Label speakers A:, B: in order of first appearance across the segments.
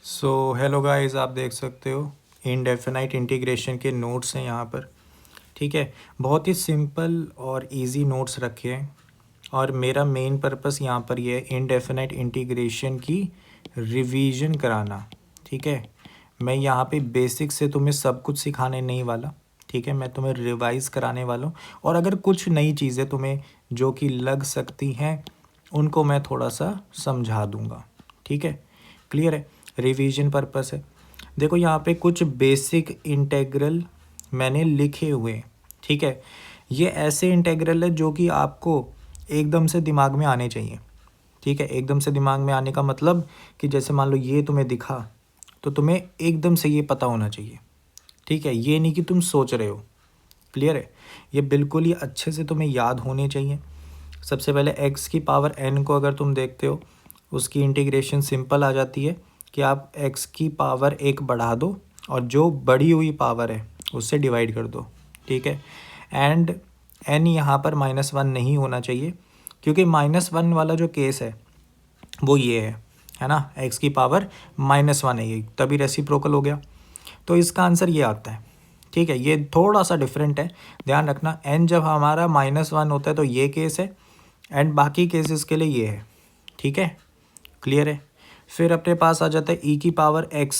A: So hello guys, आप देख सकते हो इनडेफिनाइट इंटीग्रेशन के नोट्स हैं यहाँ पर। ठीक है, बहुत ही सिंपल और इजी नोट्स रखे हैं और मेरा मेन पर्पस यहाँ पर ये है इनडेफिनाइट इंटीग्रेशन की रिवीजन कराना। ठीक है, मैं यहाँ पे बेसिक से तुम्हें सब कुछ सिखाने नहीं वाला। ठीक है, मैं तुम्हें रिवाइज कराने वाला हूँ और अगर कुछ नई चीज़ें तुम्हें जो कि लग सकती हैं उनको मैं थोड़ा सा समझा दूँगा। ठीक है, क्लियर है, रिवीजन पर्पस है। देखो यहाँ पे कुछ बेसिक इंटेग्रल मैंने लिखे हुए हैं। ठीक है, ये ऐसे इंटेग्रल है जो कि आपको एकदम से दिमाग में आने चाहिए। ठीक है, एकदम से दिमाग में आने का मतलब कि जैसे मान लो ये तुम्हें दिखा तो तुम्हें एकदम से ये पता होना चाहिए। ठीक है, ये नहीं कि तुम सोच रहे हो। क्लियर है, ये बिल्कुल ही अच्छे से तुम्हें याद होने चाहिए। सबसे पहले x की पावर n को अगर तुम देखते हो उसकी इंटीग्रेशन सिंपल आ जाती है कि आप x की पावर 1 बढ़ा दो और जो बढ़ी हुई पावर है उससे डिवाइड कर दो। ठीक है, एंड n यहाँ पर -1 नहीं होना चाहिए क्योंकि -1 वाला जो केस है वो ये है ना, x की पावर -1 है, ये तभी रेसिप्रोकल हो गया। तो इसका आंसर ये आता है। ठीक है, ये थोड़ा सा डिफरेंट है, ध्यान रखना। n जब हमारा -1 होता है तो ये केस है एंड बाकी केसेस के लिए ये है। ठीक है, क्लियर है। फिर अपने पास आ जाता है e की पावर x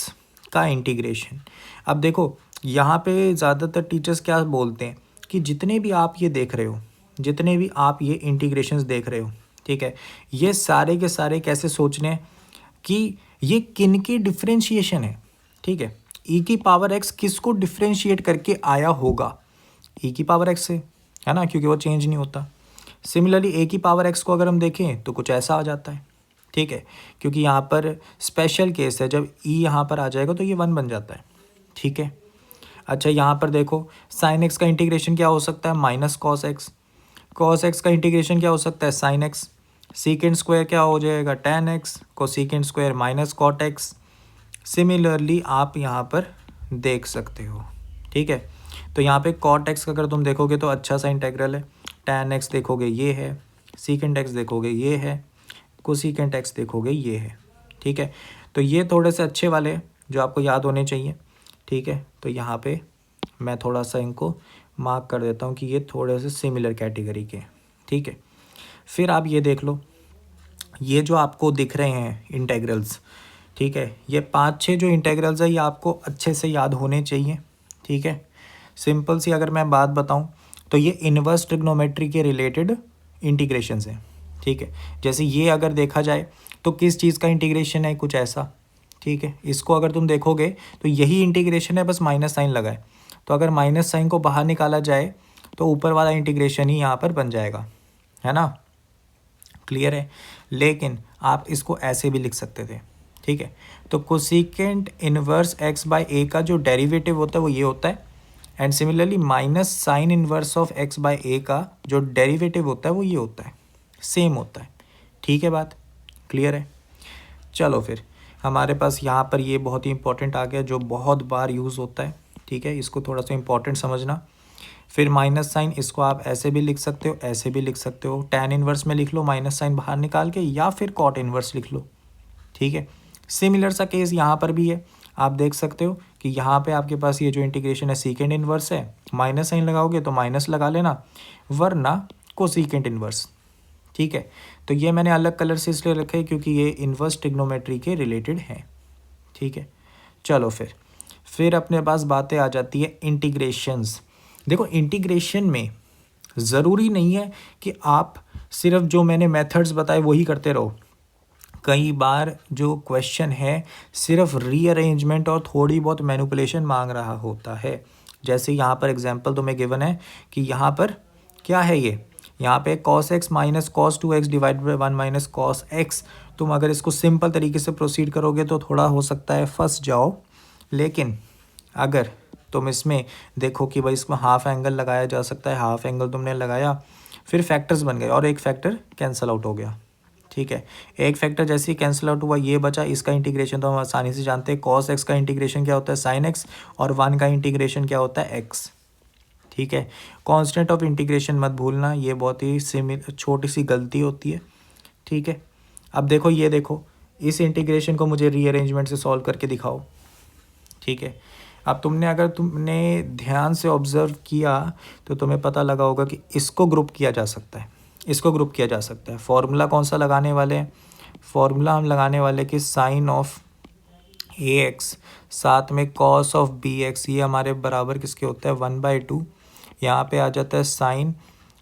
A: का इंटीग्रेशन। अब देखो यहाँ पे ज़्यादातर टीचर्स क्या बोलते हैं कि जितने भी आप ये देख रहे हो, जितने भी आप ये इंटीग्रेशंस देख रहे हो, ठीक है, ये सारे के सारे कैसे सोचने हैं कि ये किन की डिफ्रेंशिएशन है। ठीक है, e की पावर x किसको डिफ्रेंशिएट करके आया होगा, e की पावर x से, है ना, क्योंकि वो चेंज नहीं होता। सिमिलरली a की पावर x को अगर हम देखें तो कुछ ऐसा आ जाता है। ठीक है, क्योंकि यहाँ पर स्पेशल केस है, जब e यहाँ पर आ जाएगा तो ये 1 बन जाता है। ठीक है, अच्छा यहाँ पर देखो साइन एक्स का इंटीग्रेशन क्या हो सकता है, minus cos x. Cos x का इंटीग्रेशन क्या हो सकता है, साइन एक्स। सीकेंड स्क्वायर क्या हो जाएगा, टेन एक्स। को secant square minus cot x. Similarly आप यहाँ पर देख सकते हो। ठीक है, तो यहाँ पे कॉट एक्स का अगर तुम देखोगे तो अच्छा सा इंटेग्रल है। टेन एक्स देखोगे ये है, सीकेंड एक्स देखोगे ये है, कोसीकेंट एक्स देखोगे ये है। ठीक है, तो ये थोड़े से अच्छे वाले हैं जो आपको याद होने चाहिए। ठीक है, तो यहाँ पे मैं थोड़ा सा इनको मार्क कर देता हूँ कि ये थोड़े से सिमिलर कैटेगरी के। ठीक है, फिर आप ये देख लो, ये जो आपको दिख रहे हैं इंटेग्रल्स, ठीक है, ये 5-6 जो इंटेग्रल्स है ये आपको अच्छे से याद होने चाहिए। ठीक है, सिंपल सी अगर मैं बात बताऊं तो ये इन्वर्स ट्रिग्नोमेट्री के रिलेटेड इंटीग्रेशंस हैं। ठीक है, जैसे ये अगर देखा जाए तो किस चीज़ का इंटीग्रेशन है, कुछ ऐसा। ठीक है, इसको अगर तुम देखोगे तो यही इंटीग्रेशन है, बस माइनस साइन लगा है। तो अगर माइनस साइन को बाहर निकाला जाए तो ऊपर वाला इंटीग्रेशन ही यहाँ पर बन जाएगा, है ना, क्लियर है। लेकिन आप इसको ऐसे भी लिख सकते थे। ठीक है, तो cosecant inverse x by a का जो डेरिवेटिव होता है वो ये होता है, and similarly minus sine inverse of x by a का जो डेरिवेटिव होता है वो ये होता है, सेम होता है। ठीक है, बात क्लियर है। चलो फिर हमारे पास यहाँ पर ये बहुत ही इंपॉर्टेंट आ गया जो बहुत बार यूज़ होता है। ठीक है, इसको थोड़ा सा इंपॉर्टेंट समझना। फिर माइनस साइन, इसको आप ऐसे भी लिख सकते हो, ऐसे भी लिख सकते हो। टैन इनवर्स में लिख लो माइनस साइन बाहर निकाल के, या फिर कॉट इनवर्स लिख लो। ठीक है, सिमिलर सा केस यहाँ पर भी है। आप देख सकते हो कि यहाँ पे आपके पास ये जो इंटीग्रेशन है सीकेंड इनवर्स है, माइनस साइन लगाओगे तो माइनस लगा लेना, वरना कोसीकेंट इनवर्स। ठीक है, तो ये मैंने अलग कलर से इसलिए रखे क्योंकि ये इनवर्स ट्रिग्नोमेट्री के रिलेटेड है। ठीक है, चलो फिर अपने पास बातें आ जाती है इंटीग्रेशंस। देखो इंटीग्रेशन में ज़रूरी नहीं है कि आप सिर्फ जो मैंने मेथड्स बताए वही करते रहो। कई बार जो क्वेश्चन है सिर्फ रीअरेंजमेंट और थोड़ी बहुत मैनिपुलेशन मांग रहा होता है। जैसे यहाँ पर एग्जांपल तुम्हें गिवन है कि यहाँ पर क्या है, ये यहाँ पे cos x minus cos 2x divide by 1 minus cos x. तुम अगर इसको सिंपल तरीके से प्रोसीड करोगे तो थोड़ा हो सकता है फंस जाओ, लेकिन अगर तुम इसमें देखो कि भाई इसमें हाफ एंगल लगाया जा सकता है, हाफ एंगल तुमने लगाया, फिर फैक्टर्स बन गए और एक फैक्टर कैंसिल आउट हो गया। ठीक है, एक फैक्टर जैसे ही कैंसिल आउट हुआ ये बचा, इसका इंटीग्रेशन तो हम आसानी से जानते हैं, कॉस एक्स का इंटीग्रेशन क्या होता है, साइन एक्स, और 1 का इंटीग्रेशन क्या होता है, एक्स। ठीक है, कांस्टेंट ऑफ इंटीग्रेशन मत भूलना, ये बहुत ही छोटी सी गलती होती है। ठीक है, अब देखो ये देखो, इस इंटीग्रेशन को मुझे रीअरेंजमेंट से सॉल्व करके दिखाओ। ठीक है, अब अगर तुमने ध्यान से ऑब्ज़र्व किया तो तुम्हें पता लगा होगा कि इसको ग्रुप किया जा सकता है, इसको ग्रुप किया जा सकता है। फॉर्मूला कौन सा लगाने वाले हैं? फॉर्मूला हम लगाने वाले कि साइन ऑफ ए एक्स साथ में कॉस ऑफ बी एक्स, ये हमारे बराबर किसके होता है? 1/2। यहाँ पे आ जाता है sine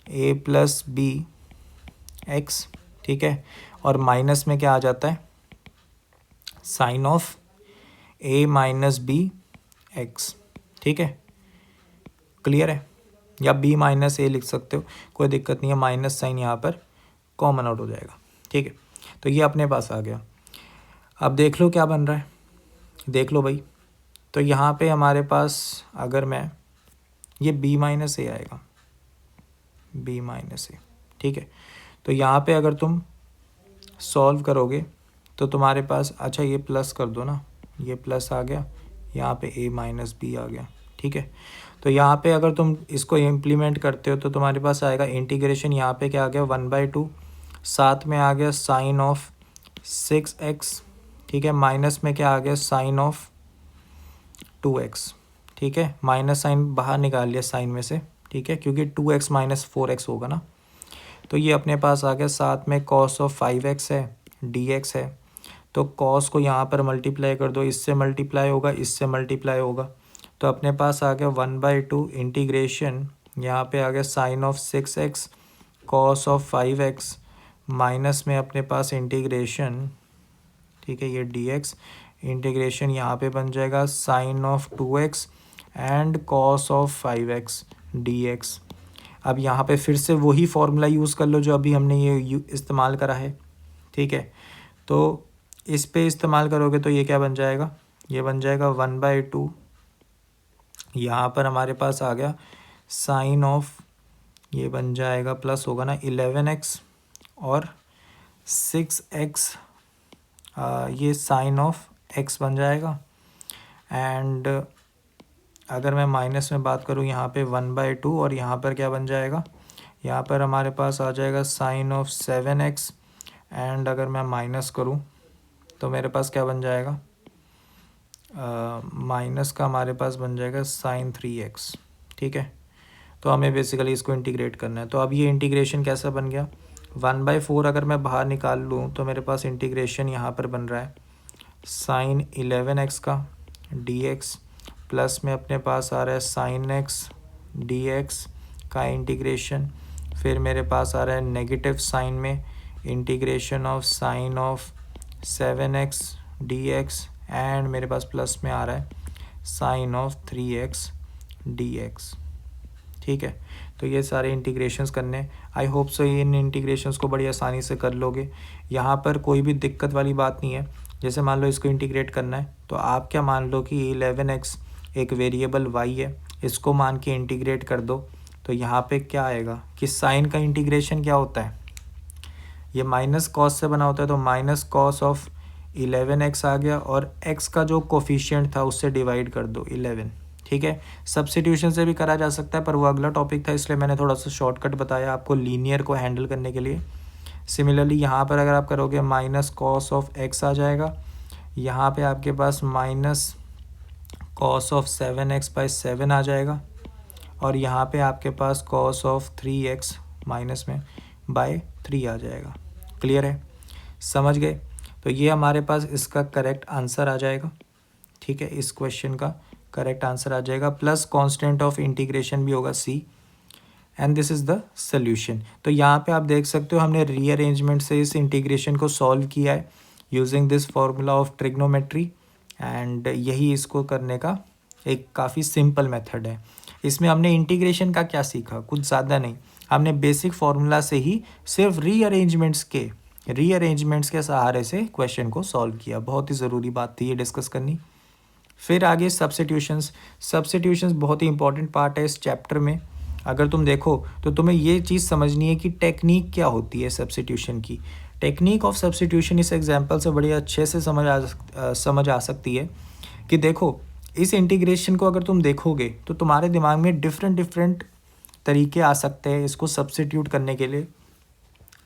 A: A plus B x. ठीक है, और माइनस में क्या आ जाता है? Sine of A minus B x. ठीक है, क्लियर है? या बी माइनस ए लिख सकते हो, कोई दिक्कत नहीं है, माइनस साइन यहाँ पर कॉमन आउट हो जाएगा। ठीक है, तो ये अपने पास आ गया। अब देख लो क्या बन रहा है, देख लो भाई। तो यहाँ पे हमारे पास अगर मैं ये बी माइनस ए आएगा, बी माइनस ए। ठीक है, तो यहाँ पे अगर तुम सॉल्व करोगे तो तुम्हारे पास, अच्छा ये प्लस कर दो ना, ये प्लस आ गया, यहाँ पे ए माइनस बी आ गया। ठीक है, तो यहाँ पे अगर तुम इसको इम्प्लीमेंट करते हो तो तुम्हारे पास आएगा इंटीग्रेशन, यहाँ पे क्या आ गया? 1/2, साथ में आ गया साइन ऑफ 6x। ठीक है, माइनस में क्या आ गया? Sine of 2x। ठीक है, माइनस साइन बाहर निकाल लिया साइन में से। ठीक है, क्योंकि 2x माइनस 4x होगा ना, तो ये अपने पास आ गया। साथ में कॉस ऑफ 5x है, dx है, तो कॉस को यहाँ पर मल्टीप्लाई कर दो, इससे मल्टीप्लाई होगा, इससे मल्टीप्लाई होगा, तो अपने पास आ गया 1/2 इंटीग्रेशन, यहाँ पे आ गया sine of 6x cos of 5x, minus में अपने पास इंटीग्रेशन। ठीक है, ये dx इंटीग्रेशन यहाँ पे बन जाएगा sine of 2x and cos of 5x dx। अब यहाँ पे फिर से वही फॉर्मूला यूज़ कर लो जो अभी हमने ये इस्तेमाल करा है। ठीक है, तो इस पे इस्तेमाल करोगे तो ये क्या बन जाएगा? ये बन जाएगा 1/2, यहाँ पर हमारे पास आ गया साइन ऑफ, ये बन जाएगा प्लस होगा ना 11x और 6x, ये साइन ऑफ x बन जाएगा। एंड अगर मैं माइनस में बात करूँ यहाँ पे 1/2 और यहाँ पर क्या बन जाएगा? यहाँ पर हमारे पास आ जाएगा साइन ऑफ 7x एंड अगर मैं माइनस करूँ तो मेरे पास क्या बन जाएगा? माइनस का हमारे पास बन जाएगा साइन 3x। ठीक है, तो हमें बेसिकली इसको इंटीग्रेट करना है। तो अब ये इंटीग्रेशन कैसा बन गया? 1/4 अगर मैं बाहर निकाल लूँ तो मेरे पास इंटीग्रेशन यहाँ पर बन रहा है साइन 11x का dx, प्लस में अपने पास आ रहा है साइन x dx का इंटीग्रेशन, फिर मेरे पास आ रहा है नेगेटिव साइन में integration of sine of 7x dx and मेरे पास प्लस में आ रहा है साइन ऑफ 3x dx। ठीक है, तो ये सारे इंटीग्रेशंस करने, I hope so in integrations को बड़ी आसानी से कर लोगे। यहाँ पर कोई भी दिक्कत वाली बात नहीं है। जैसे मान लो इसको इंटीग्रेट करना है तो आप क्या मान लो कि 11x एक वेरिएबल y है, इसको मान के इंटीग्रेट कर दो, तो यहाँ पे क्या आएगा कि साइन का इंटीग्रेशन क्या होता है? ये माइनस कॉस से बना होता है, तो माइनस कॉस ऑफ 11x आ गया और x का जो कोफिशिएंट था उससे डिवाइड कर दो 11। ठीक है, सब्स्टिट्यूशन से भी करा जा सकता है पर वो अगला टॉपिक था, इसलिए मैंने थोड़ा सा शॉर्टकट बताया आपको लीनियर को हैंडल करने के लिए। सिमिलरली यहाँ पर अगर आप करोगे माइनस कॉस ऑफ x आ जाएगा, यहाँ पे आपके पास माइनस कॉस ऑफ 7x/7 आ जाएगा और यहाँ पे आपके पास कॉस ऑफ 3x माइनस में बाय 3 आ जाएगा। क्लियर है? समझ गए? तो ये हमारे पास इसका करेक्ट आंसर आ जाएगा। ठीक है, इस क्वेश्चन का करेक्ट आंसर आ जाएगा, प्लस कांस्टेंट ऑफ इंटीग्रेशन भी होगा c and this is the solution. तो यहाँ पे आप देख सकते हो हमने रीअरेंजमेंट से इस इंटीग्रेशन को सॉल्व किया है using this formula of trigonometry, and यही इसको करने का एक काफ़ी सिंपल मेथड है। इसमें हमने इंटीग्रेशन का क्या सीखा? कुछ ज़्यादा नहीं, हमने बेसिक फार्मूला से ही सिर्फ रीअरेंजमेंट्स के सहारे से क्वेश्चन को सॉल्व किया। बहुत ही ज़रूरी बात थी ये डिस्कस करनी। फिर आगे सब्स्टिट्यूशंस बहुत ही इंपॉर्टेंट पार्ट है इस चैप्टर में। अगर तुम देखो तो तुम्हें ये चीज़ समझनी है कि टेक्निक क्या होती है सब्स्टिट्यूशन की। टेक्निक ऑफ सब्स्टिट्यूशन इस एग्जांपल से बड़ी अच्छे से समझ आ सकती है कि देखो इस इंटीग्रेशन को अगर तुम देखोगे तो तुम्हारे दिमाग में डिफरेंट तरीके आ सकते हैं इसको सब्स्टिट्यूट करने के लिए।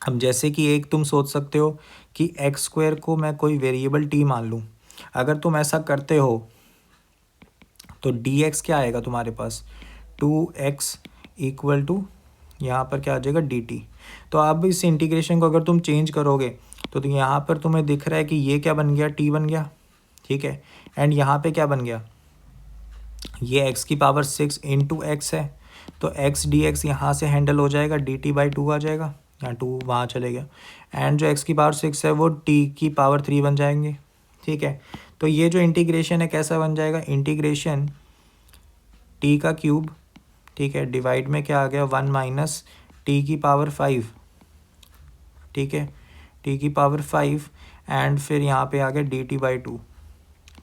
A: अब जैसे कि एक तुम सोच सकते हो कि एक्स स्क्वायर को मैं कोई वेरिएबल टी मान लूँ। अगर तुम ऐसा करते हो तो डी एक्स क्या आएगा तुम्हारे पास, 2x इक्वल टू यहाँ पर क्या आ जाएगा डी टी। तो अब इस इंटीग्रेशन को अगर तुम चेंज करोगे तो यहाँ पर तुम्हें दिख रहा है कि ये क्या बन गया, टी बन गया, ठीक है। एंड यहाँ पे क्या बन गया, ये x की पावर 6 इंटू एक्स है, तो x डी एक्स यहाँ से हैंडल हो जाएगा, डी टी बाई 2 आ जाएगा, यहाँ 2 वहाँ चले गया। एंड जो x की पावर 6 है वो t की पावर 3 बन जाएंगे, ठीक है। तो ये जो इंटीग्रेशन है कैसा बन जाएगा, इंटीग्रेशन t का क्यूब, ठीक है, डिवाइड में क्या आ गया 1 माइनस टी की पावर 5, ठीक है, t की पावर 5 एंड फिर यहाँ पे आ गया डी टी बाई 2,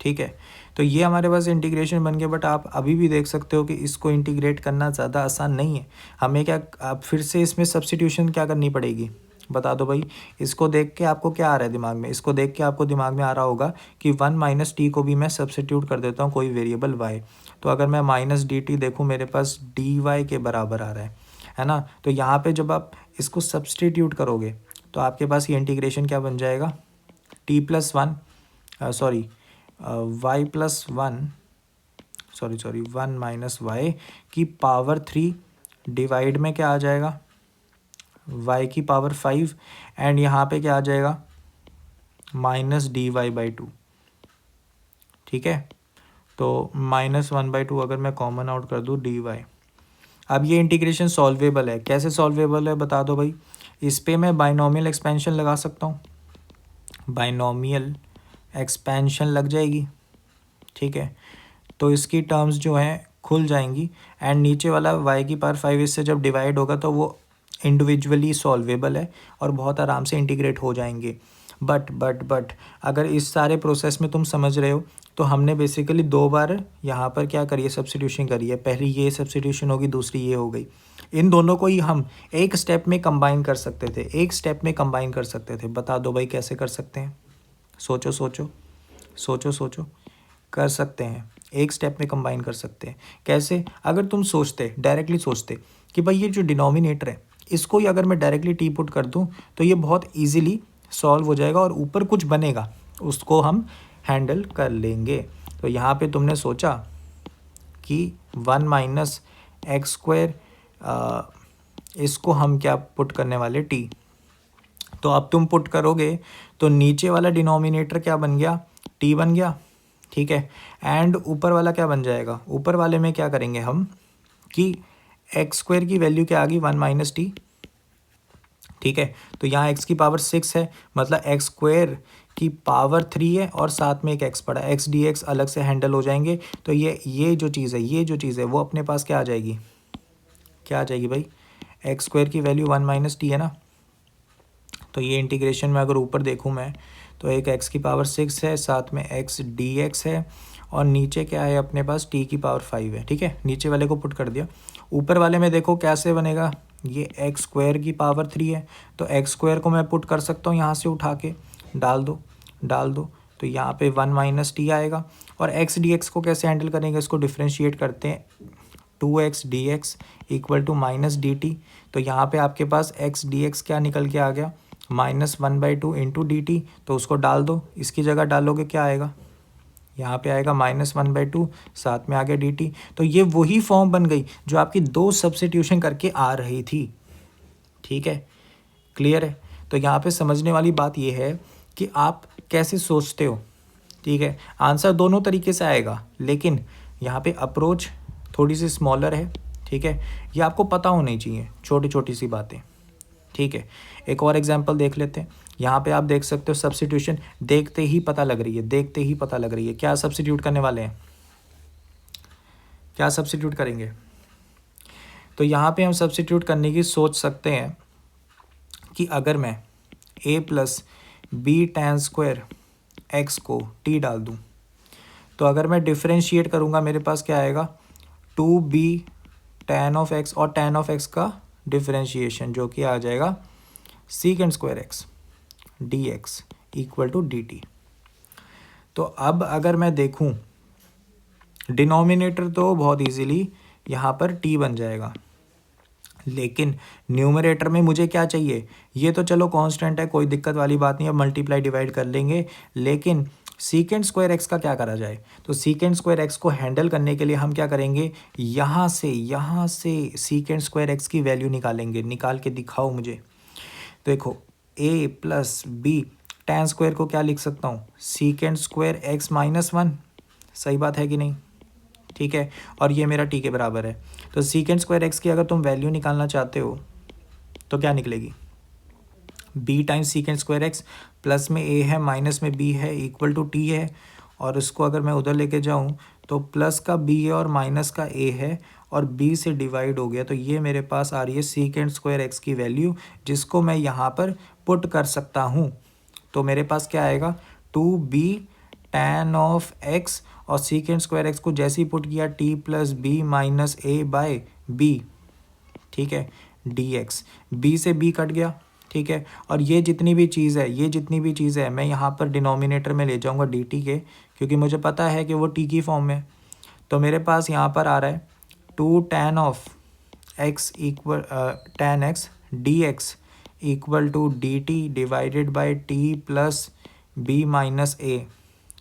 A: ठीक है। तो ये हमारे पास इंटीग्रेशन बन गया। बट आप अभी भी देख सकते हो कि इसको इंटीग्रेट करना ज़्यादा आसान नहीं है। हमें क्या, आप फिर से इसमें सब्स्टिट्यूशन क्या करनी पड़ेगी, बता दो भाई। इसको देख के आपको क्या आ रहा है दिमाग में, इसको देख के आपको दिमाग में आ रहा होगा कि 1 माइनस टी को भी मैं सब्स्टिट्यूट कर देता हूँ कोई वेरिएबल वाई। तो अगर मैं माइनस डी टी देखूँ मेरे पास डी वाई के बराबर आ रहा है ना। तो यहाँ पर जब आप इसको सब्स्टिट्यूट करोगे तो आपके पास ये इंटीग्रेशन क्या बन जाएगा, t plus one sorry y plus one sorry 1 minus y की पावर 3 डिवाइड में क्या आ जाएगा y की पावर 5 एंड यहाँ पे क्या आ जाएगा माइनस डी वाई बाई 2, ठीक है। तो -1/2 अगर मैं कॉमन आउट कर दूँ डी वाई। अब ये इंटीग्रेशन सॉल्वेबल है, कैसे सॉल्वेबल है बता दो भाई। इस पे मैं बाइनोमियल एक्सपेंशन लगा सकता हूँ, बाइनोमियल एक्सपेंशन लग जाएगी, ठीक है। तो इसकी टर्म्स जो हैं खुल जाएंगी एंड नीचे वाला y की पावर 5 इससे जब डिवाइड होगा तो वो इंडिविजुअली सॉल्वेबल है और बहुत आराम से इंटीग्रेट हो जाएंगे। बट अगर इस सारे प्रोसेस में तुम समझ रहे हो तो हमने बेसिकली 2 बार यहाँ पर क्या करी है, सब्स्टिट्यूशन करी है। पहली ये सब्स्टिट्यूशन होगी, दूसरी ये हो गई। इन दोनों को ही हम एक स्टेप में कंबाइन कर सकते थे, एक स्टेप में कंबाइन कर सकते थे। बता दो भाई कैसे कर सकते हैं, सोचो सोचो सोचो सोचो। कर सकते हैं, एक स्टेप में कंबाइन कर सकते हैं। कैसे, अगर तुम सोचते डायरेक्टली सोचते कि भाई ये जो डिनोमिनेटर है इसको ही अगर मैं डायरेक्टली टी पुट कर दूं तो ये बहुत इजीली सॉल्व हो जाएगा और ऊपर कुछ बनेगा उसको हम हैंडल कर लेंगे। तो यहाँ पे तुमने सोचा कि 1 माइनस एक्स स्क्वायर इसको हम क्या पुट करने वाले टी। तो अब तुम पुट करोगे तो नीचे वाला डिनोमिनेटर क्या बन गया, टी बन गया, ठीक है। एंड ऊपर वाला क्या बन जाएगा, ऊपर वाले में क्या करेंगे हम कि एक्स स्क्वायर की वैल्यू क्या आ गई 1 माइनस टी, ठीक है। तो यहाँ एक्स की पावर 6 है, मतलब एक्स स्क्वायर की पावर 3 है और साथ में एक एक्स पड़ा, एक्स डी एक्स अलग से हैंडल हो जाएंगे। तो ये जो चीज़ है वो अपने पास क्या आ जाएगी, क्या आ जाएगी भाई, एक्स स्क्वायर की वैल्यू 1 माइनस टी है ना। तो ये इंटीग्रेशन में अगर ऊपर देखूँ मैं तो एक x की पावर 6 है, साथ में x dx है और नीचे क्या है अपने पास t की पावर 5 है, ठीक है। नीचे वाले को पुट कर दिया, ऊपर वाले में देखो कैसे बनेगा, ये x स्क्वायर की पावर 3 है तो x स्क्वायर को मैं पुट कर सकता हूँ यहाँ से उठा के, डाल दो तो यहाँ पे 1 माइनस टी आएगा। और x dx को कैसे हैंडल करेंगे, इसको डिफ्रेंशिएट करते हैं, 2x dx equal to minus d t. तो यहाँ पे आपके पास x dx क्या निकल के आ गया, -1/2 इंटू डी टी। तो उसको डाल दो, इसकी जगह डालोगे क्या आएगा, यहाँ पे आएगा -1/2, साथ में आ गया डी टी। तो ये वही फॉर्म बन गई जो आपकी 2 सब्स्टिट्यूशन करके आ रही थी, ठीक है, क्लियर है। तो यहाँ पे समझने वाली बात ये है कि आप कैसे सोचते हो, ठीक है। आंसर दोनों तरीके से आएगा लेकिन यहाँ पे अप्रोच थोड़ी सी स्मॉलर है, ठीक है। ये आपको पता होनी चाहिए छोटी छोटी सी बातें, ठीक है। एक और एग्जांपल देख लेते हैं। यहाँ पे आप देख सकते हो सब्स्टिट्यूशन देखते ही पता लग रही है, क्या सब्स्टिट्यूट करने वाले हैं, क्या सब्स्टिट्यूट करेंगे। तो यहाँ पे हम सब्स्टिट्यूट करने की सोच सकते हैं कि अगर मैं a plus b tan square x को t डाल दूँ तो अगर मैं डिफ्रेंशिएट करूँगा मेरे पास क्या आएगा, 2b tan ऑफ x और tan ऑफ x का डिफ्रेंशिएशन जो कि आ जाएगा secant square x d x equal to d t. तो अब अगर मैं देखूं डिनोमिनेटर तो बहुत इजीली यहाँ पर t बन जाएगा, लेकिन न्यूमरेटर में मुझे क्या चाहिए, ये तो चलो कांस्टेंट है, कोई दिक्कत वाली बात नहीं है, मल्टीप्लाई डिवाइड कर लेंगे, लेकिन सीकेंड स्क्वायर एक्स का क्या करा जाए। तो सीकेंड स्क्वायर एक्स को हैंडल करने के लिए हम क्या करेंगे, यहाँ से सीकेंड स्क्वायर एक्स की वैल्यू निकालेंगे। निकाल के दिखाओ मुझे। देखो a plus b, tan square को क्या लिख सकता हूँ, secant square x minus one. सही बात है कि नहीं, ठीक है। और ये मेरा t के बराबर है। तो सीकेंड स्क्वायर एक्स की अगर तुम वैल्यू निकालना चाहते हो तो क्या निकलेगी, b times सीकेंड square x, plus में a है माइनस में b है इक्वल टू t है। और इसको अगर मैं उधर लेके जाऊँ तो प्लस का b है और माइनस का a है और b से डिवाइड हो गया। तो ये मेरे पास आ रही है सीकेंड स्क्वायर एक्स की वैल्यू, जिसको मैं यहाँ पर पुट कर सकता हूँ। तो मेरे पास क्या आएगा, 2b tan ऑफ x, और सीकेंड स्क्वायर एक्स को जैसे ही पुट किया t plus b minus a by b, ठीक है, dx। b से b कट गया, ठीक है। और ये जितनी भी चीज़ है मैं यहाँ पर डिनोमिनेटर में ले जाऊँगा dt के, क्योंकि मुझे पता है कि वो t की फॉर्म में। तो मेरे पास यहाँ पर आ रहा है 2 tan of x equal tan x dx equal to dt divided by t plus b minus a,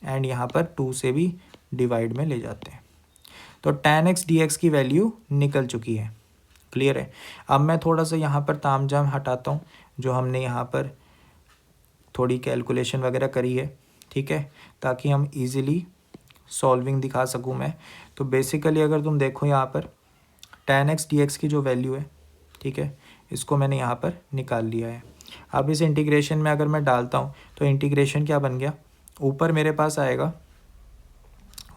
A: and यहाँ पर 2 से भी डिवाइड में ले जाते हैं। तो tan x dx की वैल्यू निकल चुकी है। क्लियर है। अब मैं थोड़ा सा यहाँ पर तामझाम हटाता हूँ, जो हमने यहाँ पर थोड़ी कैलकुलेशन वगैरह करी है, ठीक है, ताकि हम इजीली सॉल्विंग दिखा सकूँ मैं। तो बेसिकली अगर तुम देखो यहाँ पर tan x dx की जो वैल्यू है, ठीक है, इसको मैंने यहाँ पर निकाल लिया है। अब इस इंटीग्रेशन में अगर मैं डालता हूँ तो इंटीग्रेशन क्या बन गया, ऊपर मेरे पास आएगा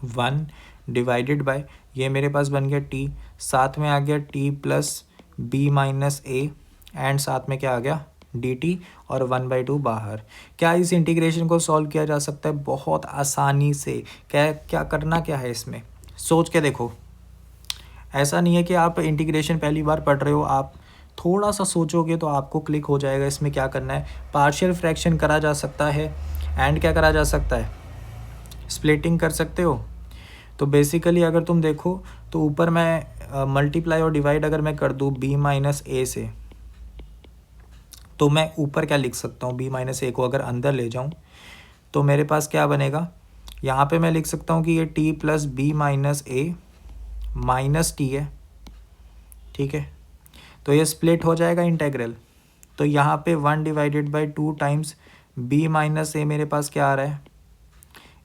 A: 1 डिवाइडेड बाय, ये मेरे पास बन गया t, साथ में आ गया t plus b minus a, and साथ में क्या आ गया dt, और 1/2 बाहर। क्या इस इंटीग्रेशन को सॉल्व किया जा सकता है, बहुत आसानी से। क्या करना क्या है, इसमें सोच के देखो। ऐसा नहीं है कि आप इंटीग्रेशन पहली बार पढ़ रहे हो, आप थोड़ा सा सोचोगे तो आपको क्लिक हो जाएगा इसमें क्या करना है। पार्शियल फ्रैक्शन करा जा सकता है, एंड क्या करा जा सकता है, स्प्लिटिंग कर सकते हो। तो बेसिकली अगर तुम देखो तो ऊपर मैं मल्टीप्लाई और डिवाइड अगर मैं कर दूँ b माइनस ए से, तो मैं ऊपर क्या लिख सकता हूँ, b माइनस ए को अगर अंदर ले जाऊँ तो मेरे पास क्या बनेगा, यहाँ पे मैं लिख सकता हूँ कि ये t प्लस बी माइनस ए माइनस टी है, ठीक है। तो ये स्प्लिट हो जाएगा इंटेग्रल। तो यहाँ पे 1 divided by 2 times b minus a मेरे पास क्या आ रहा है,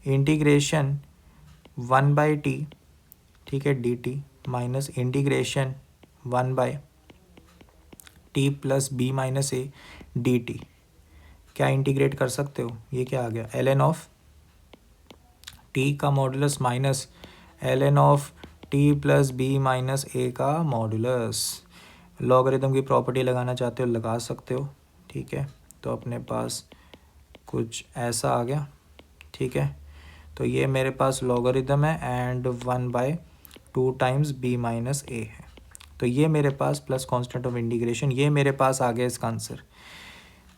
A: इंटीग्रेशन 1/t, ठीक है, dt minus integration 1/t plus b minus a dt। क्या इंटीग्रेट कर सकते हो, ये क्या आ गया, ln ऑफ t का modulus minus ln of t plus b minus a का मॉडुलस। लॉगरिथम की प्रॉपर्टी लगाना चाहते हो लगा सकते हो, ठीक है। तो अपने पास कुछ ऐसा आ गया, ठीक है। तो ये मेरे पास लॉगरिथम है एंड 1/2 टाइम्स b माइनस ए है। तो ये मेरे पास प्लस कांस्टेंट ऑफ इंटीग्रेशन, ये मेरे पास आ गया इसका आंसर।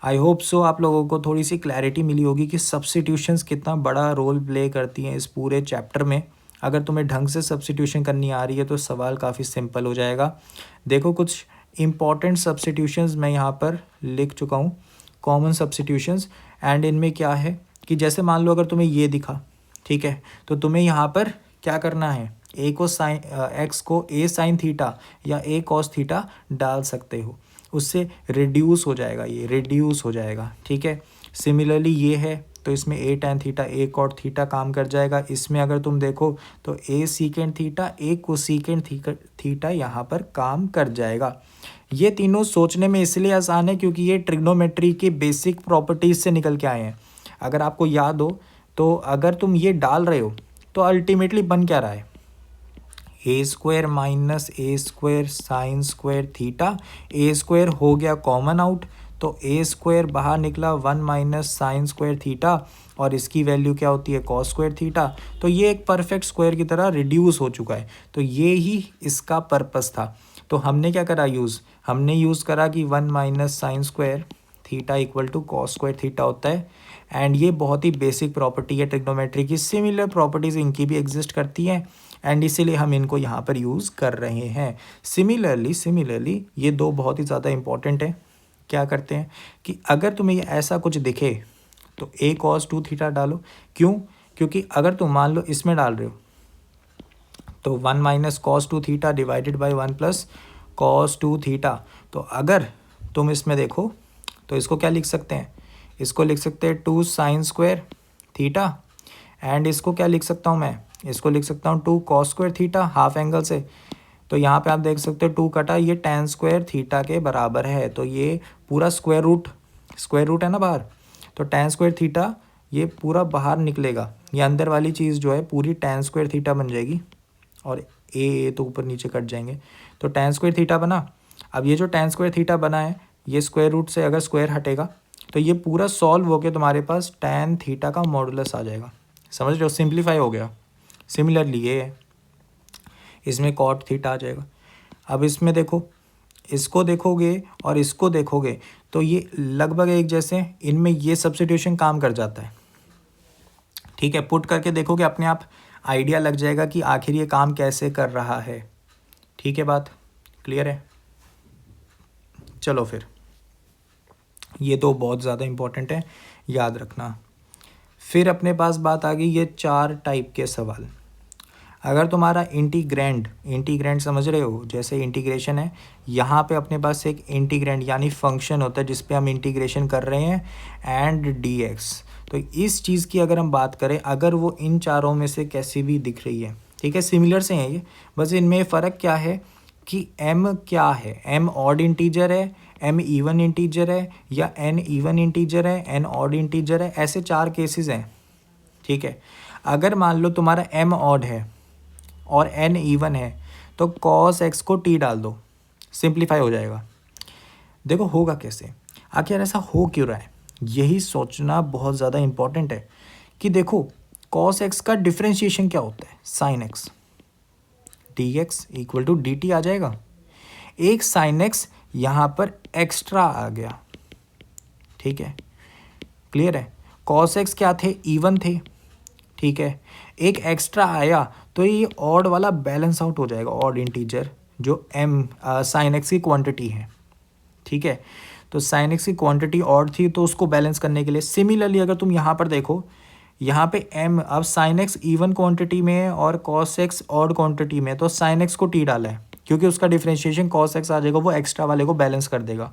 A: आई होप सो आप लोगों को थोड़ी सी क्लैरिटी मिली होगी कि सब्स्टिट्यूशंस कितना बड़ा रोल प्ले करती हैं इस पूरे चैप्टर में। अगर तुम्हें ढंग से सब्स्टिट्यूशन करनी आ रही है तो सवाल काफ़ी सिंपल हो जाएगा। देखो कुछ इम्पॉर्टेंट सब्स्टिट्यूशंस मैं यहाँ पर लिख चुका हूँ, कॉमन सब्स्टिट्यूशंस। एंड इनमें क्या है कि जैसे मान लो अगर तुम्हें ये दिखा, ठीक है, तो तुम्हें यहाँ पर क्या करना है, ए को साइन एक्स को a साइन थीटा या a कॉस थीटा डाल सकते हो, उससे रिड्यूस हो जाएगा, ये रिड्यूस हो जाएगा, ठीक है। सिमिलरली ये है तो इसमें a tan theta a cot theta काम कर जाएगा। इसमें अगर तुम देखो तो a secant theta a cosecant theta यहाँ पर काम कर जाएगा। ये तीनों सोचने में इसलिए आसान है क्योंकि ये ट्रिग्नोमेट्री के बेसिक प्रॉपर्टीज से निकल के आए हैं। अगर आपको याद हो तो अगर तुम ये डाल रहे हो तो अल्टीमेटली बन क्या रहा है, ए स्क्वायर माइनस ए स्क्वायर साइन स्क्वायर थीटा, ए स्क्वायर हो गया कॉमन आउट, तो ए स्क्वायर बाहर निकला 1 माइनस साइन स्क्वायर थीटा, और इसकी वैल्यू क्या होती है, कॉस स्क्वायर थीटा। तो ये एक परफेक्ट स्क्वायर की तरह रिड्यूस हो चुका है। तो ये ही इसका पर्पस था। तो हमने क्या करा यूज़, हमने यूज़ करा कि 1 minus sine square theta equal to cos square theta होता है। एंड ये बहुत ही बेसिक प्रॉपर्टी है ट्रिग्नोमेट्री की, सिमिलर प्रॉपर्टीज़ इनकी भी एग्जिस्ट करती हैं। एंड इसीलिए हम इनको यहाँ पर यूज़ कर रहे हैं। सिमिलरली ये दो बहुत ही ज़्यादा इंपॉर्टेंट है। क्या करते हैं कि अगर तुम्हें ये ऐसा कुछ दिखे तो a cos 2 थीटा डालो। क्यों? क्योंकि अगर तुम मान लो इसमें डाल रहे हो तो 1 minus cos 2 theta divided by 1 plus cos 2 theta. तो अगर तुम इसमें देखो तो इसको क्या लिख सकते हैं, इसको लिख सकते हैं 2 साइन स्क्वायर थीटा, एंड इसको क्या लिख सकता हूँ मैं, इसको लिख सकता हूँ 2 cos square theta half angle से। तो यहाँ पे आप देख सकते हो 2 कटा, ये tan स्क्वायर थीटा के बराबर है। तो ये पूरा स्क्वायर रूट है ना बाहर, तो tan स्क्वायर थीटा ये पूरा बाहर निकलेगा। ये अंदर वाली चीज़ जो है पूरी tan स्क्वायर थीटा बन जाएगी, और ए तो ऊपर नीचे कट जाएंगे, तो tan स्क्वायर थीटा बना। अब ये जो tan स्क्वायर थीटा बना है, ये स्क्वायर रूट से अगर स्क्वायर हटेगा तो ये पूरा सॉल्व होके तुम्हारे पास tan थीटा का मॉडुलस आ जाएगा। समझ रहे हो, सिंप्लीफाई हो गया। सिमिलरली ये है, इसमें cot थीटा आ जाएगा। अब इसमें देखो, इसको देखोगे और इसको देखोगे तो ये लगभग एक जैसे, इनमें ये सब्स्टिट्यूशन काम कर जाता है। ठीक है, पुट करके देखोगे अपने आप आइडिया लग जाएगा कि आखिर ये काम कैसे कर रहा है। ठीक है, बात क्लियर है? चलो फिर, ये तो बहुत ज़्यादा इम्पोर्टेंट है, याद रखना। फिर अपने पास बात आ गई ये 4 टाइप के सवाल। अगर तुम्हारा इंटीग्रैंड समझ रहे हो, जैसे इंटीग्रेशन है, यहाँ पे अपने पास एक इंटीग्रैंड यानी फंक्शन होता है जिस पे हम इंटीग्रेशन कर रहे हैं, एंड dx। तो इस चीज़ की अगर हम बात करें, अगर वो इन चारों में से कैसी भी दिख रही है, ठीक है, सिमिलर से हैं ये, बस इनमें फ़र्क क्या है कि m क्या है, m ऑड इंटीजर है, m इवन इंटीजर है, या n इवन इंटीजर है, n ऑड इंटीजर है। ऐसे 4 केसेस हैं। ठीक है, अगर मान लो तुम्हारा m ऑड है और n इवन है तो cos x को t डाल दो, सिंप्लीफाई हो जाएगा। देखो होगा कैसे, आखिर ऐसा हो क्यों रहा है, यही सोचना बहुत ज़्यादा इंपॉर्टेंट है कि देखो cos x का डिफरेंशिएशन क्या होता है, sin x, dx equal to dt आ जाएगा। एक sin x यहाँ पर एक्स्ट्रा आ गया। ठीक है, क्लियर है? cos x क्या थे, इवन थे। ठीक है, एक एक्स्ट्रा आया तो ये ऑड वाला बैलेंस आउट हो जाएगा, ऑड इंटीजर जो sin x की क्वांटिटी है। ठीक है, तो sin x की क्वांटिटी ऑड थी तो उसको बैलेंस करने के लिए, सिमिलरली अगर तुम यहाँ पर देखो, यहाँ पे m, अब sin x इवन क्वांटिटी में है और cos x ऑड क्वांटिटी में, तो sin x को t डाला है क्योंकि उसका डिफरेंशिएशन cos x आ जाएगा, वो एक्स्ट्रा वाले को बैलेंस कर देगा।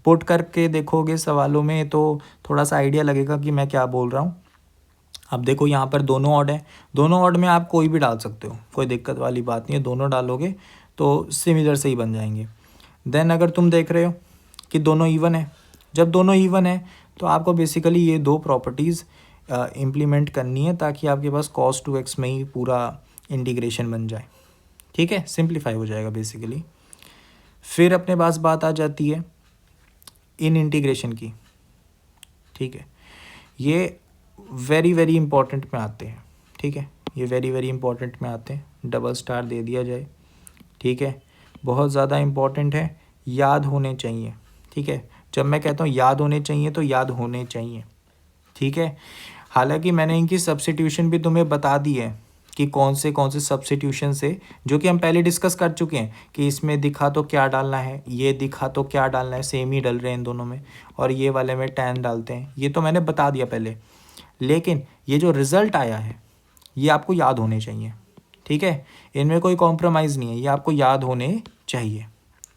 A: पुट करके देखोगे सवालों में तो थोड़ा सा आइडिया लगेगा कि मैं क्या बोल रहा हूँ। अब देखो यहाँ पर दोनों ऑड है, दोनों ऑड में आप कोई भी डाल सकते हो, कोई दिक्कत वाली बात नहीं है, दोनों डालोगे तो सिमिलर से ही बन जाएंगे। देन अगर तुम देख रहे हो कि दोनों इवन है, जब दोनों इवन है तो आपको बेसिकली ये 2 प्रॉपर्टीज़ इम्प्लीमेंट करनी है ताकि आपके पास cos 2x में ही पूरा इंटीग्रेशन बन जाए। ठीक है, सिंप्लीफाई हो जाएगा बेसिकली। फिर अपने पास बात आ जाती है इन इंटीग्रेशन की। ठीक है, ये वेरी इंपॉर्टेंट में आते हैं। ठीक है, ये वेरी इंपॉर्टेंट में आते हैं, डबल स्टार दे दिया जाए। ठीक है, बहुत ज़्यादा इम्पॉर्टेंट है, याद होने चाहिए। ठीक है, जब मैं कहता हूँ याद होने चाहिए तो याद होने चाहिए। ठीक है, हालांकि मैंने इनकी सब्स्टिट्यूशन भी तुम्हें बता दी है कि कौन से सब्स्टिट्यूशन से, जो कि हम पहले डिस्कस कर चुके हैं कि इसमें दिखा तो क्या डालना है, ये दिखा तो क्या डालना है, सेम ही डल रहे हैं इन दोनों में, और ये वाले में tan डालते हैं, ये तो मैंने बता दिया पहले। लेकिन ये जो रिज़ल्ट आया है ये आपको याद होने चाहिए। ठीक है, इनमें कोई कॉम्प्रोमाइज़ नहीं है, ये आपको याद होने चाहिए।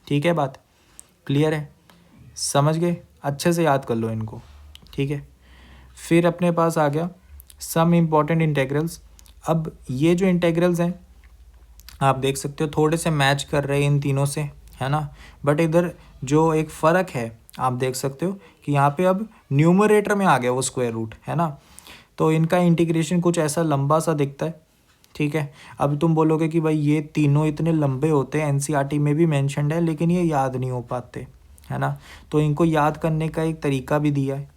A: ठीक है, बात क्लियर है? समझ गए? अच्छे से याद कर लो इनको। ठीक है, फिर अपने पास आ गया सम इम्पॉर्टेंट इंटेग्रल्स। अब ये जो इंटेग्रल्स हैं आप देख सकते हो थोड़े से मैच कर रहे हैं इन तीनों से, है ना, बट इधर जो एक फ़र्क है आप देख सकते हो कि यहाँ पे अब न्यूमरेटर में आ गया वो स्क्वायर रूट, है ना, तो इनका इंटीग्रेशन कुछ ऐसा लंबा सा दिखता है। ठीक है, अब तुम बोलोगे कि भाई ये तीनों इतने लंबे होते हैं, एनसीईआरटी में भी मेंशन्ड है, लेकिन ये याद नहीं हो पाते, है ना, तो इनको याद करने का एक तरीका भी दिया है।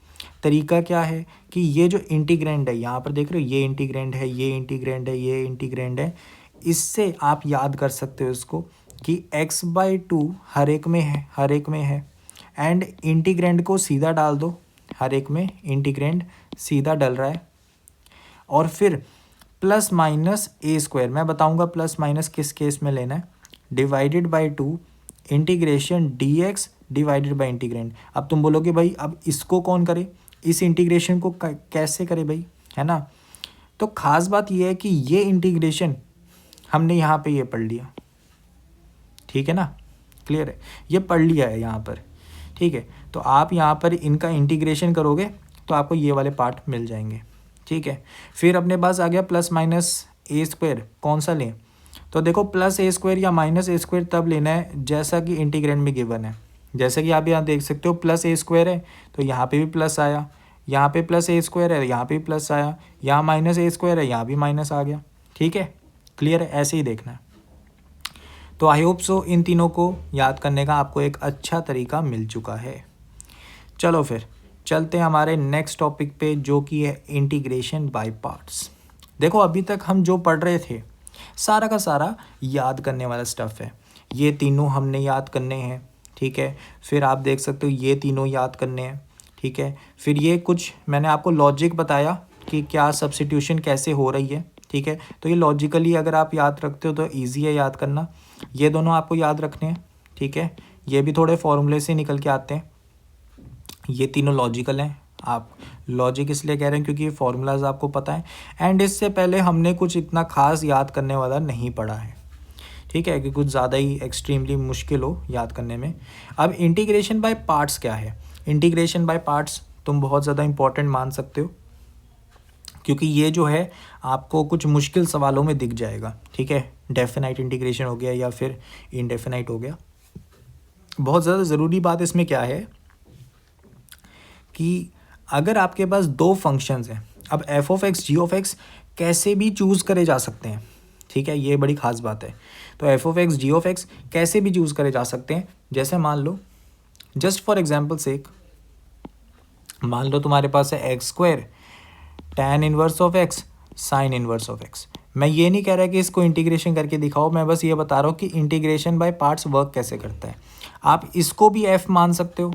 A: तरीका क्या है कि ये जो इंटीग्रैंड है, यहाँ पर देख रहे हो, ये इंटीग्रैंड है, ये इंटीग्रैंड है, ये इंटीग्रैंड है, इससे आप याद कर सकते हो इसको कि x/2 हर एक में है, एंड इंटीग्रैंड को सीधा डाल दो, हर एक में इंटीग्रैंड सीधा डल रहा है, और फिर प्लस माइनस ए स्क्वायर, मैं बताऊंगा प्लस माइनस किस केस में लेना है, divided by 2 integration D x divided by integrand. अब तुम बोलोगे भाई अब इसको कौन करे, इस इंटीग्रेशन को कैसे करे भाई, है ना। तो खास बात ये है कि ये इंटीग्रेशन हमने यहाँ पे ये पढ़ लिया, ठीक है ना, क्लियर है, ये पढ़ लिया है यहाँ पर, ठीक है। तो आप यहाँ पर इनका इंटीग्रेशन करोगे तो आपको ये वाले पार्ट मिल जाएंगे, ठीक है। फिर अपने पास आ गया प्लस माइनस ए स्क्वायर, कौन सा लें, तो देखो प्लस ए स्क्वायर या माइनस ए स्क्वायर तब लेना है जैसा कि इंटीग्रेंड में गिवन है। जैसे कि आप यहाँ देख सकते हो प्लस ए स्क्वायर है तो यहाँ पे भी प्लस आया, यहाँ पे प्लस ए स्क्वायर है यहाँ पे भी प्लस आया, यहाँ माइनस ए स्क्वायर है यहाँ भी माइनस आ गया, ठीक है, क्लियर है, ऐसे ही देखना है। तो आई होप सो इन तीनों को याद करने का आपको एक अच्छा तरीका मिल चुका है। चलो फिर चलते हैं हमारे नेक्स्ट टॉपिक पे, जो कि है इंटीग्रेशन बाय पार्ट्स। देखो अभी तक हम जो पढ़ रहे थे सारा का सारा याद करने वाला स्टफ़ है, ये तीनों हमने याद करने हैं, ठीक है। फिर आप देख सकते हो ये तीनों याद करने हैं, ठीक है। फिर ये कुछ मैंने आपको लॉजिक बताया कि क्या सब्स्टिट्यूशन कैसे हो रही है, ठीक है। तो ये लॉजिकली अगर आप याद रखते हो तो ईजी है याद करना, ये दोनों आपको याद रखने हैं, ठीक है। ये भी थोड़े फॉर्मूले से निकल के आते हैं, ये तीनों लॉजिकल हैं। आप लॉजिक इसलिए कह रहे हैं क्योंकि ये फार्मूलाज आपको पता है, एंड इससे पहले हमने कुछ इतना खास याद करने वाला नहीं पढ़ा है, ठीक है, कि कुछ ज़्यादा ही एक्सट्रीमली मुश्किल हो याद करने में। अब इंटीग्रेशन बाय पार्ट्स क्या है, इंटीग्रेशन बाय पार्ट्स तुम बहुत ज़्यादा इंपॉर्टेंट मान सकते हो, क्योंकि ये जो है आपको कुछ मुश्किल सवालों में दिख जाएगा, ठीक है। डेफिनाइट इंटीग्रेशन हो गया या फिर इनडेफिनाइट हो गया। बहुत ज़्यादा ज़रूरी बात इसमें क्या है कि अगर आपके पास दो फंक्शंस हैं, अब f of x g of x कैसे भी चूज़ करे जा सकते हैं, ठीक है, ये बड़ी ख़ास बात है। तो f of x g of x कैसे भी चूज़ करे जा सकते हैं। जैसे मान लो, जस्ट फॉर एग्जांपल सेक, मान लो तुम्हारे पास है x square tan inverse of x sine inverse of x. मैं ये नहीं कह रहा कि इसको इंटीग्रेशन करके दिखाओ, मैं बस ये बता रहा हूँ कि इंटीग्रेशन बाय पार्ट्स वर्क कैसे करता है। आप इसको भी एफ मान सकते हो,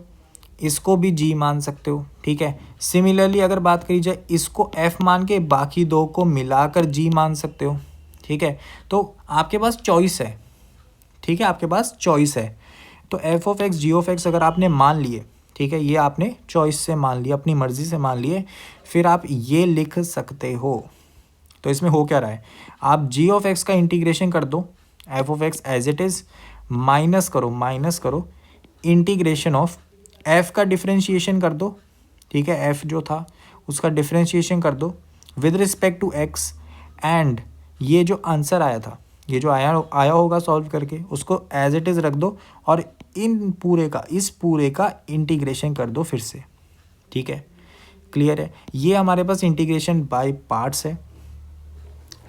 A: इसको भी जी मान सकते हो, ठीक है। सिमिलरली अगर बात करी जाए, इसको एफ मान के बाकी दो को मिलाकर जी मान सकते हो, ठीक है। तो आपके पास चॉइस है, ठीक है, आपके पास चॉइस है। तो f of x g of x अगर आपने मान लिए, ठीक है, ये आपने चॉइस से मान लिया, अपनी मर्ज़ी से मान लिए, फिर आप ये लिख सकते हो। तो इसमें हो क्या रहा है, आप जी ऑफ एक्स का इंटीग्रेशन कर दो, f of x as it is, minus करो इंटीग्रेशन ऑफ एफ़ का डिफ्रेंशिएशन कर दो, ठीक है, एफ़ जो था उसका डिफ्रेंशिएशन कर दो with respect to x, and ये जो आंसर आया था, ये जो आया होगा सॉल्व करके, उसको एज इट इज़ रख दो और इस पूरे का इंटीग्रेशन कर दो फिर से, ठीक है, क्लियर है। ये हमारे पास इंटीग्रेशन बाय पार्ट्स है।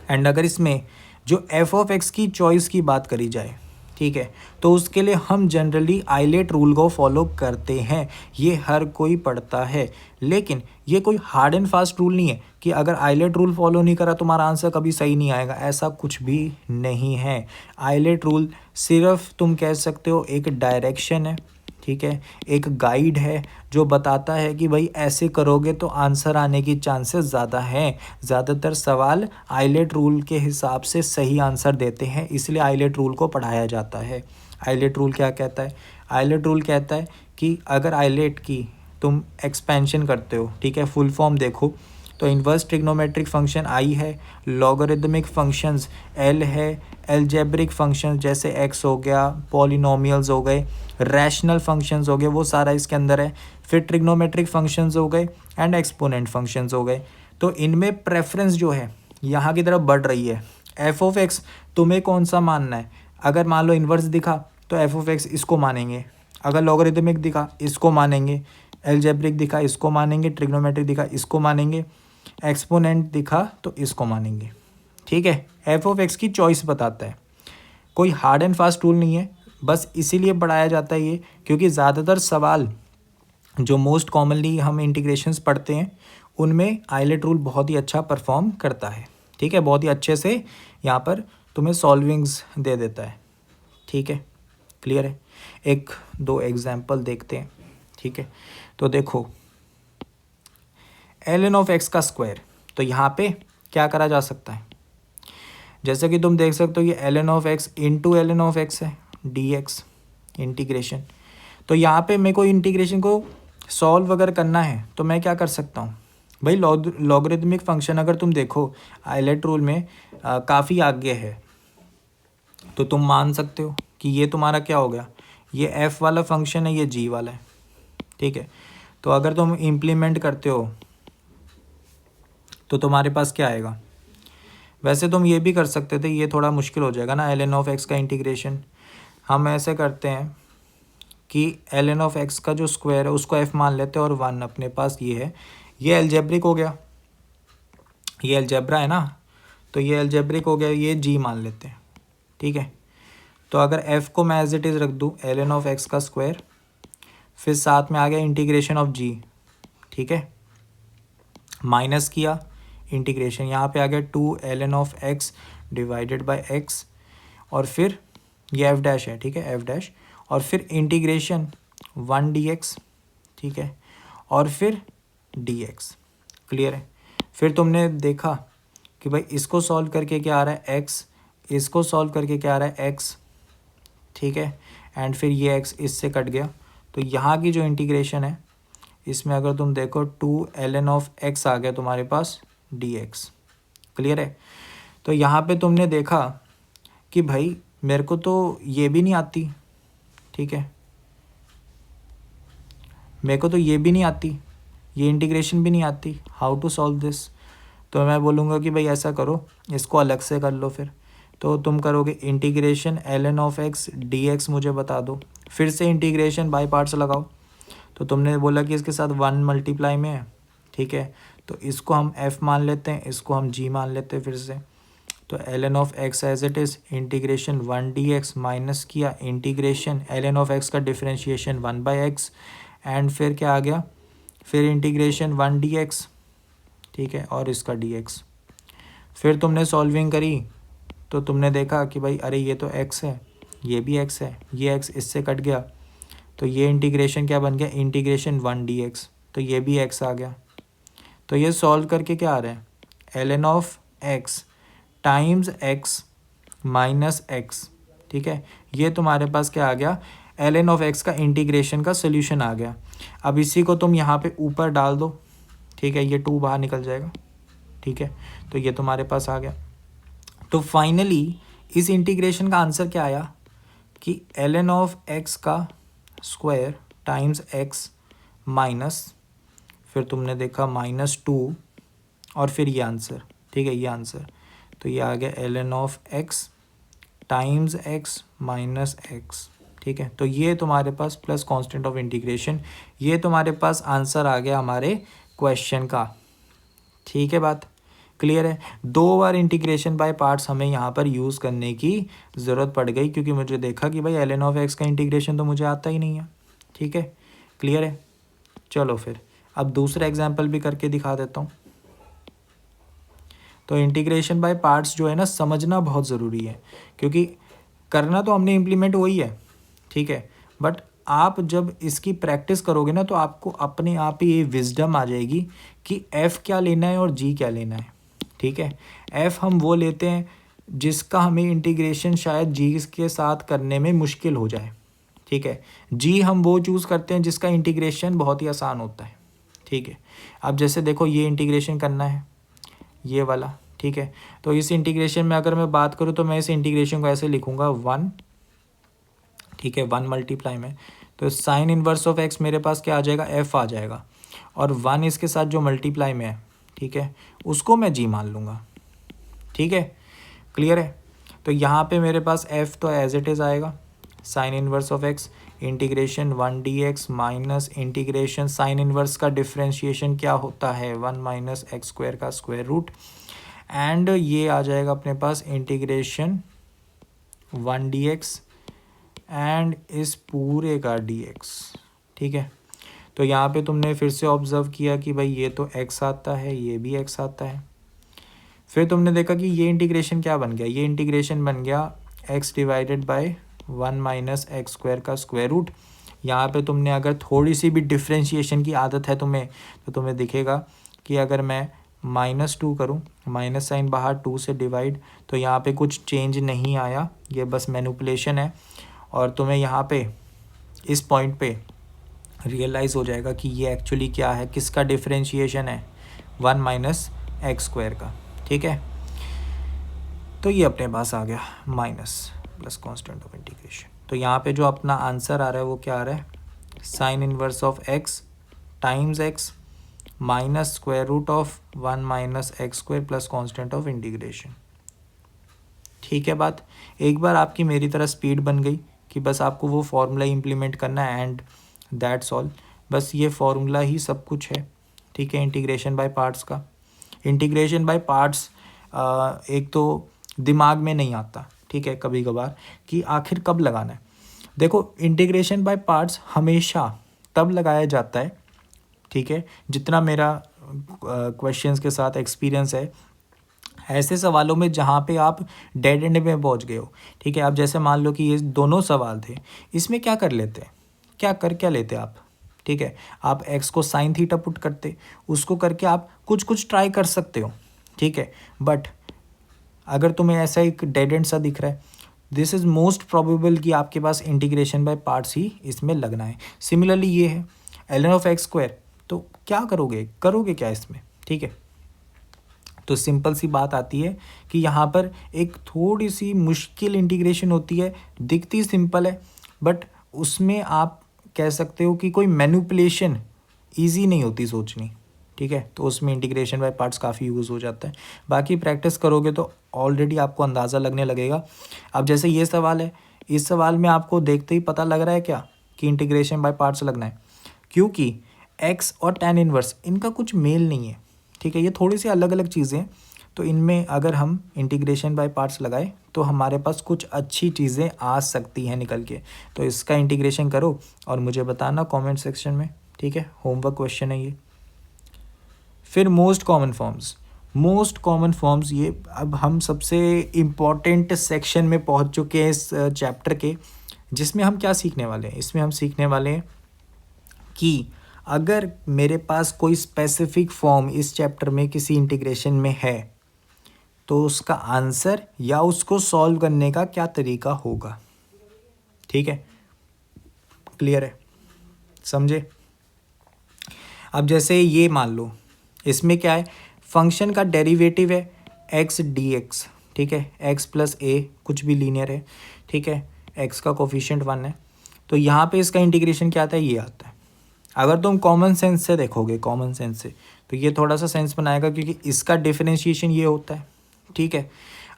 A: एंड अगर इसमें जो एफ ऑफ एक्स की चॉइस की बात करी जाए, ठीक है, तो उसके लिए हम जनरली आइलेट रूल को फॉलो करते हैं, ये हर कोई पढ़ता है। लेकिन ये कोई हार्ड एंड फास्ट रूल नहीं है कि अगर आइलेट रूल फॉलो नहीं करा तुम्हारा आंसर कभी सही नहीं आएगा, ऐसा कुछ भी नहीं है। आइलेट रूल सिर्फ तुम कह सकते हो एक डायरेक्शन है, ठीक है, एक गाइड है जो बताता है कि भाई ऐसे करोगे तो आंसर आने की चांसेस ज़्यादा हैं। ज़्यादातर सवाल आइलेट रूल के हिसाब से सही आंसर देते हैं, इसलिए आइलेट रूल को पढ़ाया जाता है। आइलेट रूल क्या कहता है, आइलेट रूल कहता है कि अगर आइलेट की तुम एक्सपेंशन करते हो, ठीक है, फुल फॉर्म देखो तो इन्वर्स ट्रिग्नोमेट्रिक फंक्शन आई है, लॉगरिदमिक फंक्शंस एल है, एल्जेब्रिक फंक्शंस जैसे एक्स हो गया, पॉलिनोमियल्स हो गए, रैशनल फंक्शंस हो गए, वो सारा इसके अंदर है। फिर ट्रिग्नोमेट्रिक फंक्शंस हो गए एंड एक्सपोनेंट फंक्शंस हो गए। तो इनमें प्रेफरेंस जो है यहाँ की तरफ बढ़ रही है। एफ ऑफ एक्स तुम्हें कौन सा मानना है, अगर मान लो इन्वर्स दिखा तो एफ ऑफ एक्स इसको मानेंगे, अगर लॉगरिदमिक दिखा इसको मानेंगे, एल्जेब्रिक दिखा इसको मानेंगे, ट्रिग्नोमेट्रिक दिखा इसको मानेंगे, एक्सपोनेंट दिखा तो इसको मानेंगे, ठीक है। एफ ऑफ एक्स की चॉइस बताता है, कोई हार्ड एंड फास्ट रूल नहीं है, बस इसीलिए पढ़ाया जाता है ये क्योंकि ज़्यादातर सवाल जो मोस्ट कॉमनली हम इंटीग्रेशंस पढ़ते हैं उनमें आइलेट रूल बहुत ही अच्छा परफॉर्म करता है, ठीक है, बहुत ही अच्छे से यहाँ पर तुम्हें सॉल्विंग्स दे देता है, ठीक है, क्लियर है। एक दो एग्जाम्पल देखते हैं, ठीक है। तो देखो ln ऑफ एक्स का स्क्वायर, तो यहाँ पे क्या करा जा सकता है। जैसे कि तुम देख सकते हो ये ln of x into ln of x है dx इंटीग्रेशन। तो यहाँ पे मेरे को इंटीग्रेशन को सॉल्व अगर करना है तो मैं क्या कर सकता हूँ भाई, लॉगरिथमिक फंक्शन अगर तुम देखो आइलेट रूल में काफ़ी आगे है, तो तुम मान सकते हो कि ये तुम्हारा क्या हो गया, ये f वाला फंक्शन है, ये g वाला है, ठीक है। तो अगर तुम इम्प्लीमेंट करते हो तो तुम्हारे पास क्या आएगा। वैसे तुम ये भी कर सकते थे, ये थोड़ा मुश्किल हो जाएगा ना ln ऑफ x का इंटीग्रेशन। हम ऐसे करते हैं कि ln ऑफ x का जो स्क्वायर है उसको f मान लेते हैं और 1 अपने पास ये है, ये एल्जेब्रिक हो गया, ये एल्जेब्रा है ना, तो ये एल्जेब्रिक हो गया, ये g मान लेते हैं, ठीक है। तो अगर f को मैं एज इट इज़ रख दूँ ln ऑफ x का स्क्वायर, फिर साथ में आ गया इंटीग्रेशन ऑफ g, ठीक है, माइनस किया इंटीग्रेशन, यहाँ पे आ गया 2 ln of x divided by x, और फिर ये f डैश है, ठीक है, f डैश, और फिर इंटीग्रेशन 1 dx, ठीक है, और फिर dx। क्लियर है। फिर तुमने देखा कि भाई इसको सॉल्व करके क्या आ रहा है x, इसको सॉल्व करके क्या आ रहा है x, ठीक है, एंड फिर ये x इससे कट गया। तो यहाँ की जो इंटीग्रेशन है इसमें अगर तुम देखो 2 ln ऑफ x आ गया तुम्हारे पास dx। क्लियर है। तो यहाँ पे तुमने देखा कि भाई मेरे को तो ये भी नहीं आती, ठीक है, मेरे को तो ये भी नहीं आती, ये इंटीग्रेशन भी नहीं आती, हाउ टू सॉल्व दिस। तो मैं बोलूँगा कि भाई ऐसा करो, इसको अलग से कर लो। फिर तो तुम करोगे integration ln of x dx, मुझे बता दो, फिर से इंटीग्रेशन बाय पार्ट्स लगाओ। तो तुमने बोला कि इसके साथ 1 मल्टीप्लाई में है, ठीक है, तो इसको हम f मान लेते हैं, इसको हम g मान लेते हैं फिर से। तो ln of x as it is integration 1 dx minus किया इंटीग्रेशन ln ऑफ x का डिफरेंशिएशन 1/x, एंड फिर क्या आ गया, फिर इंटीग्रेशन 1 dx, ठीक है, और इसका dx। फिर तुमने सॉल्विंग करी तो तुमने देखा कि भाई अरे ये तो x है, ये भी x है, ये x इससे कट गया, तो ये इंटीग्रेशन क्या बन गया, इंटीग्रेशन 1 dx, तो ये भी x आ गया। तो ये सॉल्व करके क्या आ रहा है, ln of x times x minus x, ठीक है, ये तुम्हारे पास क्या आ गया, ln ऑफ x का इंटीग्रेशन का सोल्यूशन आ गया। अब इसी को तुम यहाँ पे ऊपर डाल दो, ठीक है, ये 2 बाहर निकल जाएगा, ठीक है, तो ये तुम्हारे पास आ गया। तो फाइनली इस इंटीग्रेशन का आंसर क्या आया कि ln ऑफ x का स्क्वायर टाइम्स x माइनस, फिर तुमने देखा -2, और फिर ये आंसर, ठीक है, ये आंसर। तो ये आ गया ln of x times x minus x, ठीक है। तो ये तुम्हारे पास प्लस कांस्टेंट ऑफ इंटीग्रेशन, ये तुम्हारे पास आंसर आ गया हमारे क्वेश्चन का, ठीक है, बात क्लियर है। 2 बार इंटीग्रेशन बाय पार्ट्स हमें यहाँ पर यूज़ करने की ज़रूरत पड़ गई, क्योंकि मुझे देखा कि भाई ln ऑफ x का इंटीग्रेशन तो मुझे आता ही नहीं है, ठीक है, क्लियर है। चलो फिर अब दूसरा एग्जाम्पल भी करके दिखा देता हूँ। तो इंटीग्रेशन बाय पार्ट्स जो है ना, समझना बहुत ज़रूरी है, क्योंकि करना तो हमने इम्प्लीमेंट वही है, ठीक है, बट आप जब इसकी प्रैक्टिस करोगे ना तो आपको अपने आप ही ये विजडम आ जाएगी कि f क्या लेना है और g क्या लेना है, ठीक है। f हम वो लेते हैं जिसका हमें इंटीग्रेशन शायद g के साथ करने में मुश्किल हो जाए, ठीक है। g हम वो चूज़ करते हैं जिसका इंटीग्रेशन बहुत ही आसान होता है, ठीक है। अब जैसे देखो ये इंटीग्रेशन करना है, ये वाला, ठीक है, तो इस इंटीग्रेशन में अगर मैं बात करूँ तो मैं इस इंटीग्रेशन को ऐसे लिखूँगा 1, ठीक है, 1 मल्टीप्लाई में, तो साइन इनवर्स ऑफ x मेरे पास क्या आ जाएगा, f आ जाएगा, और 1 इसके साथ जो मल्टीप्लाई में है, ठीक है, उसको मैं g मान लूँगा, ठीक है, क्लियर है। तो यहाँ पे मेरे पास f तो एज इट इज़ आएगा, sign inverse of x integration 1 dx minus integration sine inverse का डिफरेंशिएशन क्या होता है, 1 माइनस एक्स स्क्वायर का स्क्वायर रूट, एंड ये आ जाएगा अपने पास इंटीग्रेशन 1 dx एंड इस पूरे का dx, ठीक है। तो यहाँ पे तुमने फिर से ऑब्जर्व किया कि भाई ये तो x आता है, ये भी x आता है। फिर तुमने देखा कि ये इंटीग्रेशन क्या बन गया, ये इंटीग्रेशन बन गया x divided by 1 minus x square का स्क्वायर रूट। यहाँ पे तुमने अगर थोड़ी सी भी डिफ्रेंशिएशन की आदत है तुम्हें, तो तुम्हें दिखेगा कि अगर मैं -2 करूँ, माइनस साइन बाहर 2 से डिवाइड, तो यहाँ पे कुछ चेंज नहीं आया, ये बस मैनिपुलेशन है। और तुम्हें यहाँ पे इस पॉइंट पे रियलाइज़ हो जाएगा कि ये एक्चुअली क्या है, किसका डिफरेंशिएशन है, 1 माइनस एक्स स्क्वायर का। ठीक है, तो ये अपने पास आ गया minus plus constant of integration. तो यहाँ पे जो अपना आंसर आ रहा है वो क्या आ रहा है, sine inverse of x times x minus square root of 1 minus x square plus constant of integration. ठीक है बात, एक बार आपकी मेरी तरह स्पीड बन गई कि बस आपको वो फॉर्मूला इम्प्लीमेंट करना है एंड दैट्स ऑल। बस ये फॉर्मूला ही सब कुछ है। ठीक है, इंटीग्रेशन बाय पार्ट्स का। इंटीग्रेशन बाय पार्ट्स एक तो दिमाग में नहीं आता, ठीक है, कभी कभार कि आखिर कब लगाना है। देखो, इंटीग्रेशन बाय पार्ट्स हमेशा तब लगाया जाता है, ठीक है, जितना मेरा क्वेश्चंस के साथ एक्सपीरियंस है, ऐसे सवालों में जहाँ पे आप डेड एंड में पहुँच गए हो। ठीक है, आप जैसे मान लो कि ये दोनों सवाल थे, इसमें क्या कर लेते हैं, क्या लेते आप, ठीक है, आप एक्स को साइन थीटा पुट करते, उसको करके आप कुछ ट्राई कर सकते हो। ठीक है, बट अगर तुम्हें ऐसा एक डेड एंड सा दिख रहा है, दिस इज़ मोस्ट प्रोबेबल कि आपके पास इंटीग्रेशन बाय पार्ट्स ही इसमें लगना है। सिमिलरली ये है ln ऑफ एक्स स्क्वायर, तो क्या करोगे क्या इसमें। ठीक है, तो सिंपल सी बात आती है कि यहाँ पर एक थोड़ी सी मुश्किल इंटीग्रेशन होती है, दिखती सिंपल है बट उसमें आप कह सकते हो कि कोई मैनिपुलेशन ईजी नहीं होती सोचनी। ठीक है, तो उसमें इंटीग्रेशन बाय पार्ट्स काफ़ी यूज़ हो जाता है। बाकी प्रैक्टिस करोगे तो ऑलरेडी आपको अंदाज़ा लगने लगेगा। अब जैसे ये सवाल है, इस सवाल में आपको देखते ही पता लग रहा है क्या कि इंटीग्रेशन बाय पार्ट्स लगना है, क्योंकि एक्स और tan इनवर्स इनका कुछ मेल नहीं है। ठीक है, ये थोड़ी सी अलग अलग चीज़ें हैं, तो इनमें अगर हम इंटीग्रेशन बाय पार्ट्स लगाए तो हमारे पास कुछ अच्छी चीज़ें आ सकती हैं निकल के। तो इसका इंटीग्रेशन करो और मुझे बताना कमेंट सेक्शन में। ठीक है, होमवर्क क्वेश्चन है ये। फिर मोस्ट कॉमन फॉर्म्स, ये अब हम सबसे इम्पॉर्टेंट सेक्शन में पहुंच चुके हैं इस चैप्टर के, जिसमें हम क्या सीखने वाले हैं। इसमें हम सीखने वाले हैं कि अगर मेरे पास कोई स्पेसिफिक फॉर्म इस चैप्टर में किसी इंटीग्रेशन में है तो उसका आंसर या उसको सॉल्व करने का क्या तरीका होगा। ठीक है, क्लियर है, समझे। अब जैसे ये मान लो, इसमें क्या है, फंक्शन का डेरिवेटिव है एक्स डी एक्स। ठीक है, एक्स प्लस ए कुछ भी लीनियर है। ठीक है, एक्स का कोफिशिएंट 1 है, तो यहाँ पे इसका इंटीग्रेशन क्या आता है, ये आता है। अगर तुम कॉमन सेंस से देखोगे, कॉमन सेंस से, तो ये थोड़ा सा सेंस बनाएगा क्योंकि इसका डिफरेंशिएशन ये होता है। ठीक है,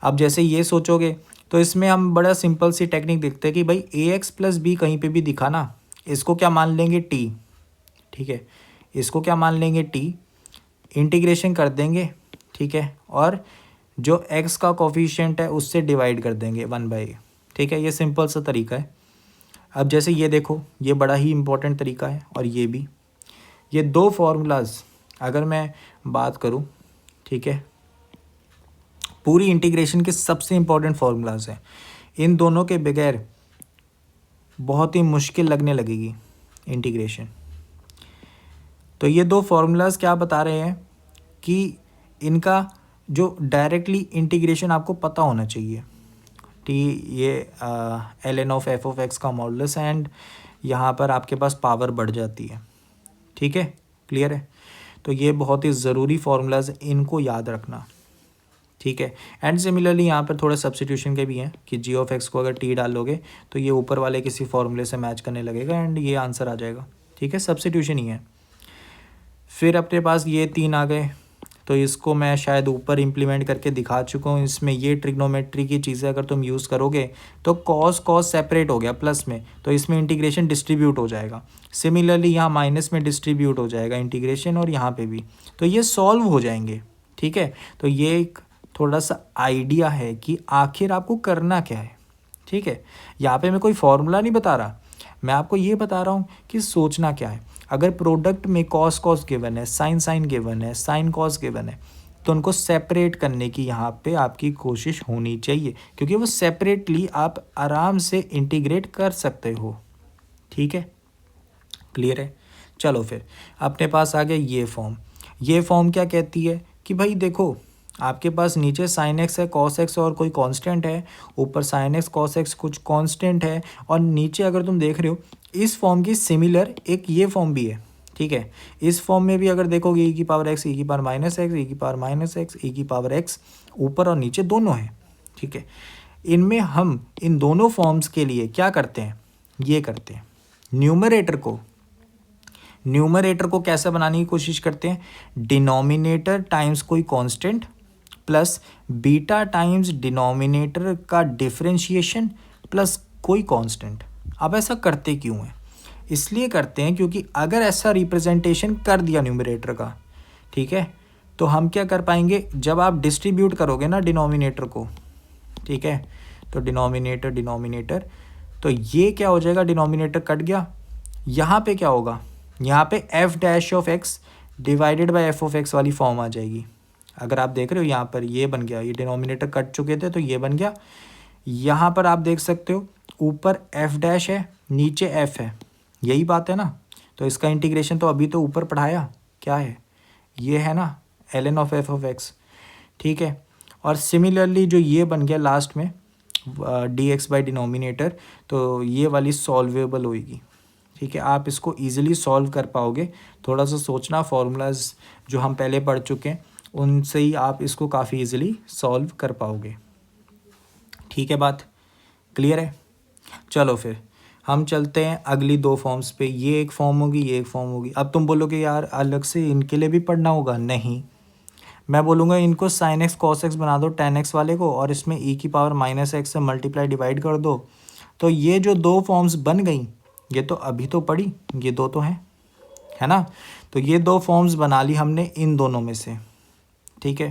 A: अब जैसे ये सोचोगे तो इसमें हम बड़ा सिंपल सी टेक्निक देखते हैं कि भाई ए एक्स प्लस बी कहीं पे भी दिखा ना, इसको क्या मान लेंगे टी। ठीक है, इसको क्या मान लेंगे टी, इंटीग्रेशन कर देंगे। ठीक है, और जो एक्स का कोफिशिएंट है उससे डिवाइड कर देंगे 1/a। ठीक है, ये सिंपल सा तरीका है। अब जैसे ये देखो, ये बड़ा ही इम्पोर्टेंट तरीका है, और ये भी, ये दो फार्मूलाज अगर मैं बात करूँ, ठीक है, पूरी इंटीग्रेशन के सबसे इम्पोर्टेंट फार्मूलाज हैं, इन दोनों के बगैर बहुत ही मुश्किल लगने लगेगी इंटीग्रेशन। तो ये दो फार्मूलाज क्या बता रहे हैं कि इनका जो डायरेक्टली इंटीग्रेशन आपको पता होना चाहिए। टी ये ln of F of x का मॉडुलस, एंड यहाँ पर आपके पास पावर बढ़ जाती है। ठीक है, क्लियर है। तो ये बहुत ही ज़रूरी फार्मूलाज, इनको याद रखना। ठीक है, एंड सिमिलरली यहाँ पर थोड़े सब्स्टिट्यूशन के भी हैं कि जी ऑफ एक्स को अगर टी डालोगे तो ये ऊपर वाले किसी फॉर्मूले से मैच करने लगेगा एंड ये आंसर आ जाएगा। ठीक है, सब्स्टिट्यूशन ही है। फिर अपने पास ये 3 आ गए, तो इसको मैं शायद ऊपर इम्प्लीमेंट करके दिखा चुका हूँ। इसमें ये ट्रिग्नोमेट्री की चीज़ें अगर तुम यूज़ करोगे तो कॉस सेपरेट हो गया प्लस में, तो इसमें इंटीग्रेशन डिस्ट्रीब्यूट हो जाएगा। सिमिलरली यहाँ माइनस में डिस्ट्रीब्यूट हो जाएगा इंटीग्रेशन, और यहाँ पे भी, तो ये सॉल्व हो जाएंगे। ठीक है, तो ये एक थोड़ा सा आइडिया है कि आखिर आपको करना क्या है। ठीक है, यहाँ पे मैं कोई फॉर्मूला नहीं बता रहा, मैं आपको ये बता रहा हूँ कि सोचना क्या है। अगर प्रोडक्ट में कॉस गिवन है, साइन गिवन है, साइन कॉस गिवन है, तो उनको सेपरेट करने की यहाँ पे आपकी कोशिश होनी चाहिए, क्योंकि वो सेपरेटली आप आराम से इंटीग्रेट कर सकते हो। ठीक है, क्लियर है। चलो फिर अपने पास आ गया ये फॉर्म। ये फॉर्म क्या कहती है कि भाई देखो आपके पास नीचे साइन एक्स है, कॉस एक्स और कोई कांस्टेंट है, ऊपर साइन एक्स कॉस एक्स कुछ कांस्टेंट है, और नीचे अगर तुम देख रहे हो इस फॉर्म की सिमिलर एक ये फॉर्म भी है, ठीक है। इस फॉर्म में भी अगर देखोगे ई की पावर एक्स, ई की पावर माइनस एक्स, ई की पावर माइनस एक्स, ई की पावर एक्स ऊपर और नीचे दोनों है, ठीक है। इनमें हम इन दोनों फॉर्म्स के लिए क्या करते हैं, ये करते हैं न्यूमरेटर को कैसे बनाने की कोशिश करते हैं, डिनोमिनेटर टाइम्स कोई constant plus beta times denominator का डिफरेंशिएशन प्लस कोई कांस्टेंट। अब ऐसा करते क्यों हैं, इसलिए करते हैं क्योंकि अगर ऐसा रिप्रेजेंटेशन कर दिया न्यूमरेटर का, ठीक है, तो हम क्या कर पाएंगे, जब आप डिस्ट्रीब्यूट करोगे ना डिनोमिनेटर को, ठीक है, तो डिनोमिनेटर तो ये क्या हो जाएगा, डिनोमिनेटर कट गया, यहाँ पे क्या होगा, यहाँ पे F dash of x divided by F of x वाली फॉर्म आ जाएगी। अगर आप देख रहे हो यहाँ पर ये बन गया, ये डिनोमिनेटर कट चुके थे तो ये बन गया। यहाँ पर आप देख सकते हो ऊपर एफ डैश है, नीचे एफ है, यही बात है ना। तो इसका इंटीग्रेशन तो अभी तो ऊपर पढ़ाया, क्या है ये है ना ln of F of x, ठीक है। और सिमिलरली जो ये बन गया लास्ट में डी एक्स बाई डिनोमिनेटर, तो ये वाली सॉल्वेबल होगी, ठीक है। आप इसको ईजिली सॉल्व कर पाओगे, थोड़ा सा सोचना, फॉर्मूलाज जो हम पहले पढ़ चुके हैं उनसे ही आप इसको काफ़ी ईजिली सॉल्व कर पाओगे, ठीक है। बात क्लियर है। चलो फिर हम चलते हैं अगली दो फॉर्म्स पे, ये एक फॉर्म होगी, ये एक फॉर्म होगी। अब तुम बोलोगे यार अलग से इनके लिए भी पढ़ना होगा, नहीं, मैं बोलूँगा इनको साइन एक्स कॉस एक्स बना दो टेन एक्स वाले को, और इसमें ई की पावर माइनस एक्स से मल्टीप्लाई डिवाइड कर दो, तो ये जो दो फॉर्म्स बन गई, ये तो अभी तो पढ़ी, ये दो तो हैं, है ना। तो ये दो फॉर्म्स बना ली हमने इन दोनों में से, ठीक है,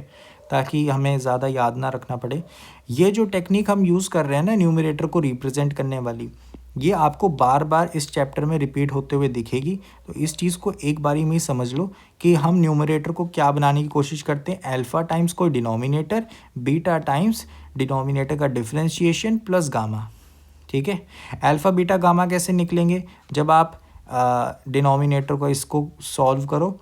A: ताकि हमें ज़्यादा याद ना रखना पड़े। ये जो टेक्निक हम यूज़ कर रहे हैं ना न्यूमरेटर को रिप्रेजेंट करने वाली, ये आपको बार बार इस चैप्टर में रिपीट होते हुए दिखेगी। तो इस चीज़ को एक बारी में ही समझ लो कि हम न्यूमरेटर को क्या बनाने की कोशिश करते हैं, अल्फ़ा टाइम्स कोई डिनोमिनेटर, बीटा टाइम्स डिनोमिनेटर का डिफरेंशिएशन प्लस गामा, ठीक है। अल्फ़ा बीटा गामा कैसे निकलेंगे, जब आप डिनोमिनेटर को इसको सॉल्व करो,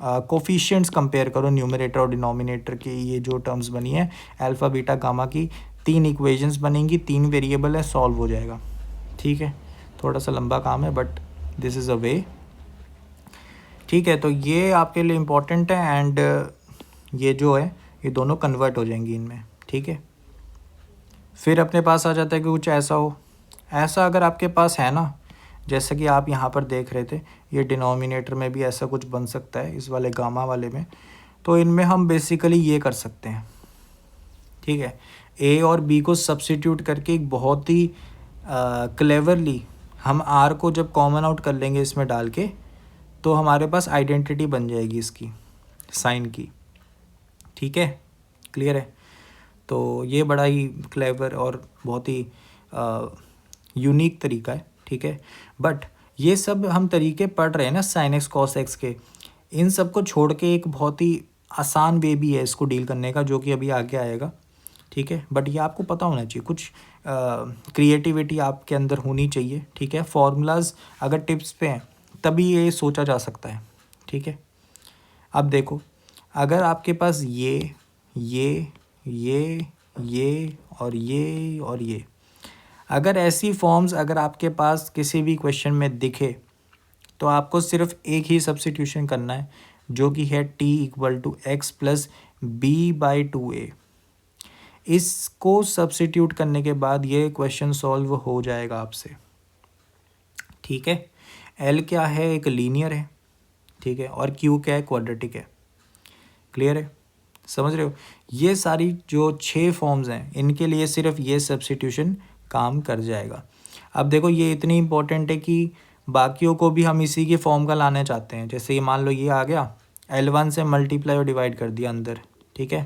A: कोफिशिएंट्स कंपेयर करो न्यूमरेटर और डिनोमिनेटर की, ये जो टर्म्स बनी है अल्फ़ा बीटा गामा की, 3 इक्वेशंस बनेंगी, 3 वेरिएबल है, सॉल्व हो जाएगा, ठीक है। थोड़ा सा लंबा काम है बट दिस इज़ अ वे, ठीक है। तो ये आपके लिए इम्पोर्टेंट है, एंड ये जो है ये दोनों कन्वर्ट हो जाएंगी इनमें, ठीक है। फिर अपने पास आ जाता है कि कुछ ऐसा हो, ऐसा अगर आपके पास है ना, जैसा कि आप यहाँ पर देख रहे थे, ये डिनोमिनेटर में भी ऐसा कुछ बन सकता है, इस वाले गामा वाले में, तो इनमें हम बेसिकली ये कर सकते हैं, ठीक है। ए और बी को सब्स्टिट्यूट करके एक बहुत ही क्लेवरली हम आर को जब कॉमन आउट कर लेंगे इसमें डाल के, तो हमारे पास आइडेंटिटी बन जाएगी इसकी साइन की, ठीक है, क्लियर है। तो ये बड़ा ही क्लेवर और बहुत ही यूनिक तरीका है, ठीक है। बट ये सब हम तरीके पढ़ रहे हैं ना साइन एक्स कॉस एक्स के, इन सब को छोड़ के एक बहुत ही आसान वे भी है इसको डील करने का, जो कि अभी आगे आएगा, ठीक है। बट ये आपको पता होना चाहिए, कुछ क्रिएटिविटी आपके अंदर होनी चाहिए, ठीक है। फॉर्मूलाज अगर टिप्स पे हैं तभी ये सोचा जा सकता है, ठीक है। अब देखो, अगर आपके पास ये और ये अगर ऐसी फॉर्म्स अगर आपके पास किसी भी क्वेश्चन में दिखे, तो आपको सिर्फ एक ही सब्स्टिट्यूशन करना है, जो कि है t equal to x plus b by 2a। इसको सब्स्टिट्यूट करने के बाद ये क्वेश्चन सॉल्व हो जाएगा आपसे, ठीक है। l क्या है, एक लीनियर है, ठीक है, और q क्या है, क्वाड्रेटिक है, क्लियर है, समझ रहे हो। ये सारी जो 6 फॉर्म्स हैं इनके लिए सिर्फ ये सब्स्टिट्यूशन काम कर जाएगा। अब देखो ये इतनी इंपॉर्टेंट है कि बाकियों को भी हम इसी के फॉर्म का लाना चाहते हैं। जैसे ये मान लो ये आ गया, L1 से मल्टीप्लाई और डिवाइड कर दिया अंदर, ठीक है,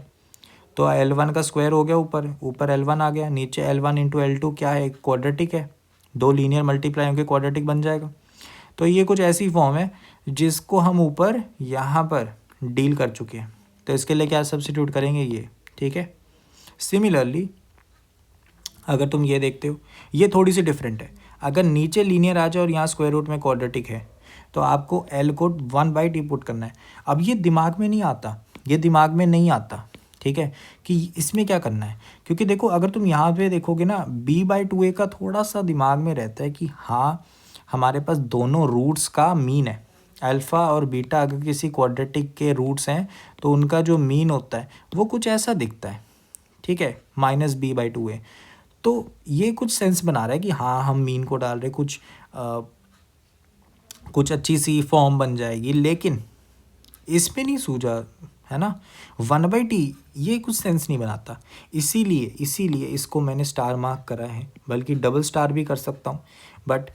A: तो L1 का स्क्वायर हो गया, ऊपर L1 आ गया, नीचे L1 इंटू L2 क्या है, क्वाड्रेटिक है, 2 लीनियर मल्टीप्लाई होकर क्वाड्रेटिक बन जाएगा। तो ये कुछ ऐसी फॉर्म है जिसको हम ऊपर यहाँ पर डील कर चुके हैं, तो इसके लिए क्या सब्स्टिट्यूट करेंगे ये, ठीक है। सिमिलरली अगर तुम ये देखते हो, ये थोड़ी सी डिफरेंट है, अगर नीचे लीनियर आ जाए और यहाँ स्क्वायर रूट में क्वाड्रेटिक है, तो आपको L को 1/t पुट करना है। अब ये दिमाग में नहीं आता ये दिमाग में नहीं आता, ठीक है, कि इसमें क्या करना है। क्योंकि देखो अगर तुम यहाँ पे देखोगे ना, b/2a का थोड़ा सा दिमाग में रहता है कि हाँ हमारे पास दोनों रूट्स का मीन है, अल्फ़ा और बीटा अगर किसी क्वाड्रेटिक के रूट्स हैं तो उनका जो मीन होता है वो कुछ ऐसा दिखता है, ठीक है, -b/2a। तो ये कुछ सेंस बना रहा है कि हाँ हम मीन को डाल रहे, कुछ अच्छी सी फॉर्म बन जाएगी, लेकिन इसमें नहीं सूझा, है ना। 1/t ये कुछ सेंस नहीं बनाता, इसीलिए इसको मैंने स्टार मार्क करा है, बल्कि डबल स्टार भी कर सकता हूँ, बट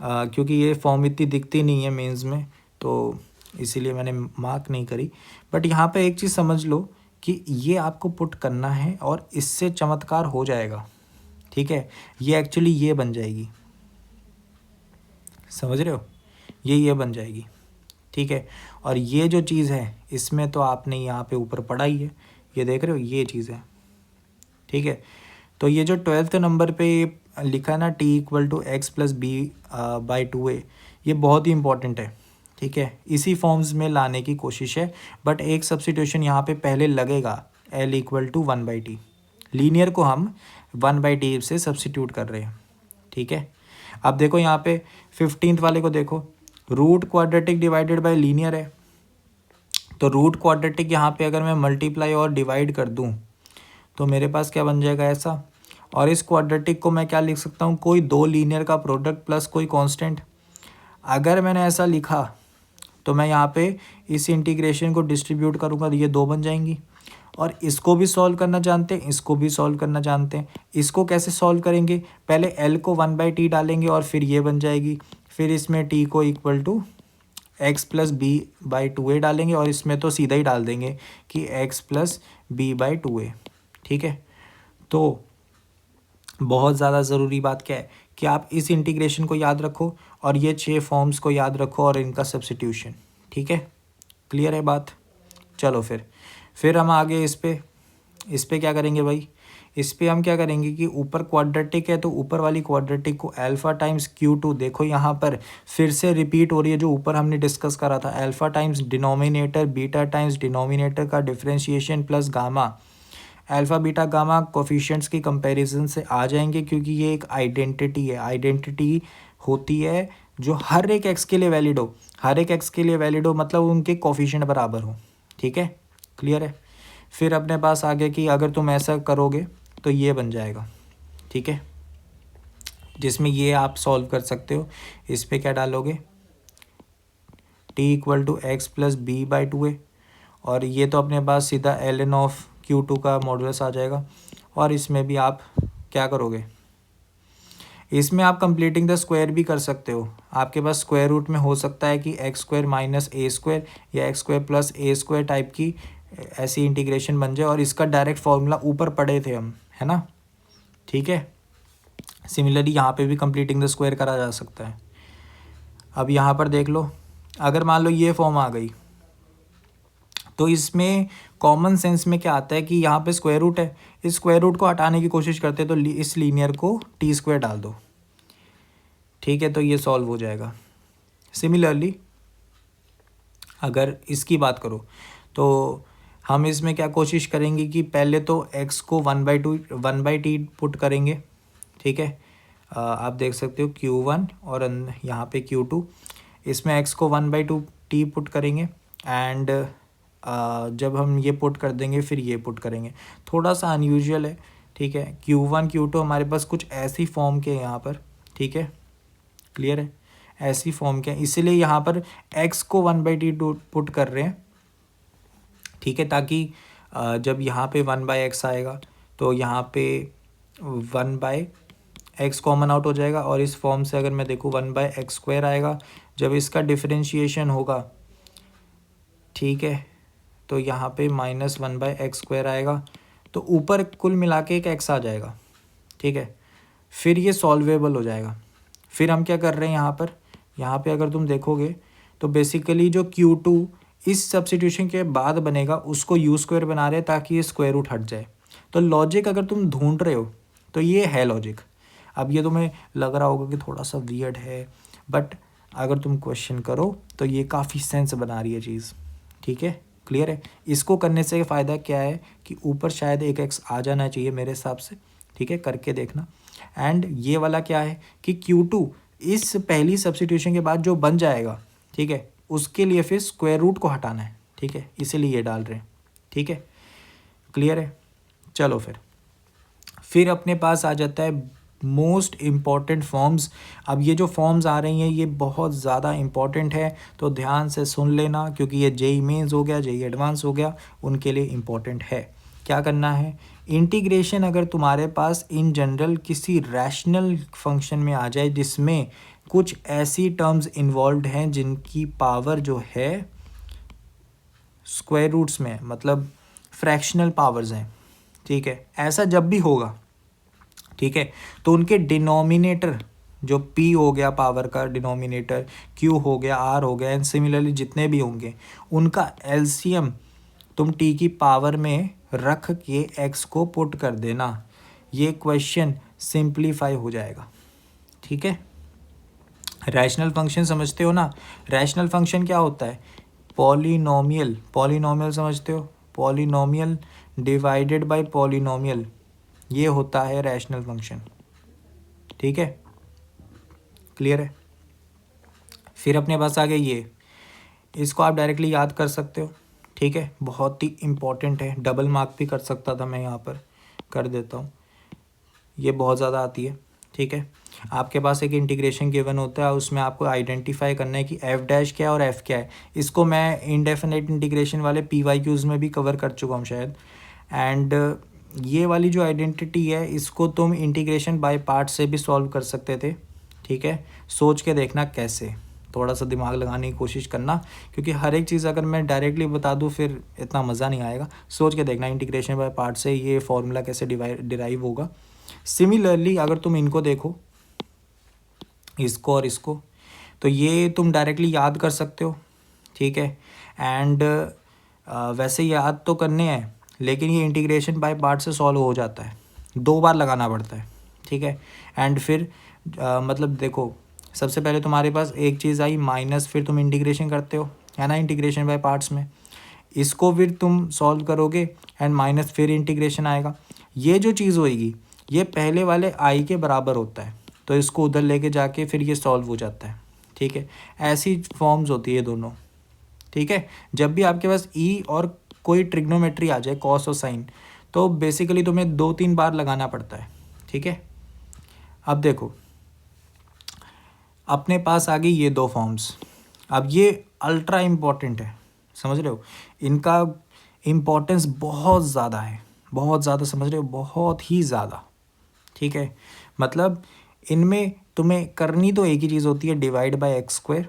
A: क्योंकि ये फॉर्म इतनी दिखती नहीं है मेंस में, तो इसीलिए मैंने मार्क नहीं करी। बट यहाँ पे एक चीज़ समझ लो कि ये आपको पुट करना है और इससे चमत्कार हो जाएगा, ठीक है। ये एक्चुअली ये बन जाएगी, समझ रहे हो, ये बन जाएगी, ठीक है। और ये जो चीज़ है इसमें तो आपने यहाँ पे ऊपर पढ़ा ही है, ये देख रहे हो ये चीज़ है, ठीक है। तो ये जो 12th नंबर पे लिखा है ना t=x+b/2a, ये बहुत ही इंपॉर्टेंट है, ठीक है। इसी फॉर्म्स में लाने की कोशिश है, बट एक सब्स्टिट्यूशन यहाँ पे पहले लगेगा, l=1/t। लीनियर को हम 1/t से सब्स्टिट्यूट कर रहे हैं, ठीक है। अब देखो यहाँ पे 15th वाले को देखो, root quadratic divided by linear है, तो रूट क्वाड्रेटिक यहाँ पे अगर मैं मल्टीप्लाई और डिवाइड कर दूँ तो मेरे पास क्या बन जाएगा ऐसा। और इस क्वाड्रेटिक को मैं क्या लिख सकता हूँ, कोई दो लीनियर का प्रोडक्ट प्लस कोई कांस्टेंट। अगर मैंने ऐसा लिखा तो मैं यहाँ पे इस इंटीग्रेशन को डिस्ट्रीब्यूट करूँगा तो ये दो बन जाएंगी। और इसको भी सॉल्व करना जानते हैं, इसको भी सॉल्व करना जानते हैं। इसको कैसे सॉल्व करेंगे, पहले l को 1/t डालेंगे और फिर ये बन जाएगी, फिर इसमें t को x+b/2a डालेंगे और इसमें तो सीधा ही डाल देंगे कि x+b/2a, ठीक है। तो बहुत ज़्यादा ज़रूरी बात क्या है कि आप इस इंटीग्रेशन को याद रखो और ये 6 फॉर्म्स को याद रखो और इनका सब्स्टिट्यूशन, ठीक है। क्लियर है बात। चलो फिर हम आगे इस पे क्या करेंगे भाई, इस पे हम क्या करेंगे कि ऊपर क्वाड्रेटिक है तो ऊपर वाली क्वाड्रेटिक को अल्फ़ा टाइम्स Q2, देखो यहाँ पर फिर से रिपीट हो रही है जो ऊपर हमने डिस्कस करा था, alpha times denominator beta times denominator का differentiation plus gamma. Alpha beta gamma coefficients की कंपैरिजन से आ जाएंगे, क्योंकि ये एक आइडेंटिटी है, आइडेंटिटी होती है जो हर एक एक्स के लिए वैलिड हो, हर एक एक्स के लिए वैलिड हो मतलब उनके कोफिशिएंट बराबर हो, ठीक है। क्लियर है। फिर अपने पास आगे कि अगर तुम ऐसा करोगे तो ये बन जाएगा, ठीक है, जिसमें ये आप सॉल्व कर सकते हो। इस पे क्या डालोगे, t=x+b/2a, और ये तो अपने पास सीधा ln ऑफ Q2 का मॉडुलस आ जाएगा। और इसमें भी आप क्या करोगे, इसमें आप कंप्लीटिंग द स्क्वायर भी कर सकते हो। आपके पास स्क्वायर रूट में हो सकता है कि x² - a² या x² + a² टाइप की ऐसी इंटीग्रेशन बन जाए, और इसका डायरेक्ट फॉर्मूला ऊपर पढ़े थे हम, है ना, ठीक है। सिमिलरली यहाँ पे भी कंप्लीटिंग द स्क्वायर करा जा सकता है। अब यहाँ पर देख लो, अगर मान लो ये फॉर्म आ गई तो इसमें कॉमन सेंस में क्या आता है कि यहाँ पे स्क्वायर रूट है, इस स्क्वायर रूट को हटाने की कोशिश करते हैं तो इस लीनियर को t² डाल दो, ठीक है, तो ये सॉल्व हो जाएगा। सिमिलरली अगर इसकी बात करो तो हम इसमें क्या कोशिश करेंगे कि पहले तो x को 1/t पुट करेंगे, ठीक है। आप देख सकते हो Q1 और यहाँ पे Q2, इसमें x को 1/2t पुट करेंगे, एंड जब हम ये पुट कर देंगे फिर ये पुट करेंगे। थोड़ा सा अनयूजुअल है, ठीक है। Q1 Q2 हमारे पास कुछ ऐसी फॉर्म के यहाँ पर, ठीक है, क्लियर है, ऐसी फॉर्म के, इसलिए यहाँ पर x को 1/t पुट कर रहे हैं, ठीक है, ताकि जब यहाँ पे 1/x आएगा तो यहाँ पे 1/x कॉमन आउट हो जाएगा, और इस फॉर्म से अगर मैं देखूँ 1/x² आएगा जब इसका डिफरेंशिएशन होगा, ठीक है, तो यहाँ पे -1/x² आएगा, तो ऊपर कुल मिला के एक x आ जाएगा, ठीक है। फिर ये सॉल्वेबल हो जाएगा। फिर हम क्या कर रहे हैं यहाँ पे अगर तुम देखोगे तो बेसिकली जो Q2 इस सब्स्टिट्यूशन के बाद बनेगा उसको u² बना रहे हैं ताकि ये स्क्वायर रूट हट जाए। तो लॉजिक अगर तुम ढूंढ रहे हो तो ये है लॉजिक। अब ये तुम्हें लग रहा होगा कि थोड़ा सा वियर्ड है, बट अगर तुम क्वेश्चन करो तो ये काफ़ी सेंस बना रही है चीज़, ठीक है। क्लियर है। इसको करने से फ़ायदा क्या है कि ऊपर शायद एक एक्स आ जाना चाहिए मेरे हिसाब से, ठीक है, करके देखना। एंड ये वाला क्या है कि Q2 इस पहली सब्स्टिट्यूशन के बाद जो बन जाएगा, ठीक है, उसके लिए फिर स्क्वायर रूट को हटाना है, ठीक है, इसीलिए ये डाल रहे हैं, ठीक है, क्लियर है। चलो फिर अपने पास आ जाता है मोस्ट इम्पॉर्टेंट फॉर्म्स। अब ये जो फॉर्म्स आ रही हैं ये बहुत ज़्यादा इम्पॉर्टेंट है, तो ध्यान से सुन लेना, क्योंकि ये जेई मेंस हो गया, जेई एडवांस हो गया, उनके लिए इम्पॉर्टेंट है। क्या करना है, इंटीग्रेशन अगर तुम्हारे पास इन जनरल किसी रैशनल फंक्शन में आ जाए जिसमें कुछ ऐसी टर्म्स इन्वॉल्व हैं जिनकी पावर जो है स्क्वायर रूट्स में, मतलब फ्रैक्शनल पावर्स हैं, ठीक है, ऐसा जब भी होगा, ठीक है, तो उनके डिनोमिनेटर जो p हो गया पावर का डिनोमिनेटर, q हो गया, r हो गया, एंड सिमिलरली जितने भी होंगे उनका एलसीएम तुम t की पावर में रख के x को पुट कर देना, ये क्वेश्चन सिंप्लीफाई हो जाएगा, ठीक है। रैशनल फंक्शन समझते हो ना, रैशनल फंक्शन क्या होता है, पॉलिनोमियल, पॉलिनोमियल समझते हो, पॉलिनोमियल डिवाइडेड बाय पॉलिनोमियल, ये होता है रैशनल फंक्शन, ठीक है, क्लियर है। फिर अपने पास आ गया ये, इसको आप डायरेक्टली याद कर सकते हो, ठीक है, बहुत ही इम्पॉर्टेंट है, डबल मार्क भी कर सकता था मैं, यहाँ पर कर देता हूँ, ये बहुत ज़्यादा आती है, ठीक है। आपके पास एक इंटीग्रेशन गिवन होता है, उसमें आपको आइडेंटिफाई करना है कि एफ डैश क्या है और एफ क्या है। इसको मैं इंडेफिनेट इंटीग्रेशन वाले PYQs में भी कवर कर चुका हूँ शायद। एंड ये वाली जो आइडेंटिटी है इसको तुम इंटीग्रेशन बाय पार्ट से भी सॉल्व कर सकते थे, ठीक है, सोच के देखना कैसे, थोड़ा सा दिमाग लगाने की कोशिश करना, क्योंकि हर एक चीज़ अगर मैं डायरेक्टली बता दूँ फिर इतना मज़ा नहीं आएगा। सोच के देखना इंटीग्रेशन बाय पार्ट से ये फॉर्मूला कैसे डिराइव होगा। सिमिलरली अगर तुम इनको देखो, इसको और इसको, तो ये तुम डायरेक्टली याद कर सकते हो, ठीक है। एंड वैसे याद तो करने हैं, लेकिन ये इंटीग्रेशन बाय पार्ट से सॉल्व हो जाता है, 2 बार लगाना पड़ता है, ठीक है। एंड फिर मतलब देखो, सबसे पहले तुम्हारे पास एक चीज़ आई माइनस, फिर तुम इंटीग्रेशन करते हो, है ना, इंटीग्रेशन बाय पार्ट्स में, इसको फिर तुम सॉल्व करोगे एंड माइनस, फिर इंटीग्रेशन आएगा। ये जो चीज़ होएगी ये पहले वाले आई के बराबर होता है, तो इसको उधर लेके जाके फिर ये सॉल्व हो जाता है, ठीक है। ऐसी फॉर्म्स होती है दोनों, ठीक है। जब भी आपके पास ई और कोई ट्रिग्नोमेट्री आ जाए, कॉस और साइन, तो बेसिकली तुम्हें 2-3 बार लगाना पड़ता है, ठीक है। अब देखो अपने पास आ गई ये 2 फॉर्म्स, अब ये अल्ट्रा इम्पॉर्टेंट है, समझ रहे हो, इनका इम्पोर्टेंस बहुत ज़्यादा है, बहुत ज़्यादा, समझ रहे हो, बहुत ही ज़्यादा, ठीक है। मतलब इनमें तुम्हें करनी तो एक ही चीज़ होती है, डिवाइड बाय एक्स स्क्वायर,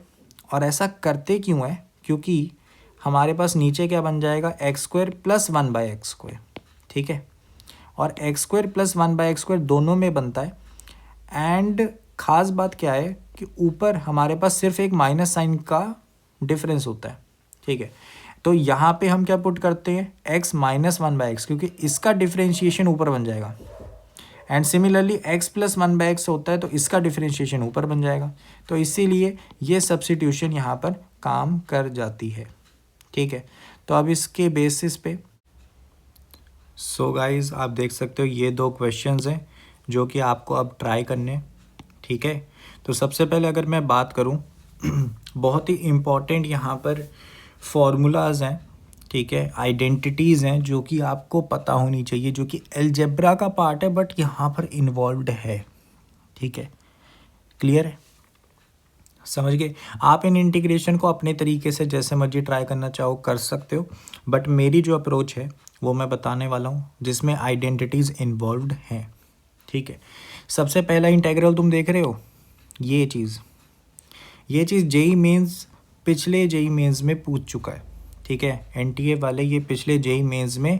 A: और ऐसा करते क्यों है, क्योंकि हमारे पास नीचे क्या बन जाएगा, x square plus 1 by x square, ठीक है, और x square plus 1 by x square दोनों में बनता है। एंड ख़ास बात क्या है कि ऊपर हमारे पास सिर्फ एक माइनस साइन का डिफरेंस होता है, ठीक है। तो यहाँ पे हम क्या पुट करते हैं, x माइनस 1 बाई एक्स, क्योंकि इसका डिफरेंशिएशन ऊपर बन जाएगा। And similarly x plus 1 by x होता है तो इसका डिफरेंशिएशन ऊपर बन जाएगा, तो इसीलिए ये सब्स्टिट्यूशन यहाँ पर काम कर जाती है, ठीक है। तो अब इसके बेसिस पे सो गाइज आप देख सकते हो ये 2 क्वेश्चंस हैं जो कि आपको अब ट्राई करने, ठीक है। तो सबसे पहले अगर मैं बात करूँ बहुत ही इम्पॉर्टेंट यहाँ पर फॉर्मूलाज हैं, ठीक है, आइडेंटिटीज़ हैं जो कि आपको पता होनी चाहिए, जो कि अलजेब्रा का पार्ट है बट यहाँ पर इन्वॉल्व्ड है, ठीक है, क्लियर है, समझ गए। आप इन इंटीग्रेशन को अपने तरीके से जैसे मर्जी ट्राई करना चाहो कर सकते हो, बट मेरी जो अप्रोच है वो मैं बताने वाला हूँ जिसमें आइडेंटिटीज़ इन्वॉल्व्ड हैं, ठीक है। सबसे पहला इंटेग्रल तुम देख रहे हो, ये चीज़ जेई मेंस पिछले जेई मेंस में पूछ चुका है, ठीक है, एनटीए वाले ये पिछले जेई मेंस में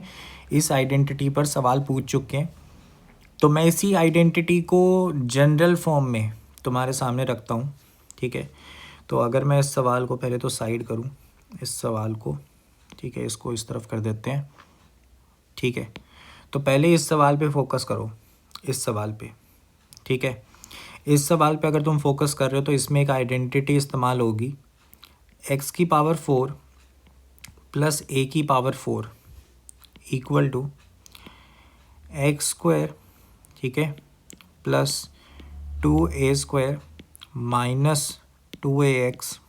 A: इस आइडेंटिटी पर सवाल पूछ चुके हैं। तो मैं इसी आइडेंटिटी को जनरल फॉर्म में तुम्हारे सामने रखता हूँ, ठीक है। तो अगर मैं इस सवाल को पहले तो साइड करूँ, इस सवाल को, ठीक है, इसको इस तरफ कर देते हैं, ठीक है। तो पहले इस सवाल पे फोकस करो, इस सवाल पे, ठीक है। इस सवाल पे अगर तुम फोकस कर रहे हो तो इसमें एक आइडेंटिटी इस्तेमाल होगी, x की पावर 4 प्लस ए की power 4 equal to x square, ठीक है, plus 2a² minus 2ax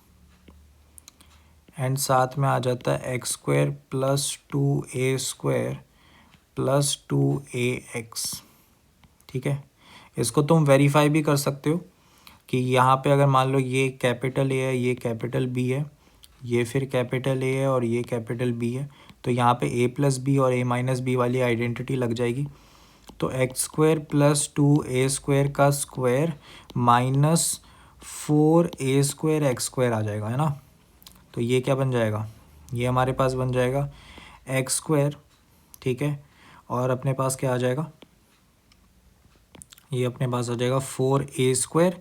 A: and साथ में आ जाता है x square plus 2a² plus 2ax, ठीक है। इसको तुम वेरीफाई भी कर सकते हो कि यहाँ पे अगर मान लो ये कैपिटल ए है, ये कैपिटल बी है, ये फिर कैपिटल ए है और ये कैपिटल बी है, तो यहाँ पे ए प्लस बी और ए माइनस बी वाली आइडेंटिटी लग जाएगी। तो एक्स स्क्वायर प्लस 2a² का square minus 4a² x square आ जाएगा, है ना। तो ये क्या बन जाएगा, ये हमारे पास बन जाएगा एक्स स्क्वायर, ठीक है, और अपने पास क्या आ जाएगा, ये अपने पास आ जाएगा 4a²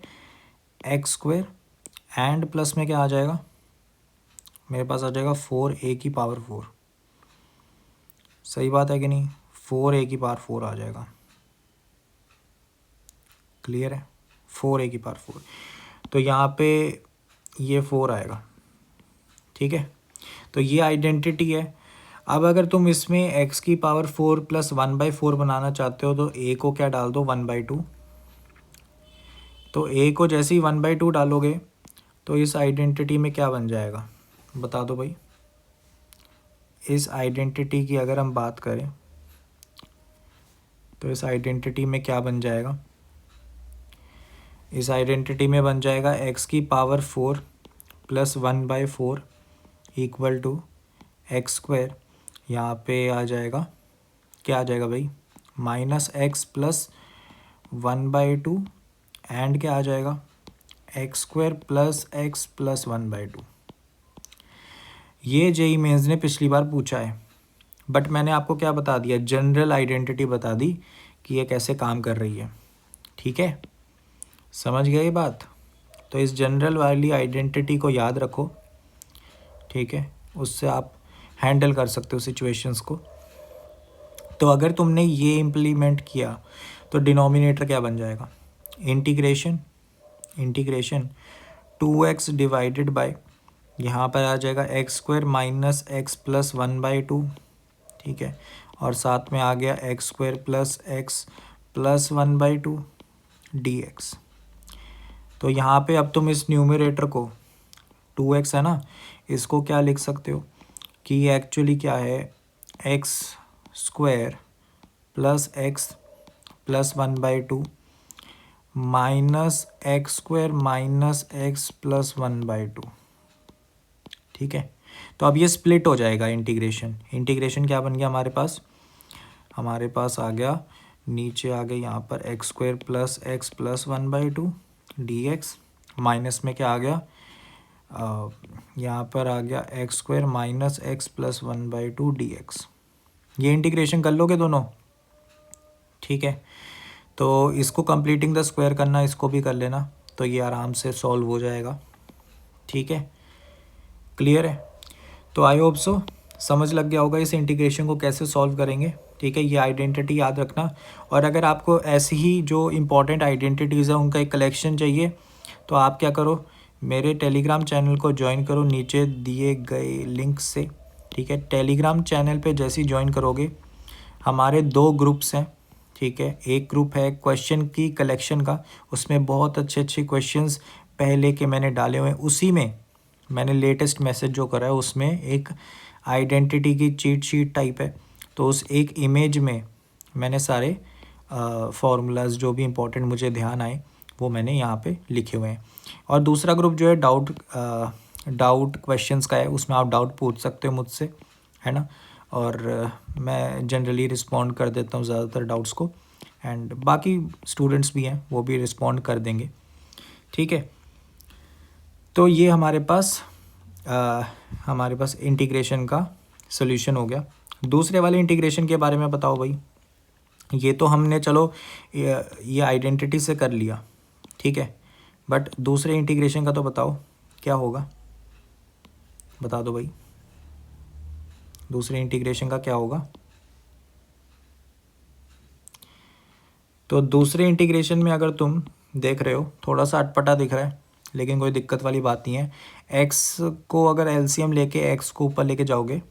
A: x square and plus में क्या आ जाएगा, मेरे पास आ जाएगा 4a की पावर 4। सही बात है कि नहीं, 4a की पावर 4 आ जाएगा। क्लियर है, 4a की पावर 4, तो यहाँ पे ये 4 आएगा, ठीक है। तो ये आइडेंटिटी है। अब अगर तुम इसमें x की पावर 4 प्लस 1/4 बनाना चाहते हो तो a को क्या डाल दो, 1/2। तो a को जैसे ही 1/2 डालोगे तो इस आइडेंटिटी में क्या बन जाएगा, बता दो भाई। इस आइडेंटिटी की अगर हम बात करें तो इस आइडेंटिटी में क्या बन जाएगा, इस आइडेंटिटी में बन जाएगा x की power 4 plus 1/4 equal to x square, यहाँ पे आ जाएगा, क्या आ जाएगा भाई, माइनस एक्स प्लस 1/2 एंड क्या आ जाएगा, x square plus x plus 1/2। ये जेईई मेंस ने पिछली बार पूछा है, बट मैंने आपको क्या बता दिया, जनरल आइडेंटिटी बता दी कि ये कैसे काम कर रही है, ठीक है, समझ गए ये बात। तो इस जनरल वाली आइडेंटिटी को याद रखो, ठीक है, उससे आप हैंडल कर सकते हो सिचुएशंस को। तो अगर तुमने ये इम्प्लीमेंट किया तो डिनोमिनेटर क्या बन जाएगा, इंटीग्रेशन 2x डिवाइडेड बाय, यहाँ पर आ जाएगा x square minus x plus 1/2, ठीक है, और साथ में आ गया x square plus x plus 1/2 dx। तो यहाँ पे अब तुम इस न्यूमरेटर को 2x है ना, इसको क्या लिख सकते हो कि ये एक्चुअली क्या है, x square plus x plus 1/2 minus x square minus x plus 1/2, ठीक है। तो अब ये स्प्लिट हो जाएगा, इंटीग्रेशन क्या बन गया हमारे पास आ गया, नीचे आ गया यहाँ पर x square plus x plus 1/2 dx, minus में क्या आ गया, यहाँ पर आ गया x square minus x plus 1/2 dx। ये इंटीग्रेशन कर लोगे दोनों, ठीक है। तो इसको कंप्लीटिंग द स्क्वायर करना, इसको भी कर लेना, तो ये आराम से सॉल्व हो जाएगा, ठीक है। क्लियर है, तो आई होप सो समझ लग गया होगा इस इंटीग्रेशन को कैसे सॉल्व करेंगे, ठीक है। ये आइडेंटिटी याद रखना, और अगर आपको ऐसी ही जो इम्पॉर्टेंट आइडेंटिटीज़ है उनका एक कलेक्शन चाहिए तो आप क्या करो, मेरे टेलीग्राम चैनल को ज्वाइन करो नीचे दिए गए लिंक से, ठीक है। टेलीग्राम चैनल पे जैसे ही ज्वाइन करोगे, हमारे 2 ग्रुप्स हैं, ठीक है। एक ग्रुप है क्वेश्चन की कलेक्शन का, उसमें बहुत अच्छे क्वेश्चंस पहले के मैंने डाले हुए हैं, उसी में मैंने लेटेस्ट मैसेज जो करा है उसमें एक आइडेंटिटी की चीट शीट टाइप है, तो उस एक इमेज में मैंने सारे फार्मूलाज जो भी इम्पोर्टेंट मुझे ध्यान आए वो मैंने यहाँ पे लिखे हुए हैं। और दूसरा ग्रुप जो है डाउट क्वेश्चंस का है, उसमें आप डाउट पूछ सकते हो मुझसे, है ना, और मैं जनरली रिस्पॉन्ड कर देता हूँ ज़्यादातर डाउट्स को, एंड बाकी स्टूडेंट्स भी हैं वो भी रिस्पॉन्ड कर देंगे, ठीक है। तो ये हमारे पास इंटीग्रेशन का सॉल्यूशन हो गया। दूसरे वाले इंटीग्रेशन के बारे में बताओ भाई। ये तो हमने चलो ये आइडेंटिटी से कर लिया, ठीक है, बट दूसरे इंटीग्रेशन का तो बताओ क्या होगा, बता दो भाई, दूसरे इंटीग्रेशन का क्या होगा। तो दूसरे इंटीग्रेशन में अगर तुम देख रहे हो थोड़ा सा अटपटा दिख रहा है, लेकिन कोई दिक्कत वाली बात नहीं है। एक्स को अगर एलसीएम लेके एक्स को ऊपर लेके जाओगे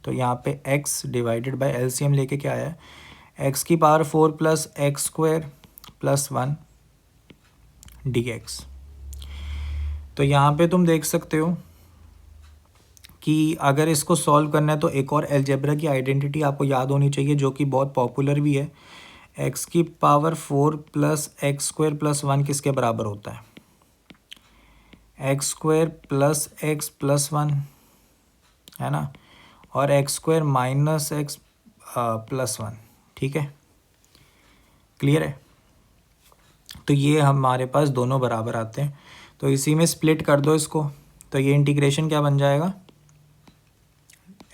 A: तो यहाँ पे x डिवाइडेड बाय एलसीएम लेके क्या आया है, x की power 4 plus x square plus 1 dx। तो यहाँ पे तुम देख सकते हो कि अगर इसको सॉल्व करना है तो एक और अलजेब्रा की आइडेंटिटी आपको याद होनी चाहिए जो कि बहुत पॉपुलर भी है। x की power 4 plus x square plus 1 किसके बराबर होता है, x square plus x plus 1, है ना, और x square minus x plus 1। ठीक है, क्लियर है। तो ये हमारे पास दोनों बराबर आते हैं, तो इसी में स्प्लिट कर दो इसको। तो ये इंटीग्रेशन क्या बन जाएगा,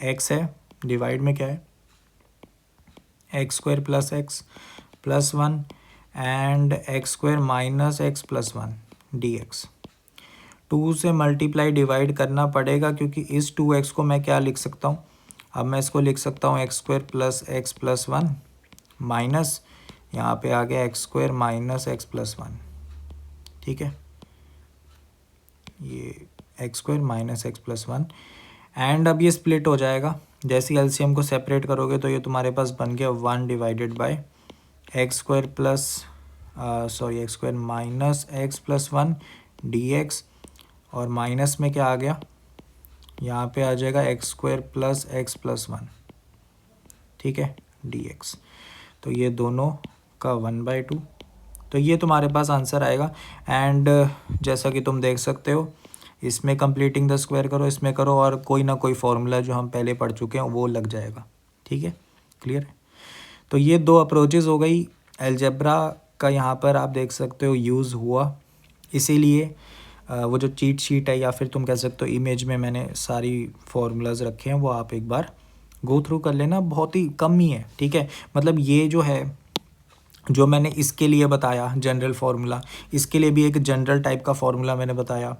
A: x है, डिवाइड में क्या है, x square plus 1 and x square minus x plus 1 dx। 2 से मल्टीप्लाई डिवाइड करना पड़ेगा क्योंकि इस 2x को मैं क्या लिख सकता हूँ, अब मैं इसको लिख सकता हूँ x square plus x plus 1 minus यहाँ पे आ गया x square minus x plus 1। ठीक है, ये x square minus x plus 1 and अब ये स्प्लिट हो जाएगा। जैसे एलसीएम को सेपरेट करोगे तो ये तुम्हारे पास बन गया 1 divided by x square plus x square minus x plus 1 dx, और माइनस में क्या आ गया, यहाँ पे आ जाएगा x square plus x plus 1। ठीक है, dx। तो ये दोनों का 1/2, तो ये तुम्हारे पास आंसर आएगा। एंड जैसा कि तुम देख सकते हो इसमें कंप्लीटिंग द स्क्वायर करो, इसमें करो, और कोई ना कोई फॉर्मूला जो हम पहले पढ़ चुके हैं वो लग जाएगा। ठीक है, क्लियर है। तो ये दो अप्रोचेज़ हो गई, अलजेब्रा का यहाँ पर आप देख सकते हो यूज़ हुआ। इसीलिए वो जो चीट शीट है या फिर तुम कह सकते हो इमेज में मैंने सारी फार्मूलाज रखे हैं, वो आप एक बार गो थ्रू कर लेना, बहुत ही कम ही है। ठीक है, मतलब ये जो है जो मैंने इसके लिए बताया जनरल फार्मूला, इसके लिए भी एक जनरल टाइप का फार्मूला मैंने बताया।